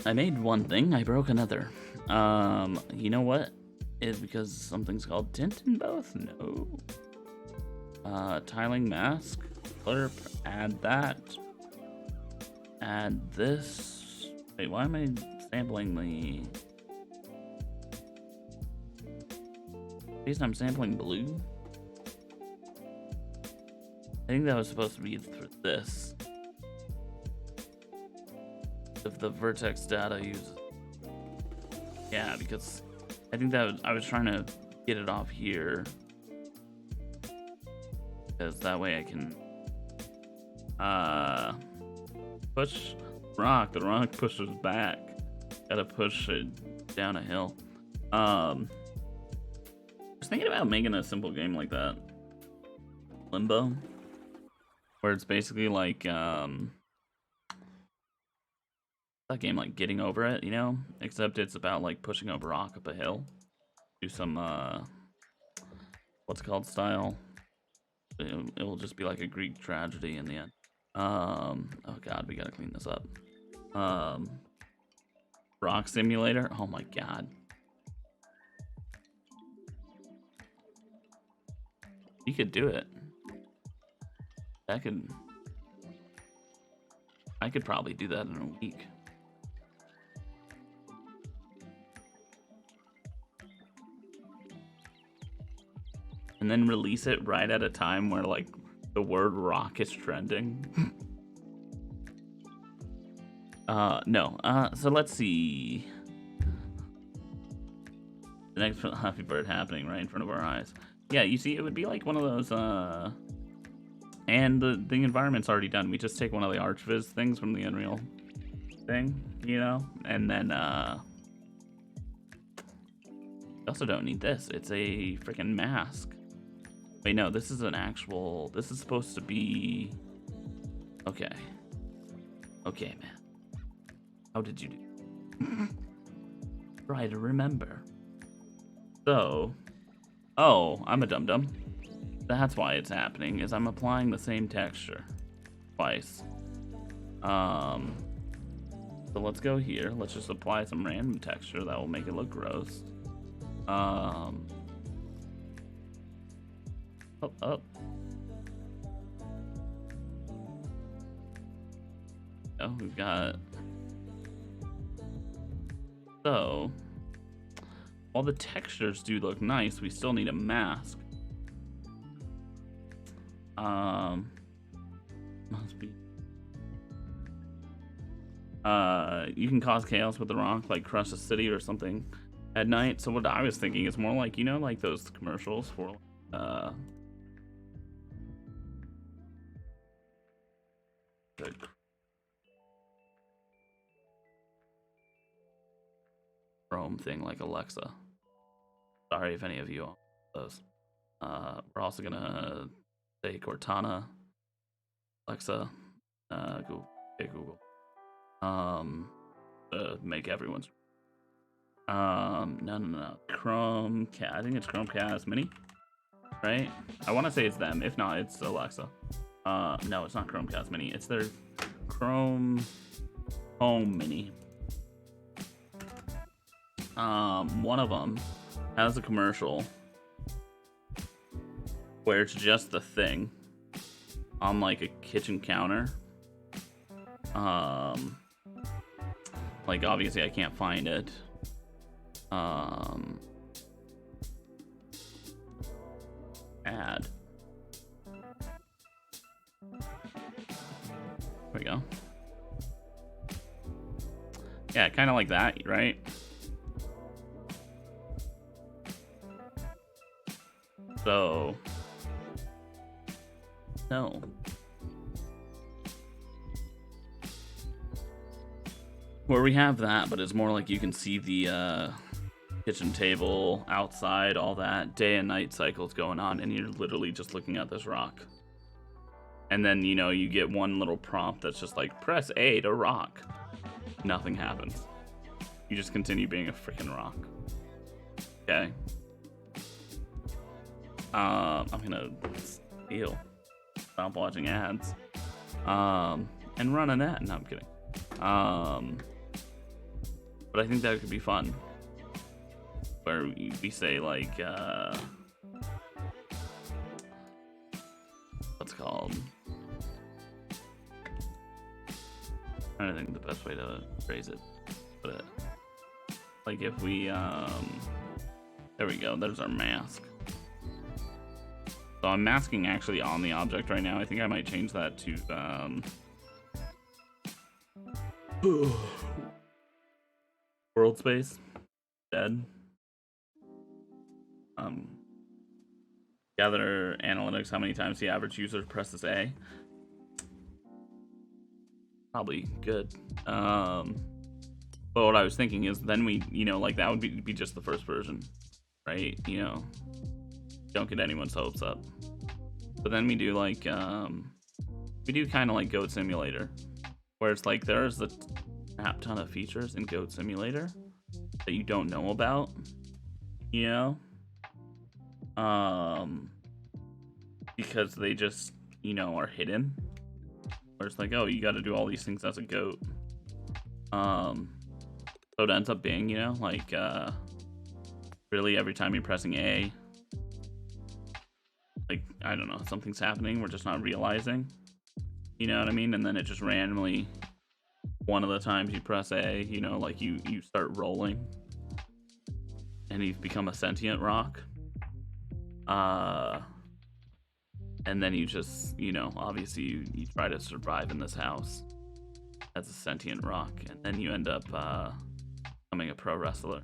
I made one thing, I broke another. You know what? Is because something's called tint in both? No. Tiling mask. Blurp. Add that. Add this. Wait, why am I sampling the... Reason I'm sampling blue? I think that was supposed to be for this. If the vertex data uses... Yeah, because I think that I was trying to get it off here. Because that way I can push rock. The rock pushes back. Gotta push it down a hill. I was thinking about making a simple game like that. Limbo. Where it's basically like, that game like Getting Over It, you know? Except it's about like pushing a rock up a hill. Do some, what's it called style? It'll just be like a Greek tragedy in the end. Oh god, we gotta clean this up. Rock simulator? Oh my god. You could do it. I could probably do that in a week. And then release it right at a time where like the word rock is trending. No. So let's see. The next Happy Bird happening right in front of our eyes. Yeah, you see, it would be like one of those, and the environment's already done. We just take one of the ArchViz things from the Unreal thing, you know? And then, we also don't need this. It's a freaking mask. Wait, no, this is an actual, this is supposed to be, okay. Okay, man. How did you do? Try to remember. So, oh, I'm a dum-dum. That's why it's happening, is I'm applying the same texture twice. So let's go here. Let's just apply some random texture that will make it look gross. Oh. Oh, we've got... So, while the textures do look nice, we still need a mask. Must be. You can cause chaos with the rock, like crush a city or something at night. So what I was thinking is more like, you know, like those commercials for, the Chrome thing, like Alexa. Sorry if any of you own those. We're also gonna say Cortana, Alexa, Google, okay, Google. Make everyone's. No. Chromecast. I think it's Chromecast Mini, right? I want to say it's them. If not, it's Alexa. No, it's not Chromecast Mini. It's their Chrome Home Mini. One of them has a commercial where it's just the thing on like a kitchen counter. Like obviously I can't find it. Add. There we go. Yeah, kind of like that, right? So, no. Where we have that, but it's more like you can see the kitchen table, outside, all that day and night cycles going on, and you're literally just looking at this rock. And then, you know, you get one little prompt that's just like, press A to rock. Nothing happens. You just continue being a freaking rock. Okay. I'm gonna steal. Stop watching ads. And run an ad. No, I'm kidding. But I think that could be fun. Where we say like, what's it called? I'm trying to think of the best way to phrase it. But like if we, there we go. There's our mask. So I'm masking actually on the object right now. I think I might change that to world space. Dead. Gather analytics. How many times the average user presses A? Probably good. What But what I was thinking is then we, like that would be just the first version, right? Don't get anyone's hopes up. But then we do like, we do kind of like Goat Simulator, where it's like there's a crap ton of features in Goat Simulator that you don't know about, because they just, are hidden. Where it's like, oh, you got to do all these things as a goat. So it ends up being, like, really every time you're pressing A, like, I don't know, something's happening, we're just not realizing. You know what I mean? And then it just randomly, one of the times you press A, like you start rolling. And you've become a sentient rock. And then you just, obviously you try to survive in this house as a sentient rock. And then you end up becoming a pro wrestler.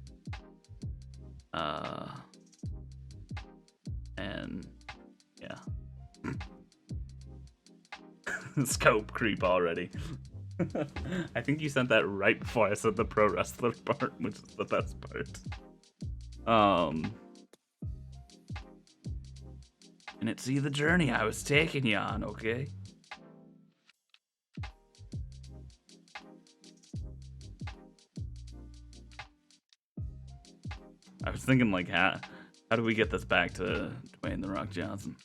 And yeah. Scope creep already. I think you sent that right before I said the pro wrestler part, which is the best part. And it's the journey I was taking you on, okay? I was thinking, like, how do we get this back to Dwayne The Rock Johnson?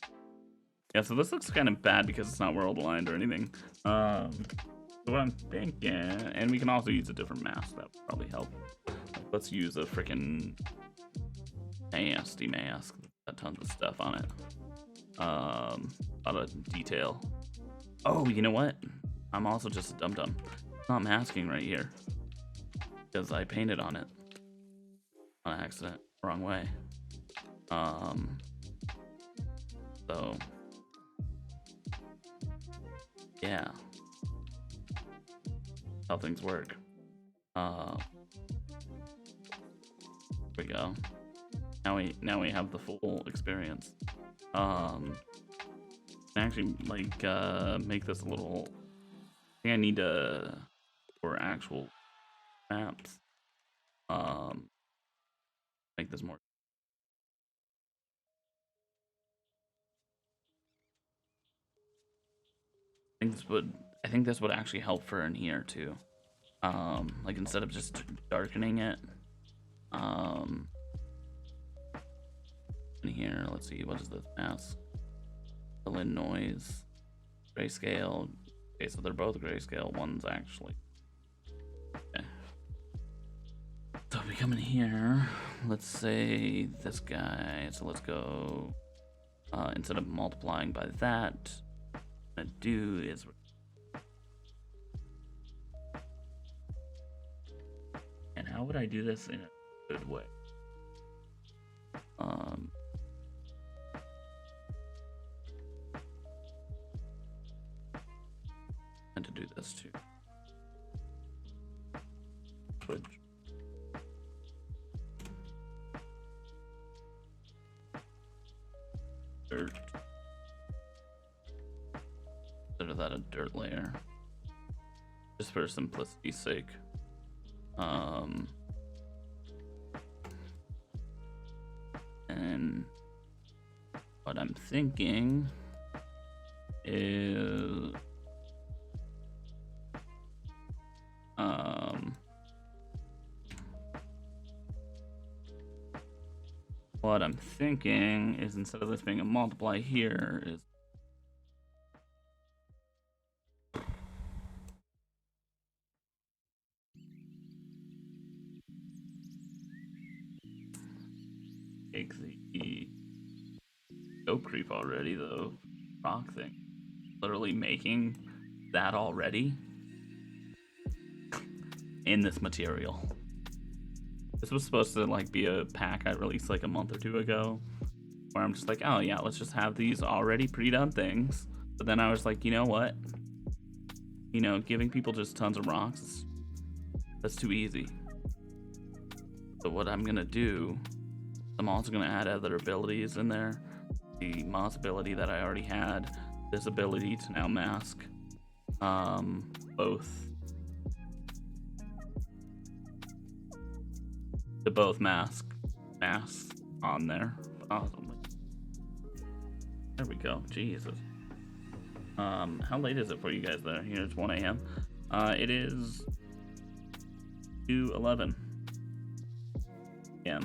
Yeah, so this looks kind of bad because it's not world aligned or anything. So what I'm thinking, and we can also use a different mask, that would probably help. Let's use a freaking nasty mask. Got tons of stuff on it. A lot of detail. Oh, you know what? I'm also just a dum-dum. It's not masking right here. Because I painted on it. On accident. Wrong way. So yeah. How things work. There we go. Now we have the full experience. Actually, like, make this a little. I think I need to for actual maps. Make this more. I think this would actually help for in here too. Like instead of just darkening it. In here, let's see, what is this mask? Berlin noise, grayscale. Okay, so they're both grayscale. One's actually. Okay. So we come in here. Let's say this guy. So let's go. Instead of multiplying by that, what I'm gonna do is. And how would I do this in a good way? And to do this too. Switch. Dirt. Instead of that, a dirt layer. Just for simplicity's sake. And what I'm thinking is instead of this being a multiply here is take the scope creep already, the rock thing. Literally making that already in this material. This was supposed to like be a pack I released like a month or two ago, where I'm just like, oh yeah, let's just have these already pre-done things. But then I was like, you know what? Giving people just tons of rocks, that's too easy. So what I'm gonna do, I'm also gonna add other abilities in there. The moss ability that I already had, this ability to now mask both to both masks on there. Awesome. There we go. Jesus. How late is it for you guys there? Here it's 1 a.m. It is 2:11 p.m.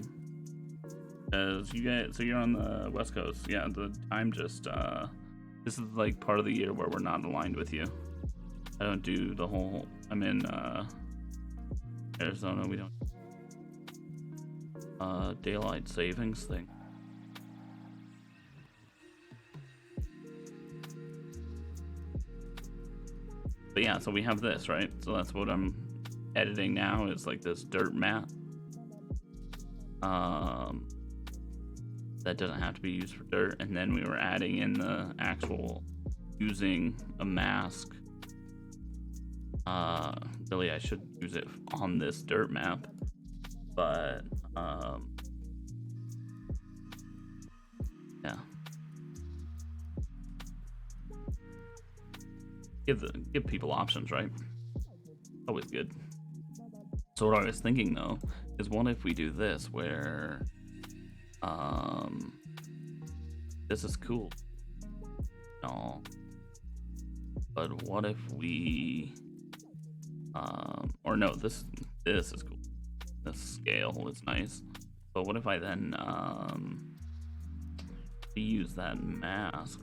As you guys, so you're on the West Coast. Yeah, the time just this is like part of the year where we're not aligned with you. I don't do the whole. I'm in Arizona. We don't daylight savings thing. But yeah, so we have this, right? So that's what I'm editing now, is like this dirt map. That doesn't have to be used for dirt. And then we were adding in the actual using a mask. Really, I should use it on this dirt map, but yeah. Give people options, right? Always good. So what I was thinking though is, what if we do this where this is cool, no, but what if we or no, this is cool, this scale is nice, but what if I then use that mask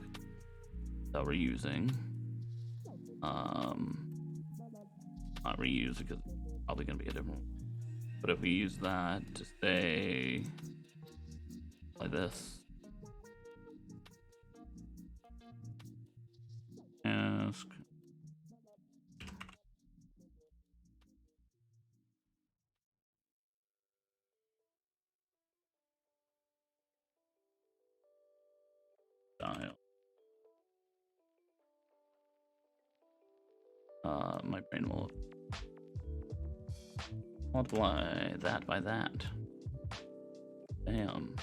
that we're using, not reuse because it's probably gonna be a different one. But if we use that to say like this, mask, style. My brain will multiply that by that. Damn.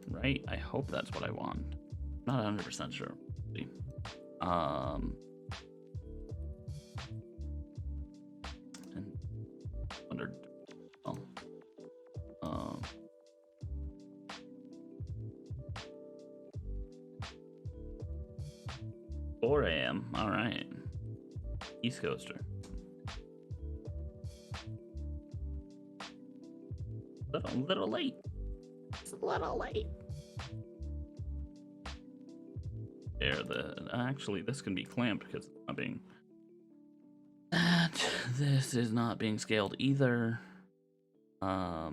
Right? I hope that's what I want. Not 100% sure. And under 4 a.m. All right. East Coaster. Little late. It's a little late. There, actually this can be clamped because it's not being. This is not being scaled either. Yeah,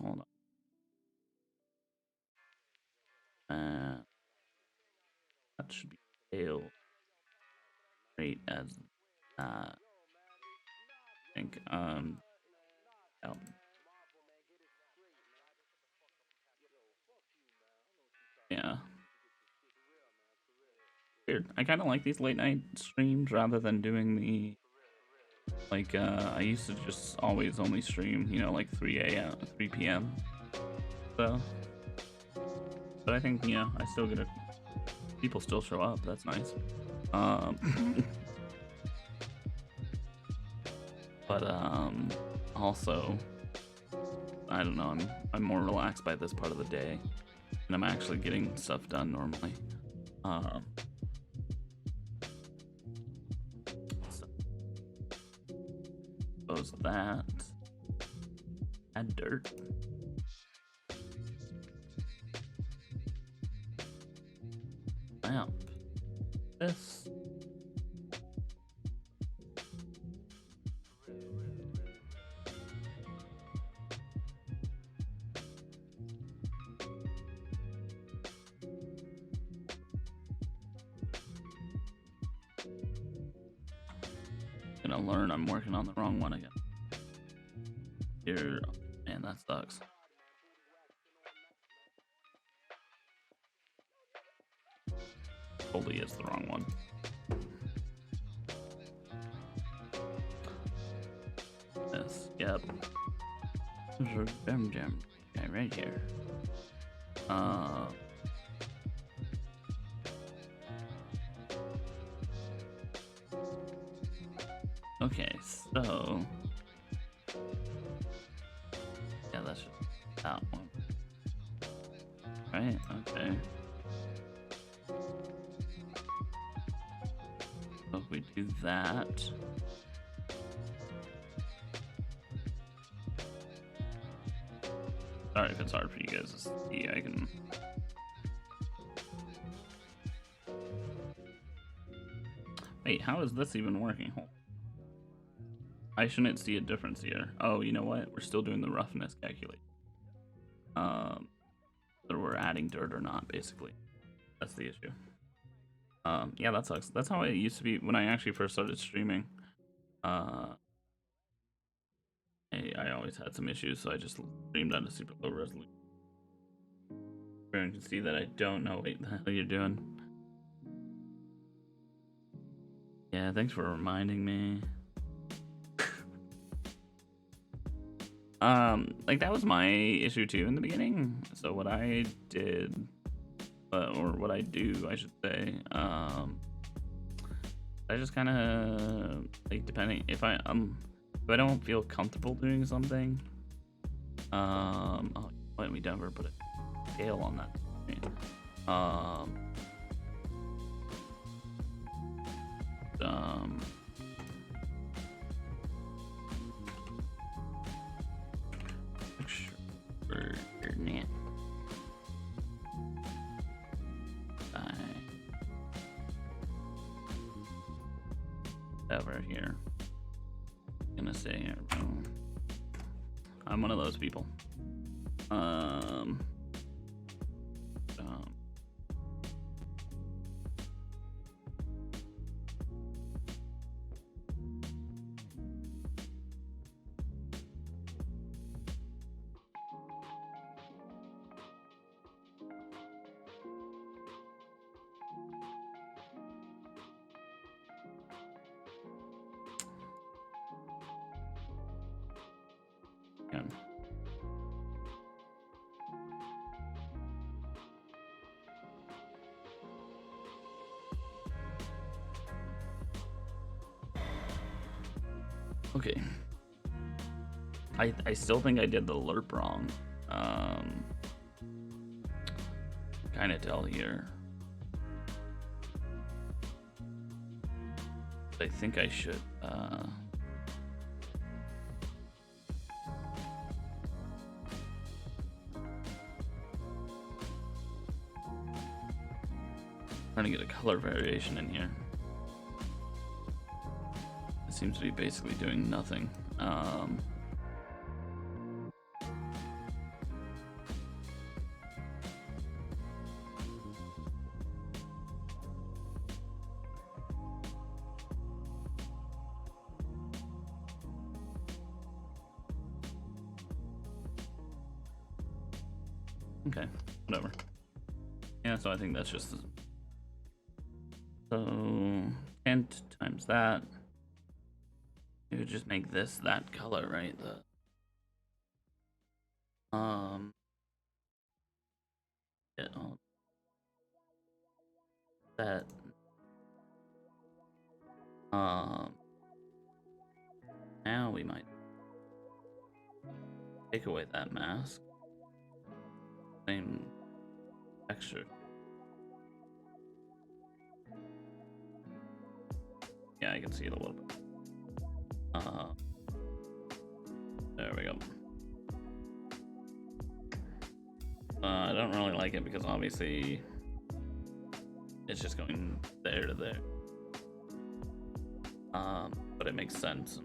hold on. That should be scaled right as that. I think oh. Yeah. Weird. I kind of like these late night streams rather than doing the like I used to just always only stream, you know, like 3 p.m. So, but I think, you know, I still get people still show up. That's nice. But also, I don't know. I'm more relaxed by this part of the day, and I'm actually getting stuff done normally. Suppose that. Add dirt. Lamp. This. Gonna learn I'm working on the wrong one again. Here, man, that sucks. Totally is the wrong one. This, yep. Gem. Okay, right here. Okay, so yeah, that's just that one, right? Okay. So if we do that, sorry if it's hard for you guys to see. I can. Wait, how is this even working? I shouldn't see a difference here. Oh, you know what? We're still doing the roughness calculation. Whether we're adding dirt or not, basically. That's the issue. Yeah, that sucks. That's how it used to be when I actually first started streaming. I always had some issues, so I just streamed at a super low resolution. Everyone can see that I don't know what the hell you're doing. Yeah, thanks for reminding me. Like that was my issue too in the beginning. So what I did, or what I do, I should say, I just kind of like depending if I don't feel comfortable doing something. Oh, why don't we never put a scale on that? Ever here. Gonna say here, bro. I'm one of those people. Yeah. Okay. I still think I did the lerp wrong. Kind of tell here. I think I should trying to get a color variation in here. It seems to be basically doing nothing. Okay, whatever. Yeah, so I think that's just so 10 times that. You would just make this that color, right? Yeah, that now we might take away that mask. Same texture. Yeah, I can see it a little bit. There we go. I don't really like it because obviously it's just going there to there. But it makes sense.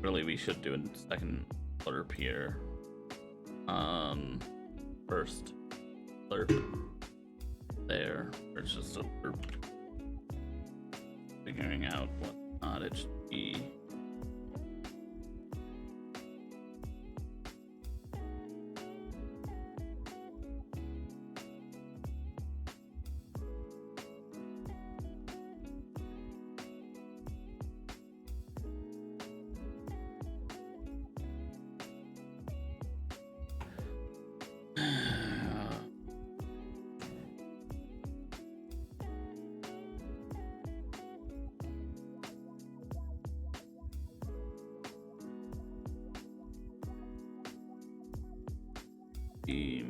Really, we should do a second lerp here. First lerp there. Or it's just a lerp. Figuring out what not it should be. the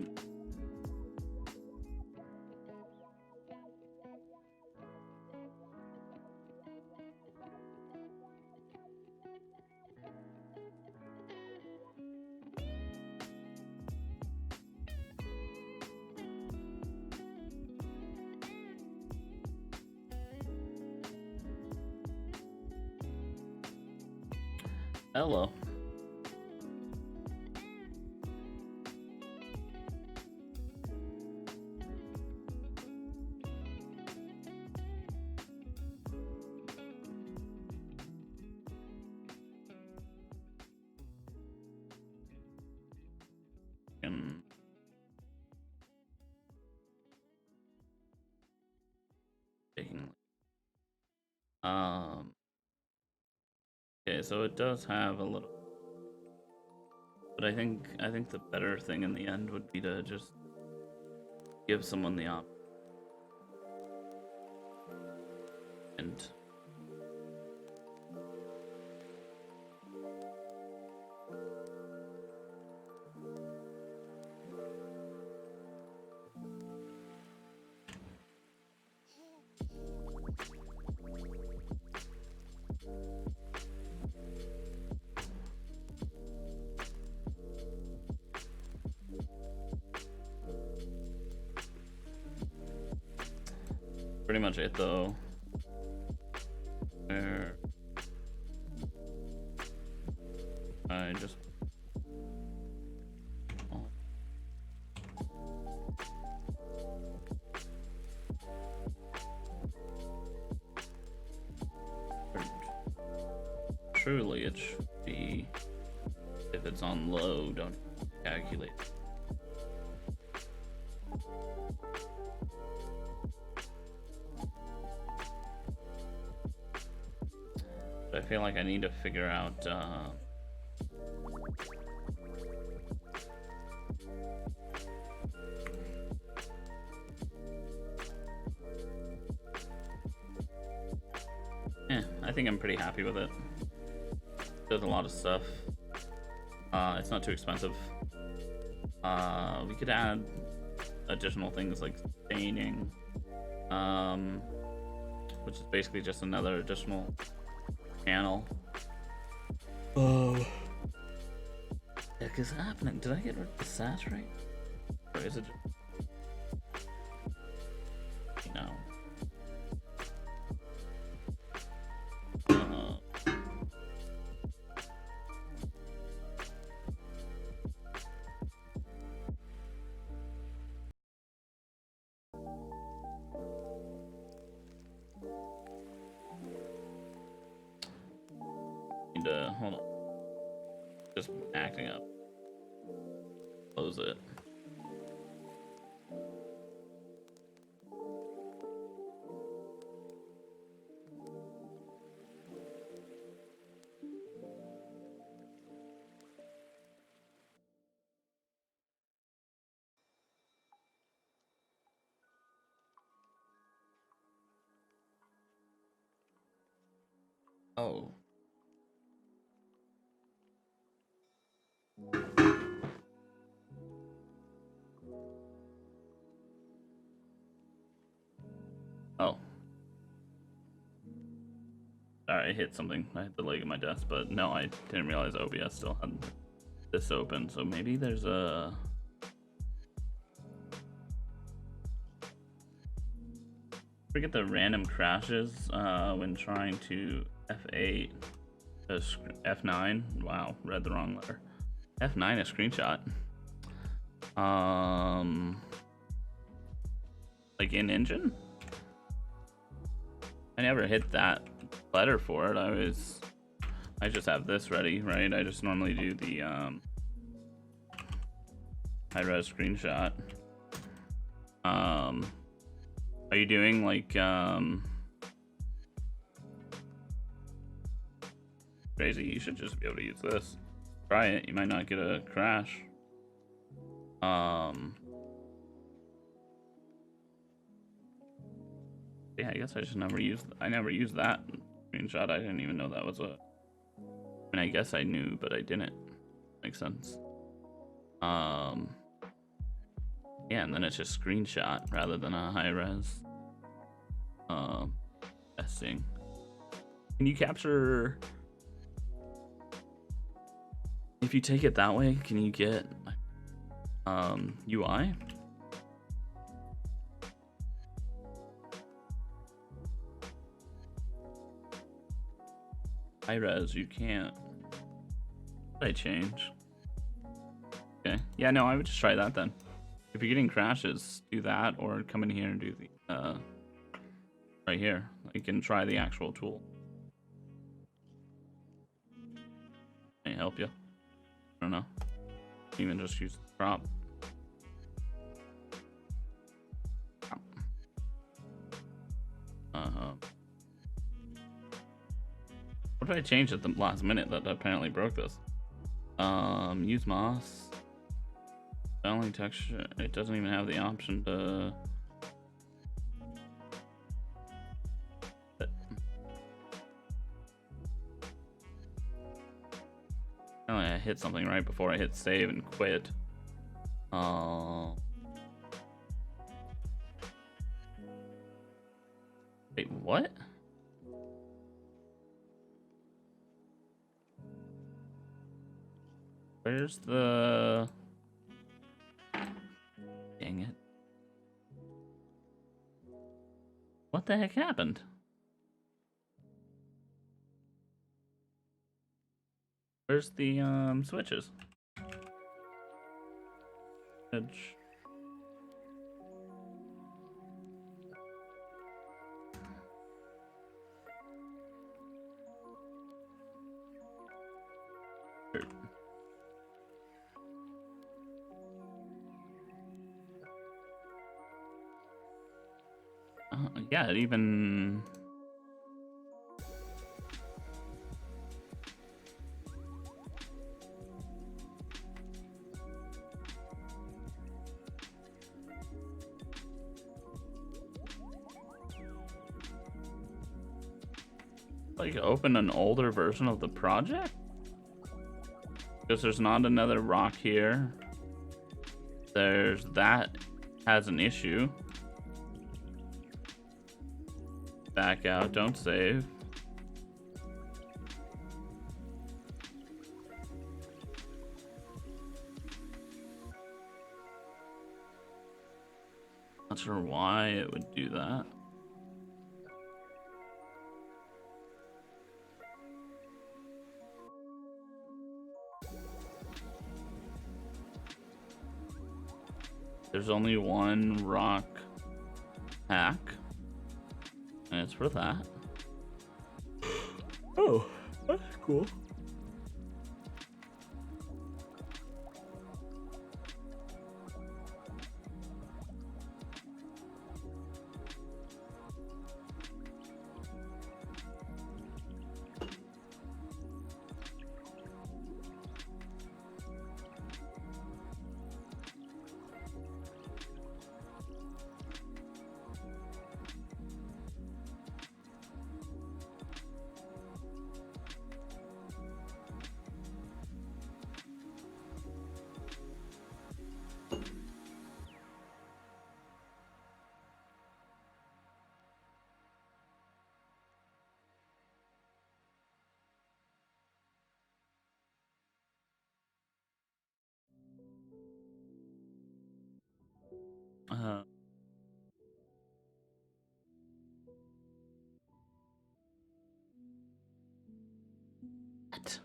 hello. Taking okay, so it does have a little, but I think the better thing in the end would be to just give someone the option. And pretty much it though. There, I just truly it should be, if it's on low, don't calculate. But I feel like I need to figure out I think I'm pretty happy with it. Does a lot of stuff. It's not too expensive. We could add additional things like staining, which is basically just another additional panel. Oh, heck is happening? Did I get rid of the saturate? Or is it just, you know? Hold on. Just acting up. Close it. Oh. Oh. Sorry, I hit something. I hit the leg of my desk, but no, I didn't realize OBS still had this open. So maybe there's a... Forget the random crashes when trying to F8, F9. Wow, read the wrong letter. F9 a screenshot. Like in engine. I never hit that letter for it. I just have this ready, right? I just normally do the high res screenshot. Are you doing like crazy? You should just be able to use this. Try it. You might not get a crash. Yeah, I guess I just never used. I never used that screenshot. I didn't even know that was a. I mean, I guess I knew, but I didn't. Makes sense. Yeah, and then it's just screenshot rather than a high res testing. Can you capture, if you take it that way, can you get UI? High res, you can't. What did I change? Okay, yeah, no, I would just try that then. If you're getting crashes, do that, or come in here and do the right here. You can try the actual tool. May help you. I don't know. Even just use the crop. What did I change at the last minute that apparently broke this? Use moss. Only texture. It doesn't even have the option to. I hit something right before I hit save and quit. Wait, what? Where's the... Dang it. What the heck happened? Where's the switches? Switch. Yeah, it even... Like open an older version of the project? Because there's not another rock here. There's that has an issue. Back out, don't save. Not sure why it would do that. There's only one rock hack, and it's for that. Oh, that's cool. What?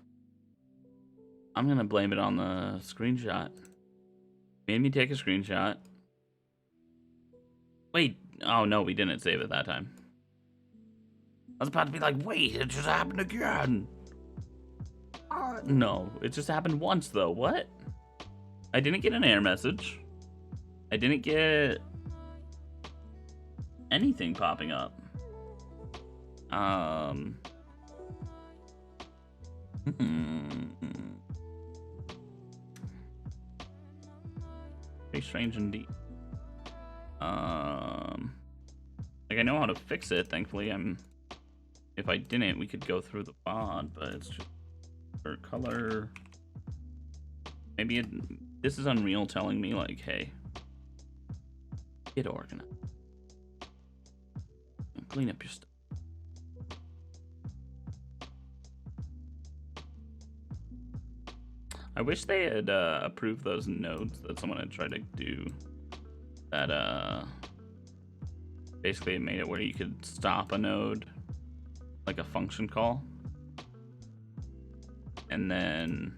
I'm gonna blame it on the screenshot. Made me take a screenshot. Wait, oh no, we didn't save it that time. I was about to be like, wait, it just happened again. No, it just happened once though. What? I didn't get an error message. I didn't get anything popping up. Very strange indeed. Like I know how to fix it, thankfully. If I didn't, we could go through the mod, but it's just for color. Maybe this is Unreal telling me like, hey, Get organized. And clean up your stuff. I wish they had approved those nodes that someone had tried to do. That basically it made it where you could stop a node, like a function call, and then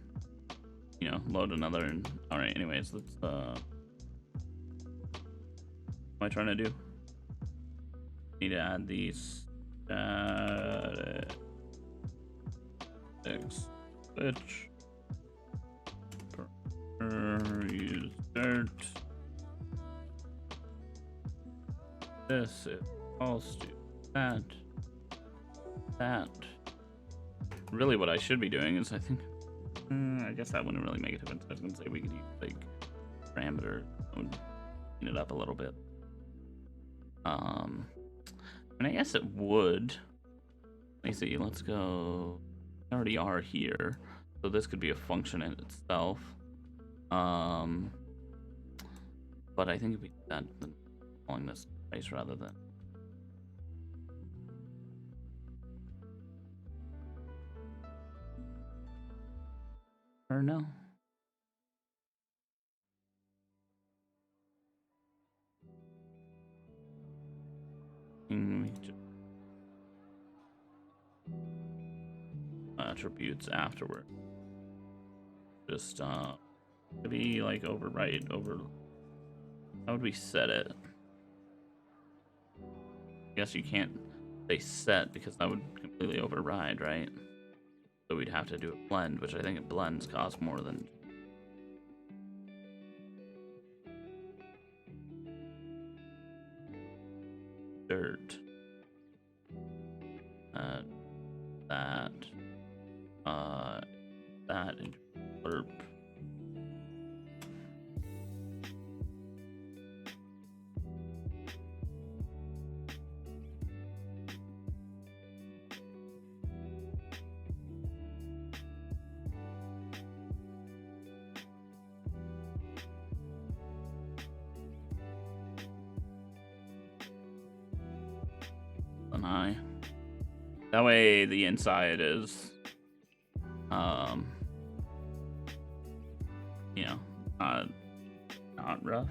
load another. And all right, anyways, let's. What am I trying to do? Need to add these switch. Use dirt. This is also that. Really, what I should be doing is, I think, I guess that wouldn't really make a difference. I was gonna say we could use like parameter, would clean it up a little bit. And I guess it would. Let me see. Let's go. We already are here, so this could be a function in itself. But I think if we do that, then calling this price rather than. Or no. Attributes afterward. Just be like overwrite over. How would we set it? I guess you can't say set because that would completely override, right? So we'd have to do a blend, which I think blends cost more than. Dirt. That and burp. An eye. That way the inside is not rough.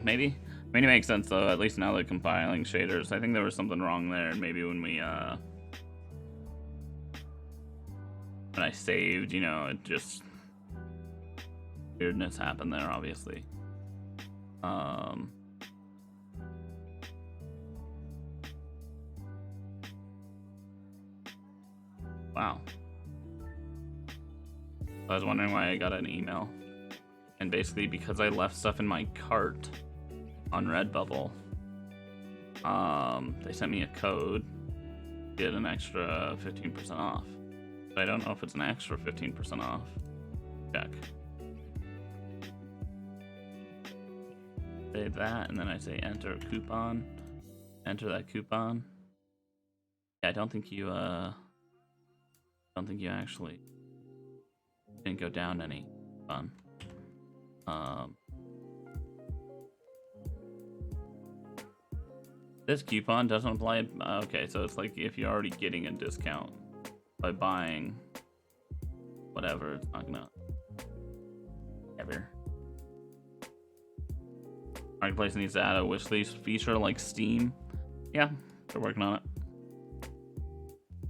Maybe it makes sense though, at least now they're compiling shaders. I think there was something wrong there, and maybe when I saved, it just weirdness happened there, obviously. Wow. I was wondering why I got an email. And basically because I left stuff in my cart on Redbubble, they sent me a code to get an extra 15% off. But I don't know if it's an extra 15% off. Check. Say that, and then I say enter a coupon. Enter that coupon. Yeah, I don't think you actually didn't go down any fun. This coupon doesn't apply. Okay, so it's like if you're already getting a discount by buying whatever, it's not gonna ever. Marketplace needs to add a wish list feature like Steam. Yeah, they're working on it.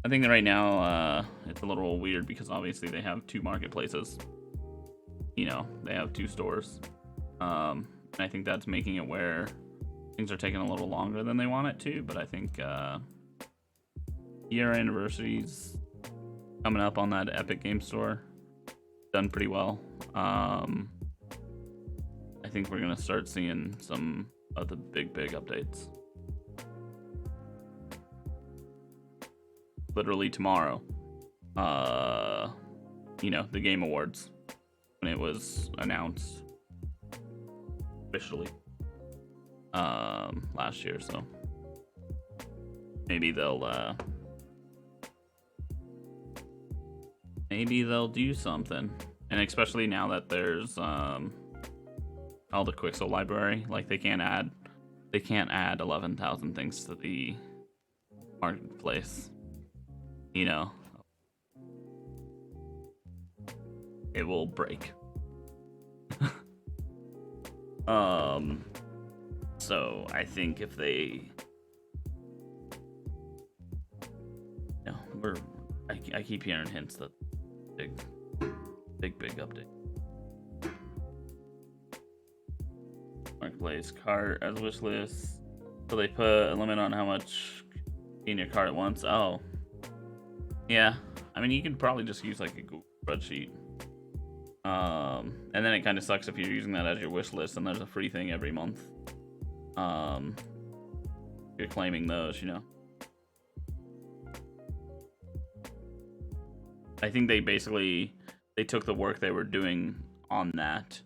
I think that right now it's a little weird because obviously they have two marketplaces. They have two stores. And I think that's making it where things are taking a little longer than they want it to. But I think year anniversary's coming up on that Epic Game Store. Done pretty well. I think we're gonna start seeing some of the big updates. Literally tomorrow. The Game Awards, when it was announced officially last year, so maybe they'll do something. And especially now that there's all the Quixel library, like they can't add 11,000 things to the marketplace. You know, it will break. So I think if they, I keep hearing hints that big update. Marketplace cart as wish list. So they put a limit on how much in your cart at once. Oh, yeah. I mean, you could probably just use like a Google spreadsheet. And then it kind of sucks if you're using that as your wish list and there's a free thing every month. You're claiming those, you know. I think they took the work they were doing on that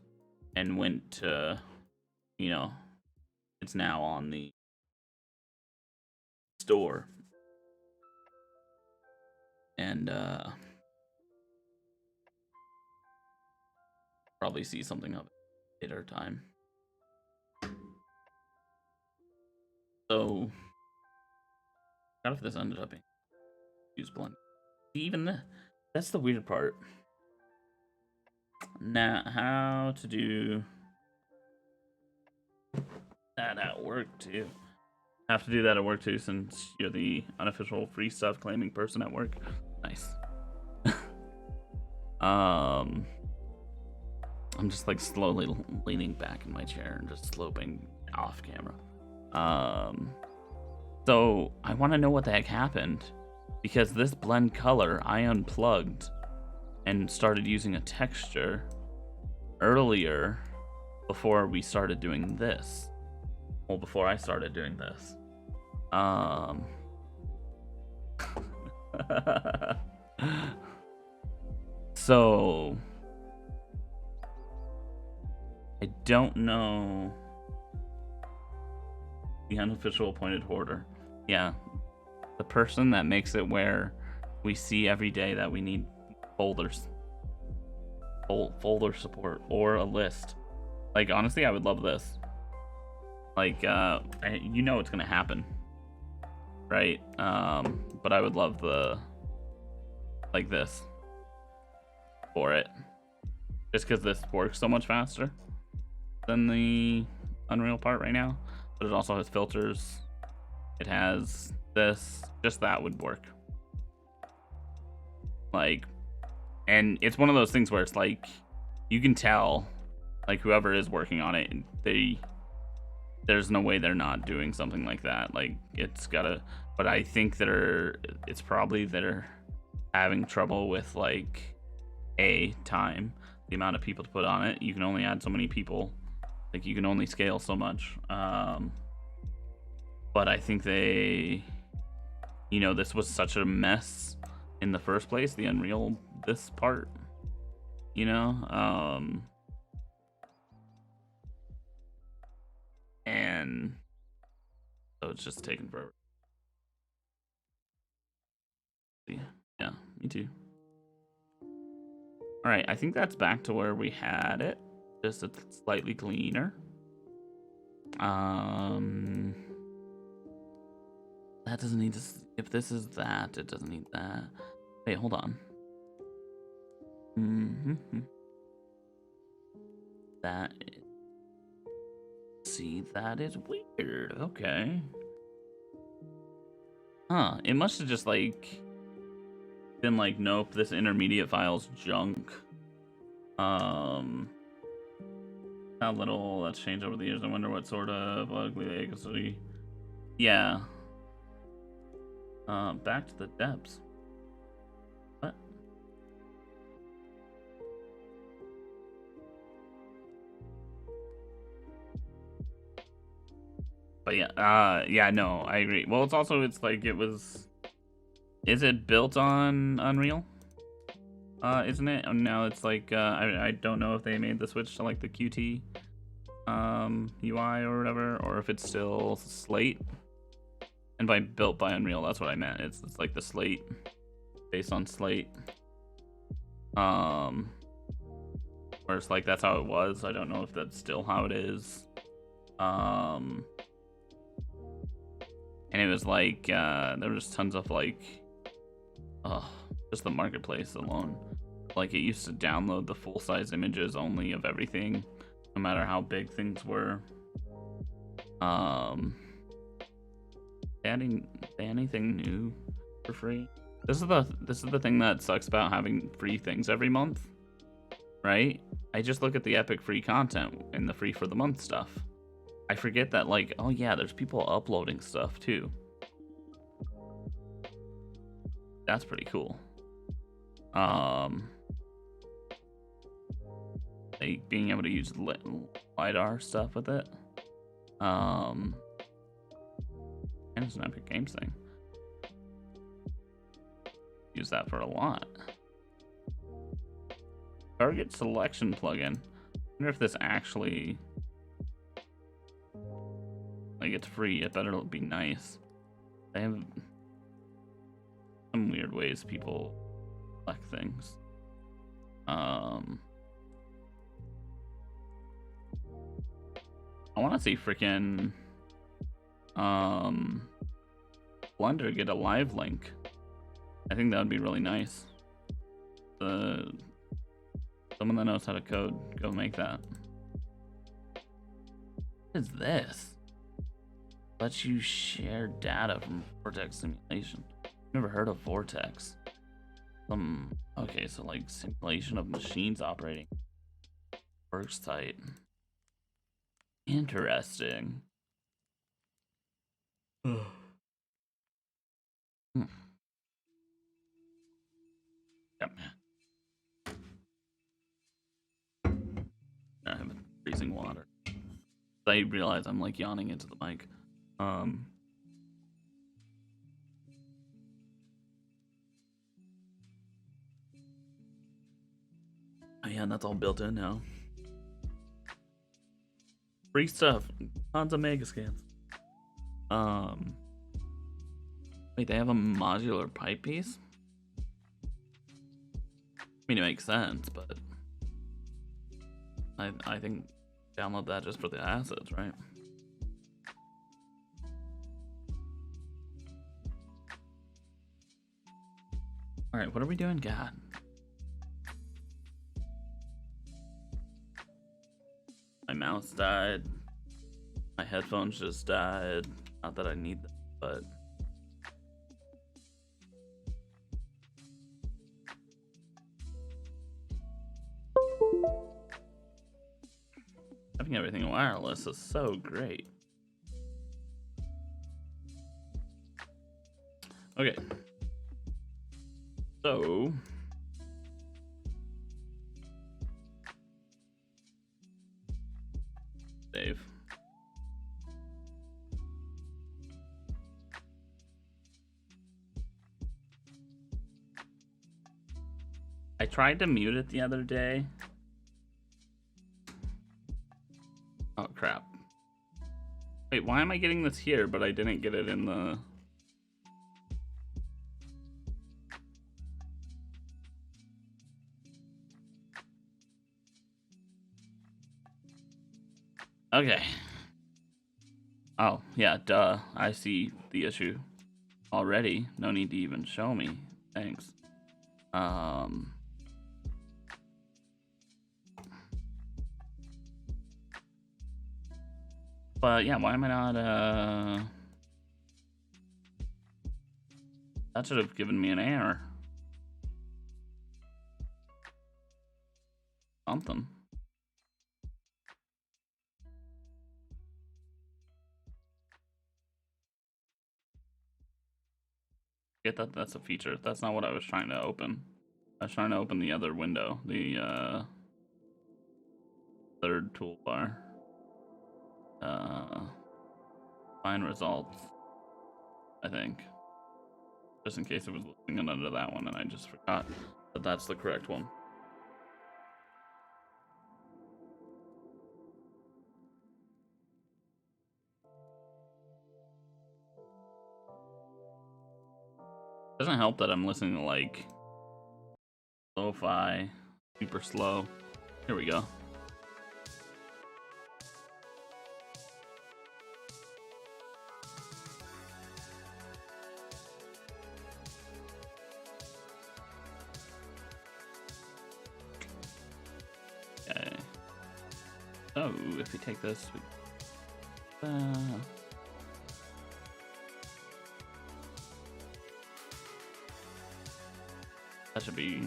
and went to, you know, it's now on the store. And probably see something of it later time. So, what if this ended up being use blend? Even that's the weird part. Now, how to do that at work too? Have to do that at work too, since you're the unofficial free stuff claiming person at work. Nice. I'm just like slowly leaning back in my chair and just sloping off camera. So I want to know what the heck happened, because this blend color I unplugged and started using a texture earlier before we started doing this. Well, before I started doing this. So I don't know. The unofficial appointed hoarder. Yeah. The person that makes it where we see every day that we need folders. Folder support or a list. Like, honestly, I would love this. Like, you know it's gonna happen. Right? But I would love like this for it. Just because this works so much faster than the Unreal part right now. But it also has filters. It has this. Just that would work. Like, and it's one of those things where it's like, you can tell, like, whoever is working on it, there's no way they're not doing something like that. Like, it's gotta, but I think it's probably they're having trouble with, like, time, the amount of people to put on it. You can only add so many people. Like, you can only scale so much. But I think they, this was such a mess in the first place, the Unreal, this part, and so it's just taking forever. Yeah, me too. All right, I think that's back to where we had it, just a slightly cleaner. That doesn't need to, if this is that, it doesn't need that. Wait, hold on. That is, see, that is weird. Okay. Huh, it must have just like been like, nope, this intermediate file's junk. How little that's changed over the years. I wonder what sort of ugly legacy. Yeah. Back to the depths. What? But yeah, yeah, no, I agree. Well, it's also, it's like, is it built on Unreal? Isn't it? No, it's like, I don't know if they made the switch to like the Qt UI or whatever, or if it's still Slate. And by built by Unreal, that's what I meant. It's like the Slate, based on Slate. Where it's like that's how it was. I don't know if that's still how it is. And it was like there was tons of like, just the marketplace alone. Like it used to download the full size images only of everything, no matter how big things were. Anything new for free? This is the thing that sucks about having free things every month, right? I just look at the epic free content and the free for the month stuff. I forget that, like, oh yeah, there's people uploading stuff too. That's pretty cool. Like being able to use LiDAR stuff with it. And it's an Epic Games thing. Use that for a lot. Target selection plugin. I wonder if this actually, like, it's free. It better be nice. They have some weird ways people select things. I want to see freaking Blender get a live link. I think that would be really nice. Someone that knows how to code, go make that. What is this? Lets you share data from Vortex simulation. Never heard of Vortex. Okay, so like simulation of machines operating. Works tight. Interesting. Hmm. Yep. I have freezing water. I realize I'm like yawning into the mic. Oh yeah, and that's all built in now. Free stuff. Tons of mega scans. Wait, they have a modular pipe piece? I mean, it makes sense, but I think download that just for the assets, right? Alright, what are we doing? God. My mouse died. My headphones just died. Not that I need them, but having everything wireless is so great. Okay. So save. I tried to mute it the other day. Oh crap. Wait, why am I getting this here, but I didn't get it in the... Okay. Oh, yeah, duh. I see the issue already. No need to even show me. Thanks. But yeah, why am I not, that should have given me an error. Something. Get that that's a feature. That's not what I was trying to open. I was trying to open the other window, the third toolbar. Find results, I think. Just in case it was looking under that one and I just forgot that that's the correct one. doesn't help that I'm listening to like lo-fi, super slow. Here we go. Okay. Oh, if we take this, that should be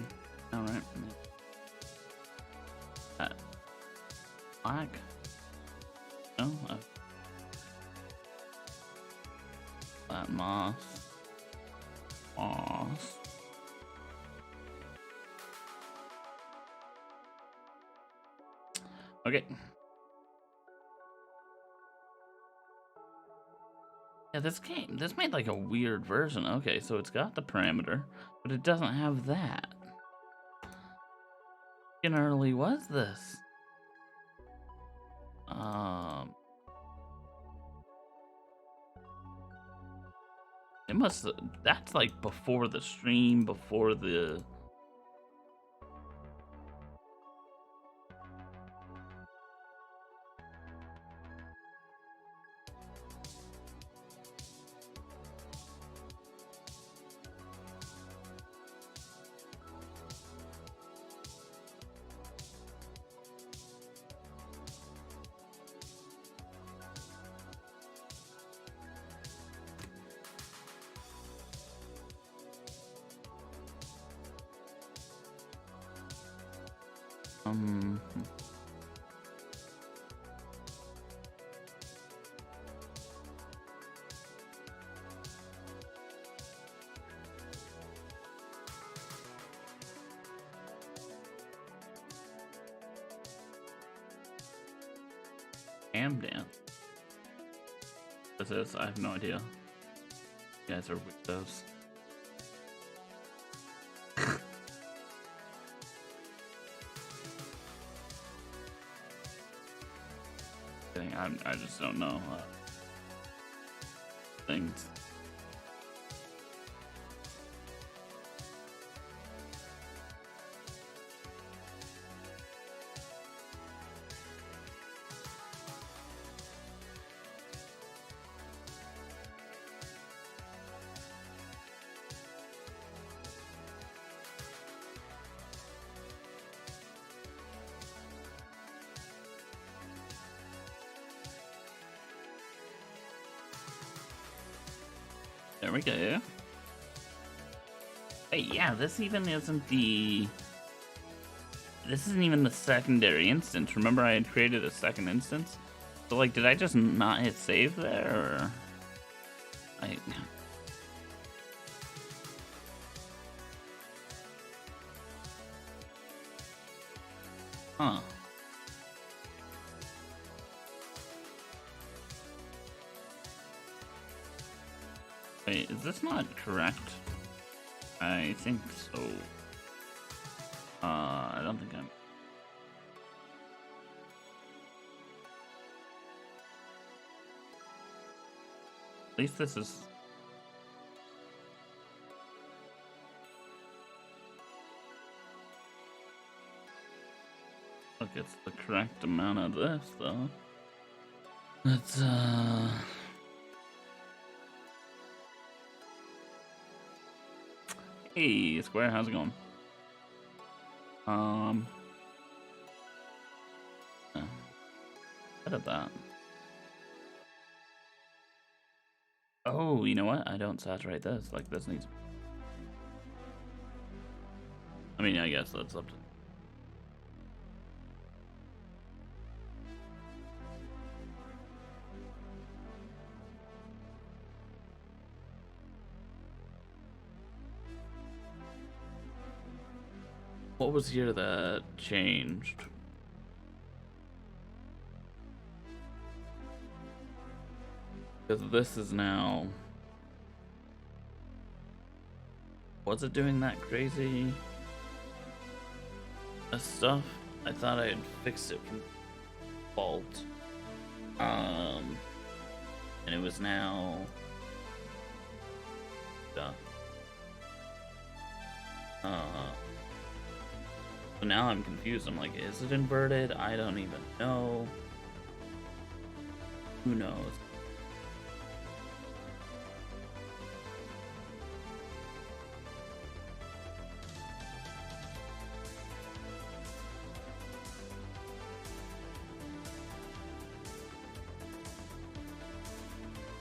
all right. Black. No. That moss. Moss. Okay. Yeah, this made like a weird version. Okay, so it's got the parameter, but it doesn't have that. How early was this? It must. That's like before the stream, before the. Cam dance. What's this? I have no idea. You guys are weirdos. I just don't know things. There we go. Hey, yeah, this isn't even the secondary instance. Remember I had created a second instance? So, like, did I just not hit save there, or... Huh. Wait, is this not correct? I think so. I don't think I'm... At least this is... Look, it's the correct amount of this, though. Let's, Hey, Square, how's it going? Edit that. Oh, you know what? I don't saturate this. Like, this needs... I mean, I guess that's up to... What was here that changed? Because this is now... Was it doing that crazy stuff? I thought I had fixed it from default. And it was now... So now I'm confused. I'm like, is it inverted? I don't even know. Who knows?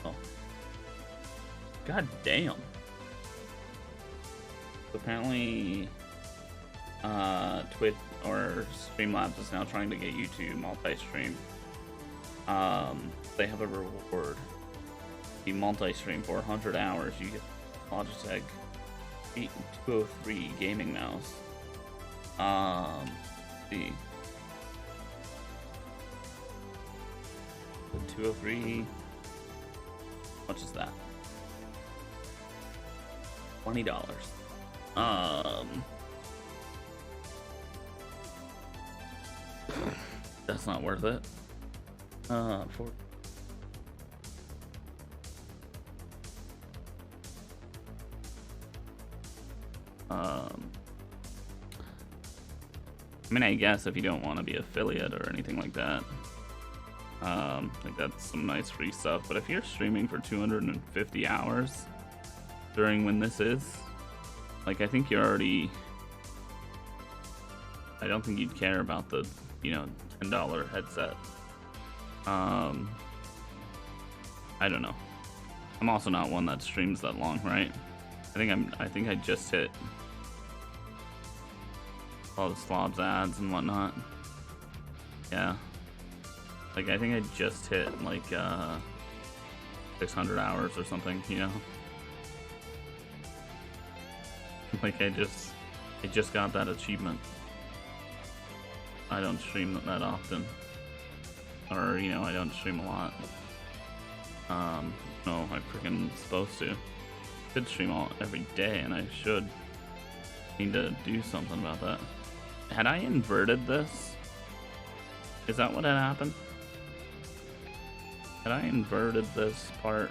Oh. God damn. Apparently, Twitch or Streamlabs is now trying to get you to multi-stream. They have a reward. You multi-stream for 100 hours, you get Logitech 8203 gaming mouse. See. The 203. How much is that? $20. That's not worth it. For I mean, I guess if you don't want to be affiliate or anything like that, like that's some nice free stuff. But if you're streaming for 250 hours during when this is, like, I think you're already. I don't think you'd care about the, $10 headset. I don't know. I'm also not one that streams that long, right? I think I just hit all the slobs ads and whatnot. Yeah. Like, I think I just hit, like, 600 hours or something, Like, I just got that achievement. I don't stream that often. Or, I don't stream a lot. No, I'm freaking supposed to. Could stream every day, and I should. Need to do something about that. Had I inverted this? Is that what had happened? Had I inverted this part?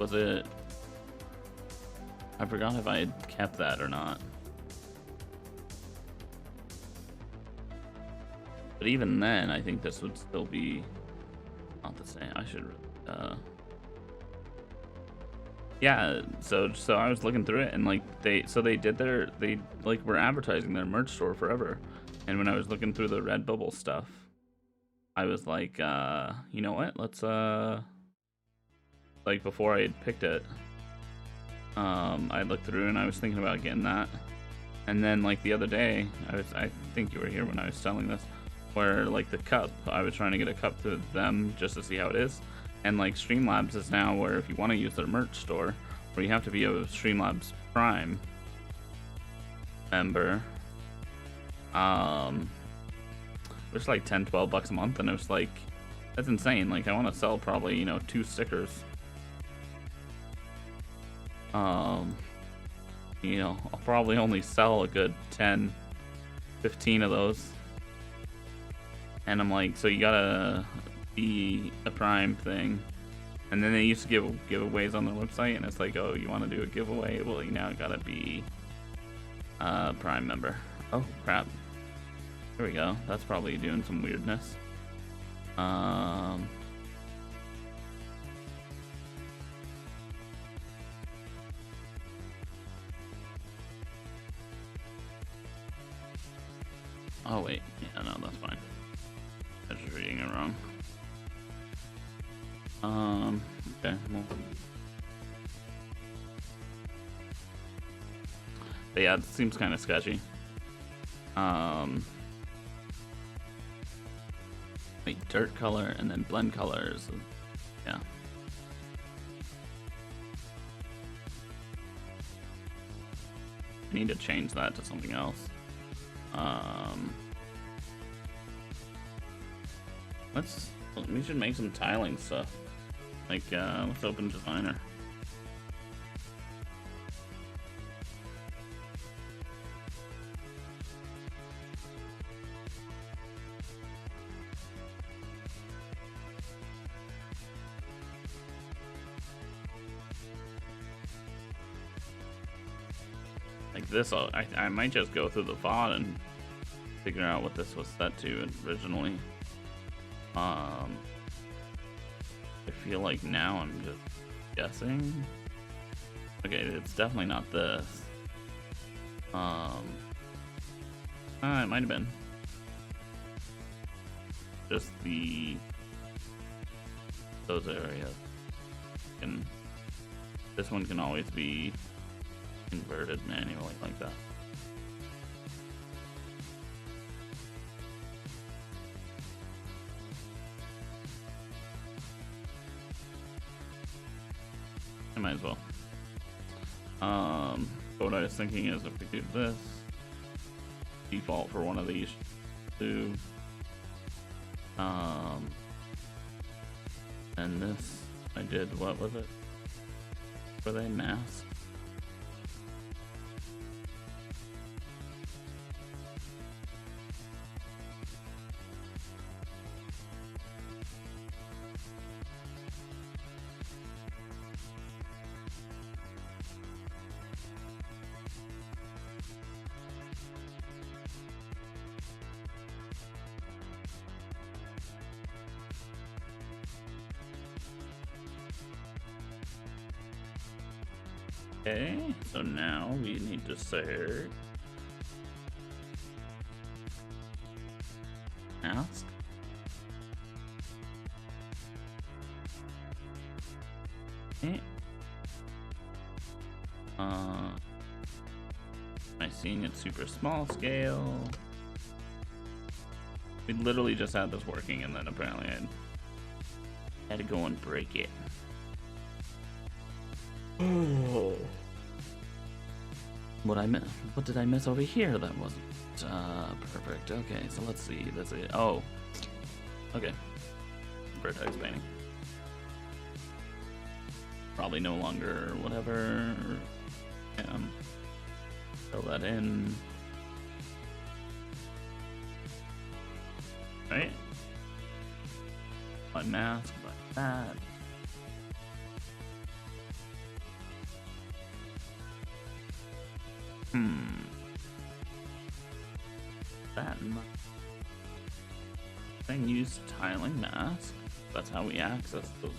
Was it... I forgot if I had kept that or not. But even then, I think this would still be not the same. I should... Yeah, so I was looking through it, and like they were advertising their merch store forever. And when I was looking through the Redbubble stuff, I was like, you know what? Let's like, before I had picked it, I looked through and I was thinking about getting that. And then, like, the other day, I think you were here when I was selling this, where, like, the cup, I was trying to get a cup to them just to see how it is. And, like, Streamlabs is now where if you want to use their merch store, where you have to be a Streamlabs Prime member, it's like $10-12 a month, and it was like, that's insane. Like, I want to sell probably, 2 stickers. I'll probably only sell a good 10, 15 of those. And I'm like, so you gotta be a Prime thing. And then they used to give giveaways on their website, and it's like, oh, you want to do a giveaway? Well, you now gotta be a Prime member. Oh, crap. There we go. That's probably doing some weirdness. Oh, wait. Yeah, no, that's fine. I was just reading it wrong. Okay. Well. But yeah, it seems kind of sketchy. Wait, dirt color and then blend colors. Yeah. I need to change that to something else. We should make some tiling stuff. Like, let's open Designer. Like this, I might just go through the VOD and figure out what this was set to originally. I feel like now I'm just guessing. Okay, it's definitely not this. It might have been. Just those areas. And this one can always be inverted manually like that. I might as well. But what I was thinking is if we do this, default for one of these two, and this, I did, what was it? Were they masked? Okay, so now we need to search mask. Okay. Am I seeing it super small scale? We literally just had this working and then apparently I had to go and break it. Oh. What did I miss over here that wasn't perfect? Okay, so let's see. That's it. Oh. Okay. Vertex painting. Probably no longer whatever. Fill that in. Right? My mask, like that. That thing use tiling mask. That's how we access those.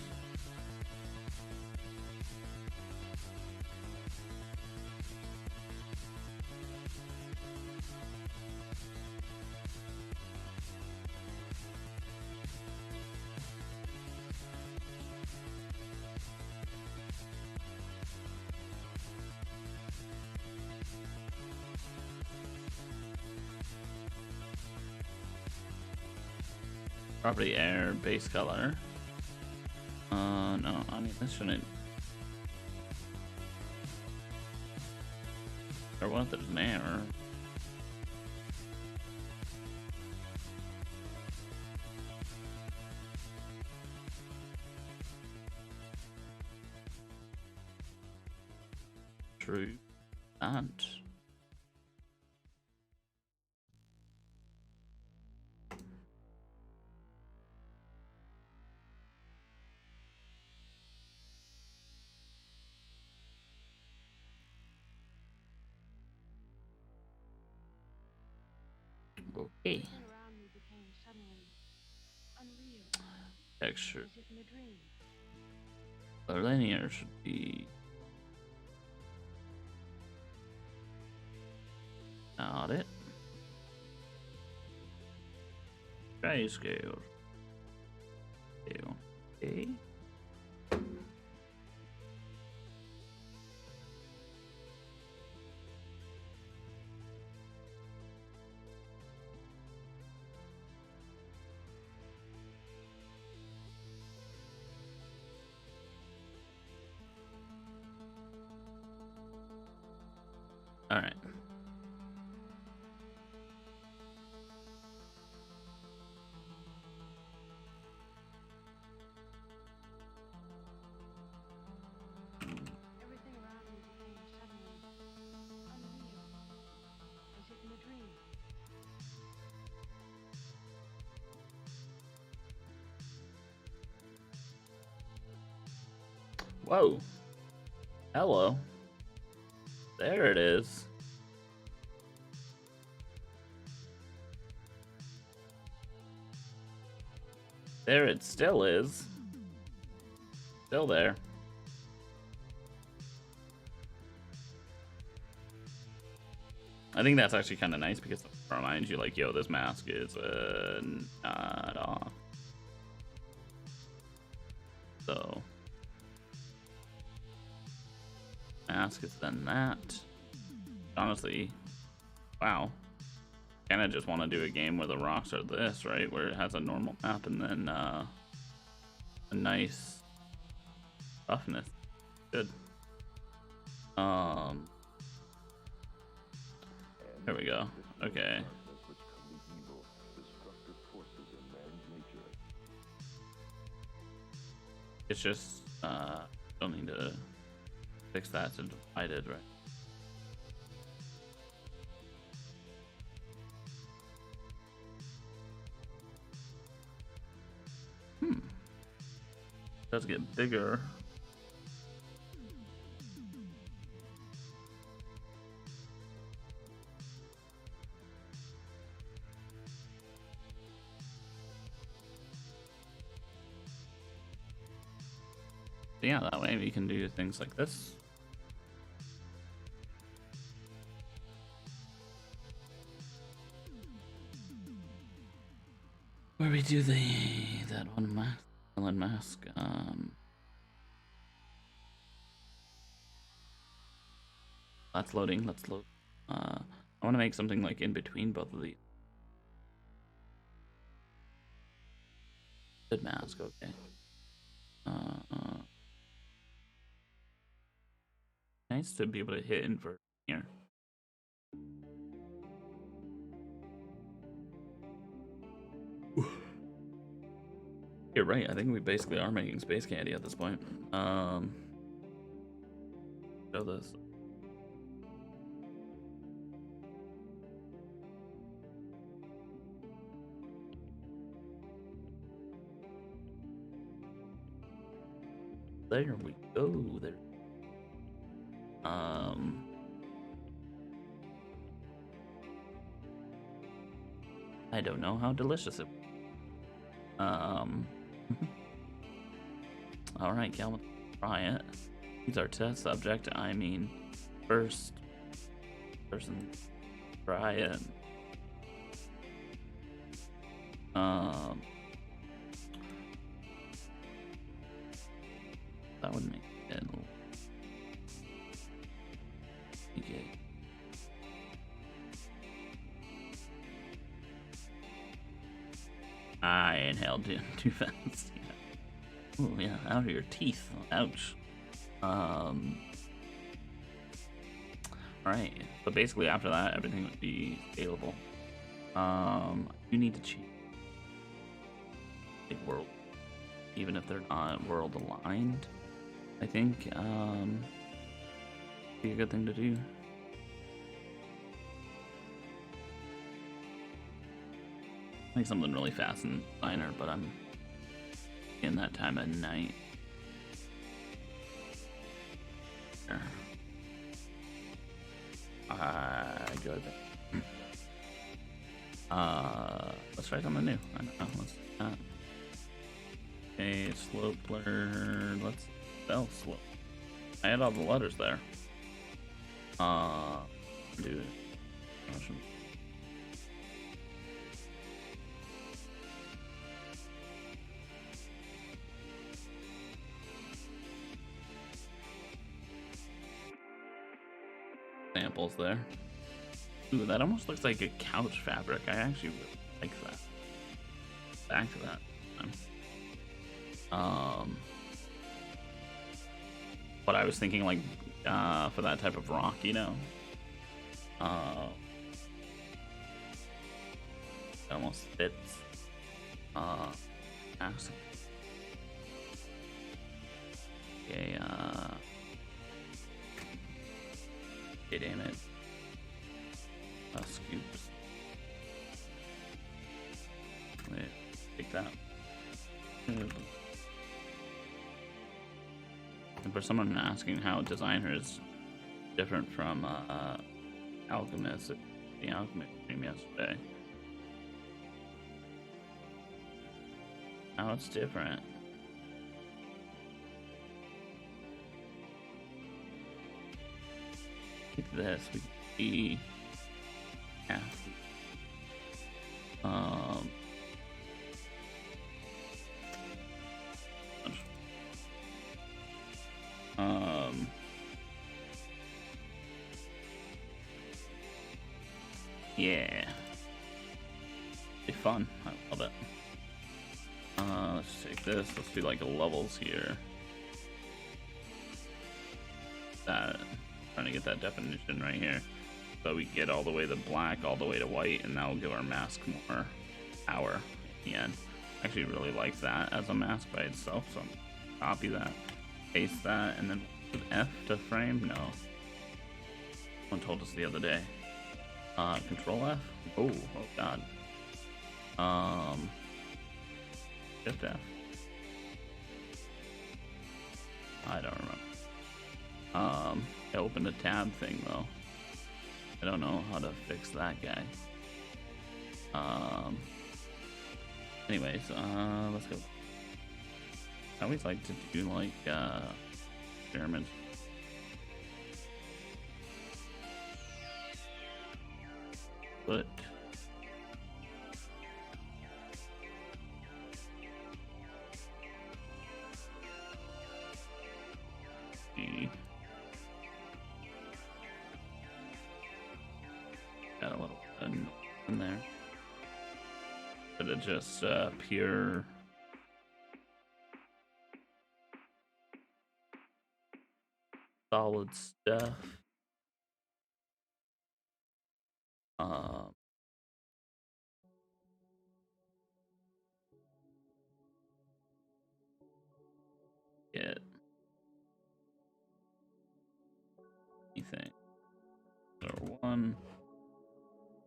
Property air base color. No, I mean this shouldn't. Or what? There's an error. True. And. Okay. Texture. The linear should be not it. Grayscale. Okay. All right. Everything around me became suddenly unreal, as if in a dream. Whoa. Hello. There it is. There it still is. Still there. I think that's actually kind of nice because it reminds you, like, yo, this mask is not off. So, mask is then that. Honestly, wow. Kind of just want to do a game where the rocks are this, right? Where it has a normal map and then a nice toughness. Good. There we go. Okay. It's just don't need to fix that to divide it, right? It does get bigger. Yeah, that way we can do things like this. Where we do that one mask. That's loading. Let's load. I want to make something like in between both of these. Good mask. Okay. Nice to be able to hit invert here. You're right. I think we basically are making space candy at this point. Show this. There we go. There. I don't know how delicious it. All right, Calvin, try it. He's our test subject. I mean, first person, try it. That would make it. Okay. I inhaled too fast. Yeah. Oh yeah, out of your teeth. Ouch. All right. So basically, after that, everything would be scalable. You need to change like world, even if they're not world aligned. I think be a good thing to do. Make something really fast and finer, but I'm in that time of night. There. Good. Let's try something new. I don't know. Let's okay, slope blur. Let's spell slope. I had all the letters there. Dude. Samples there. Ooh, that almost looks like a couch fabric. I actually really like that. Back to that. But I was thinking like for that type of rock, you know. It almost fits. Awesome. Okay, okay, damn it. Scoops. Wait, take that. And for someone asking how Designer is different from Alchemist, the Alchemist stream yesterday. Now it's different. Like this, we can see. Yeah. Yeah. Be fun. I love it. Let's take this. Let's do like levels here. Trying to get that definition right here. So we get all the way to black, all the way to white, and that will give our mask more power in the end. I actually really like that as a mask by itself, so I'm gonna copy that, paste that, and then with F to frame? No. Someone told us the other day. Control F? Oh god. Shift F. I don't remember. I opened a tab thing though. I don't know how to fix that guy. Anyways, let's go. I always like to do like experiments. But got a little bit in there. But it just pure solid stuff. Get anything or one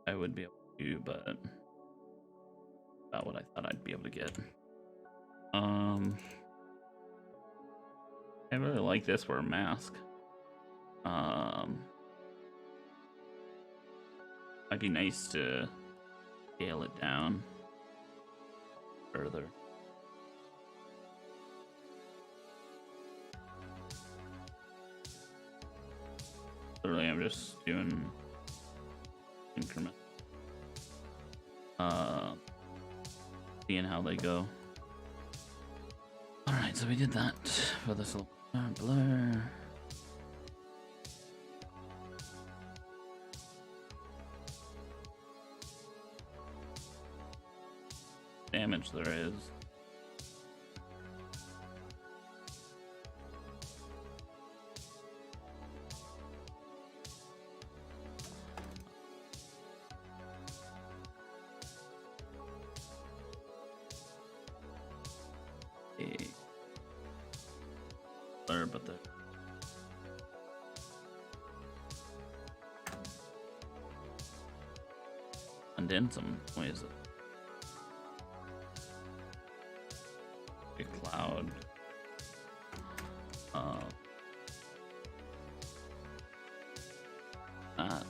I would be able to do, but about what I thought I'd be able to get. I really like this for a mask. Might be nice to scale it down further. Literally, I'm just doing increment. Seeing how they go. Alright, so we did that for this little blur. Damage there is. Blur, but the indent some ways. A cloud. That.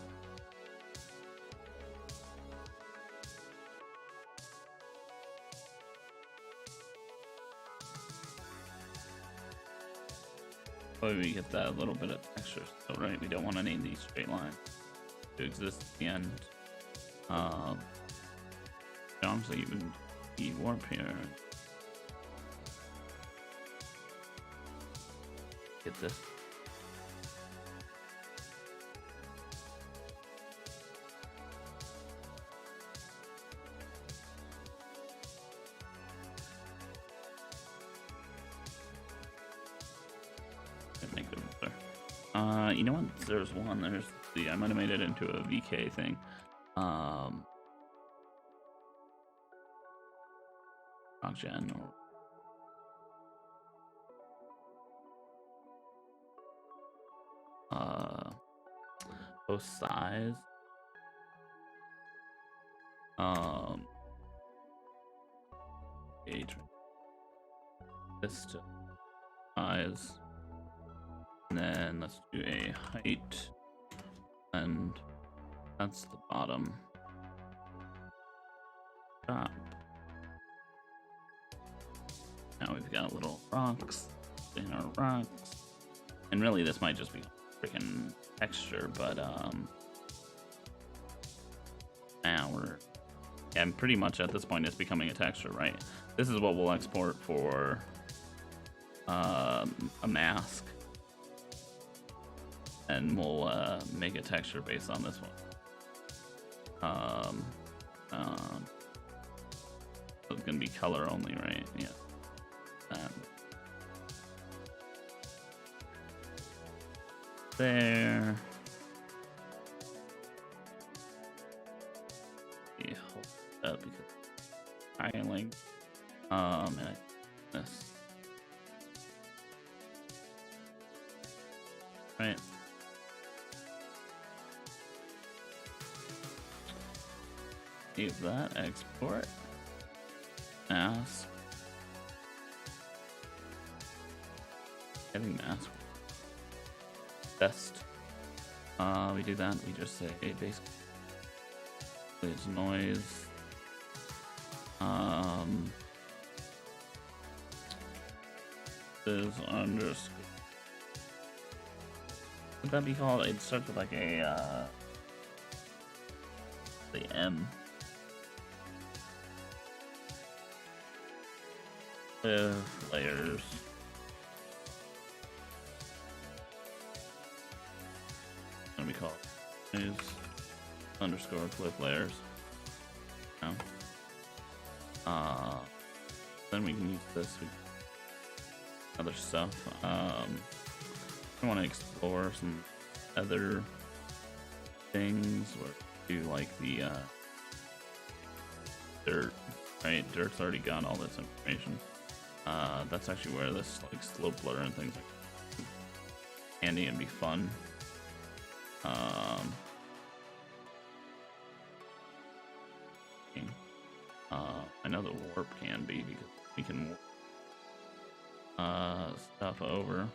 Probably we get that a little bit of extra. So right, we don't want any of these straight lines to exist at the end. Honestly, even the warp here. Get this. Make it better. You know what? There's one. There's the. I might have made it into a VK thing. Gen or post size. Age. This to size. And then let's do a height, and that's the bottom. Top. Now we've got little rocks in our rocks. And really this might just be freaking texture, but now and pretty much at this point it's becoming a texture, right? This is what we'll export for a mask. And we'll make a texture based on this one. So it's gonna be color only, right? Yeah. There. Yeah, hold it up because tiling. And this. Right. Save that, export, mask, getting mask, best. We do that, we just say basically it's noise, is underscore. Would that be called? It starts with like a the M. Layers. Gonna be called is underscore flip layers. No. Then we can use this with other stuff. I want to explore some other things where do like the dirt, right? Dirt's already got all this information. That's actually where this like slope blur and things like handy and be fun. I know the warp can be because we can warp stuff over,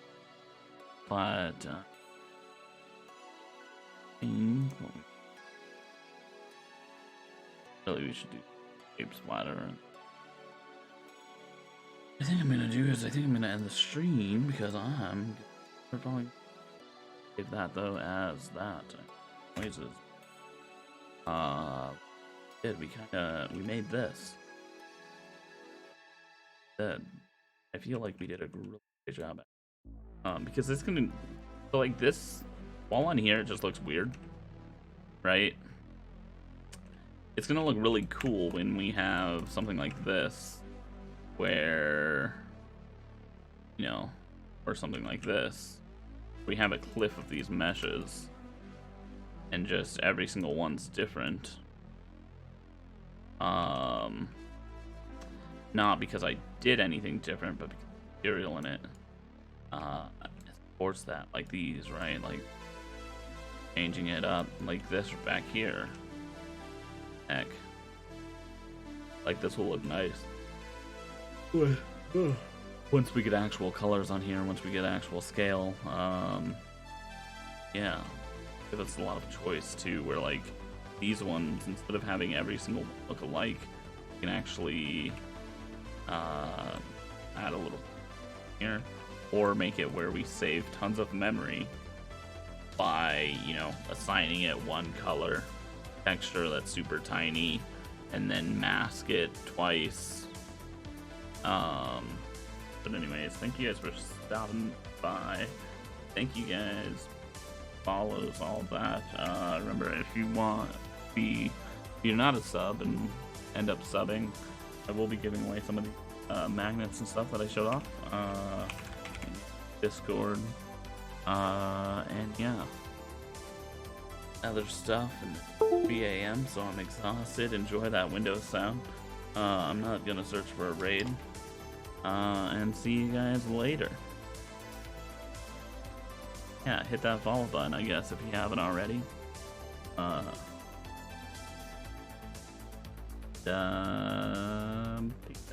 but really we should do shape splatter. And I think I'm gonna do is I think I'm gonna end the stream because we're probably save that though as that noises. We made this. Good. I feel like we did a really good job at because it's gonna so like this wall on here just looks weird, right? It's gonna look really cool when we have something like this where, you know, or something like this, we have a cliff of these meshes and just every single one's different. Not because I did anything different, but because the material in it supports that, like these, right? Like changing it up like this back here. Heck, like this will look nice once we get actual colors on here, once we get actual scale. Yeah, give us a lot of choice too, where like these ones, instead of having every single one look alike, you can actually add a little here, or make it where we save tons of memory by, you know, assigning it one color texture that's super tiny and then mask it twice. But anyways, thank you guys for stopping by. Thank you guys, follows, all that. Remember, if you want if you're not a sub and end up subbing, I will be giving away some of the magnets and stuff that I showed off. Discord, and yeah, other stuff. And 3 a.m. so I'm exhausted. Enjoy that Windows sound. I'm not gonna search for a raid. And see you guys later. Yeah, hit that follow button, I guess, if you haven't already. Peace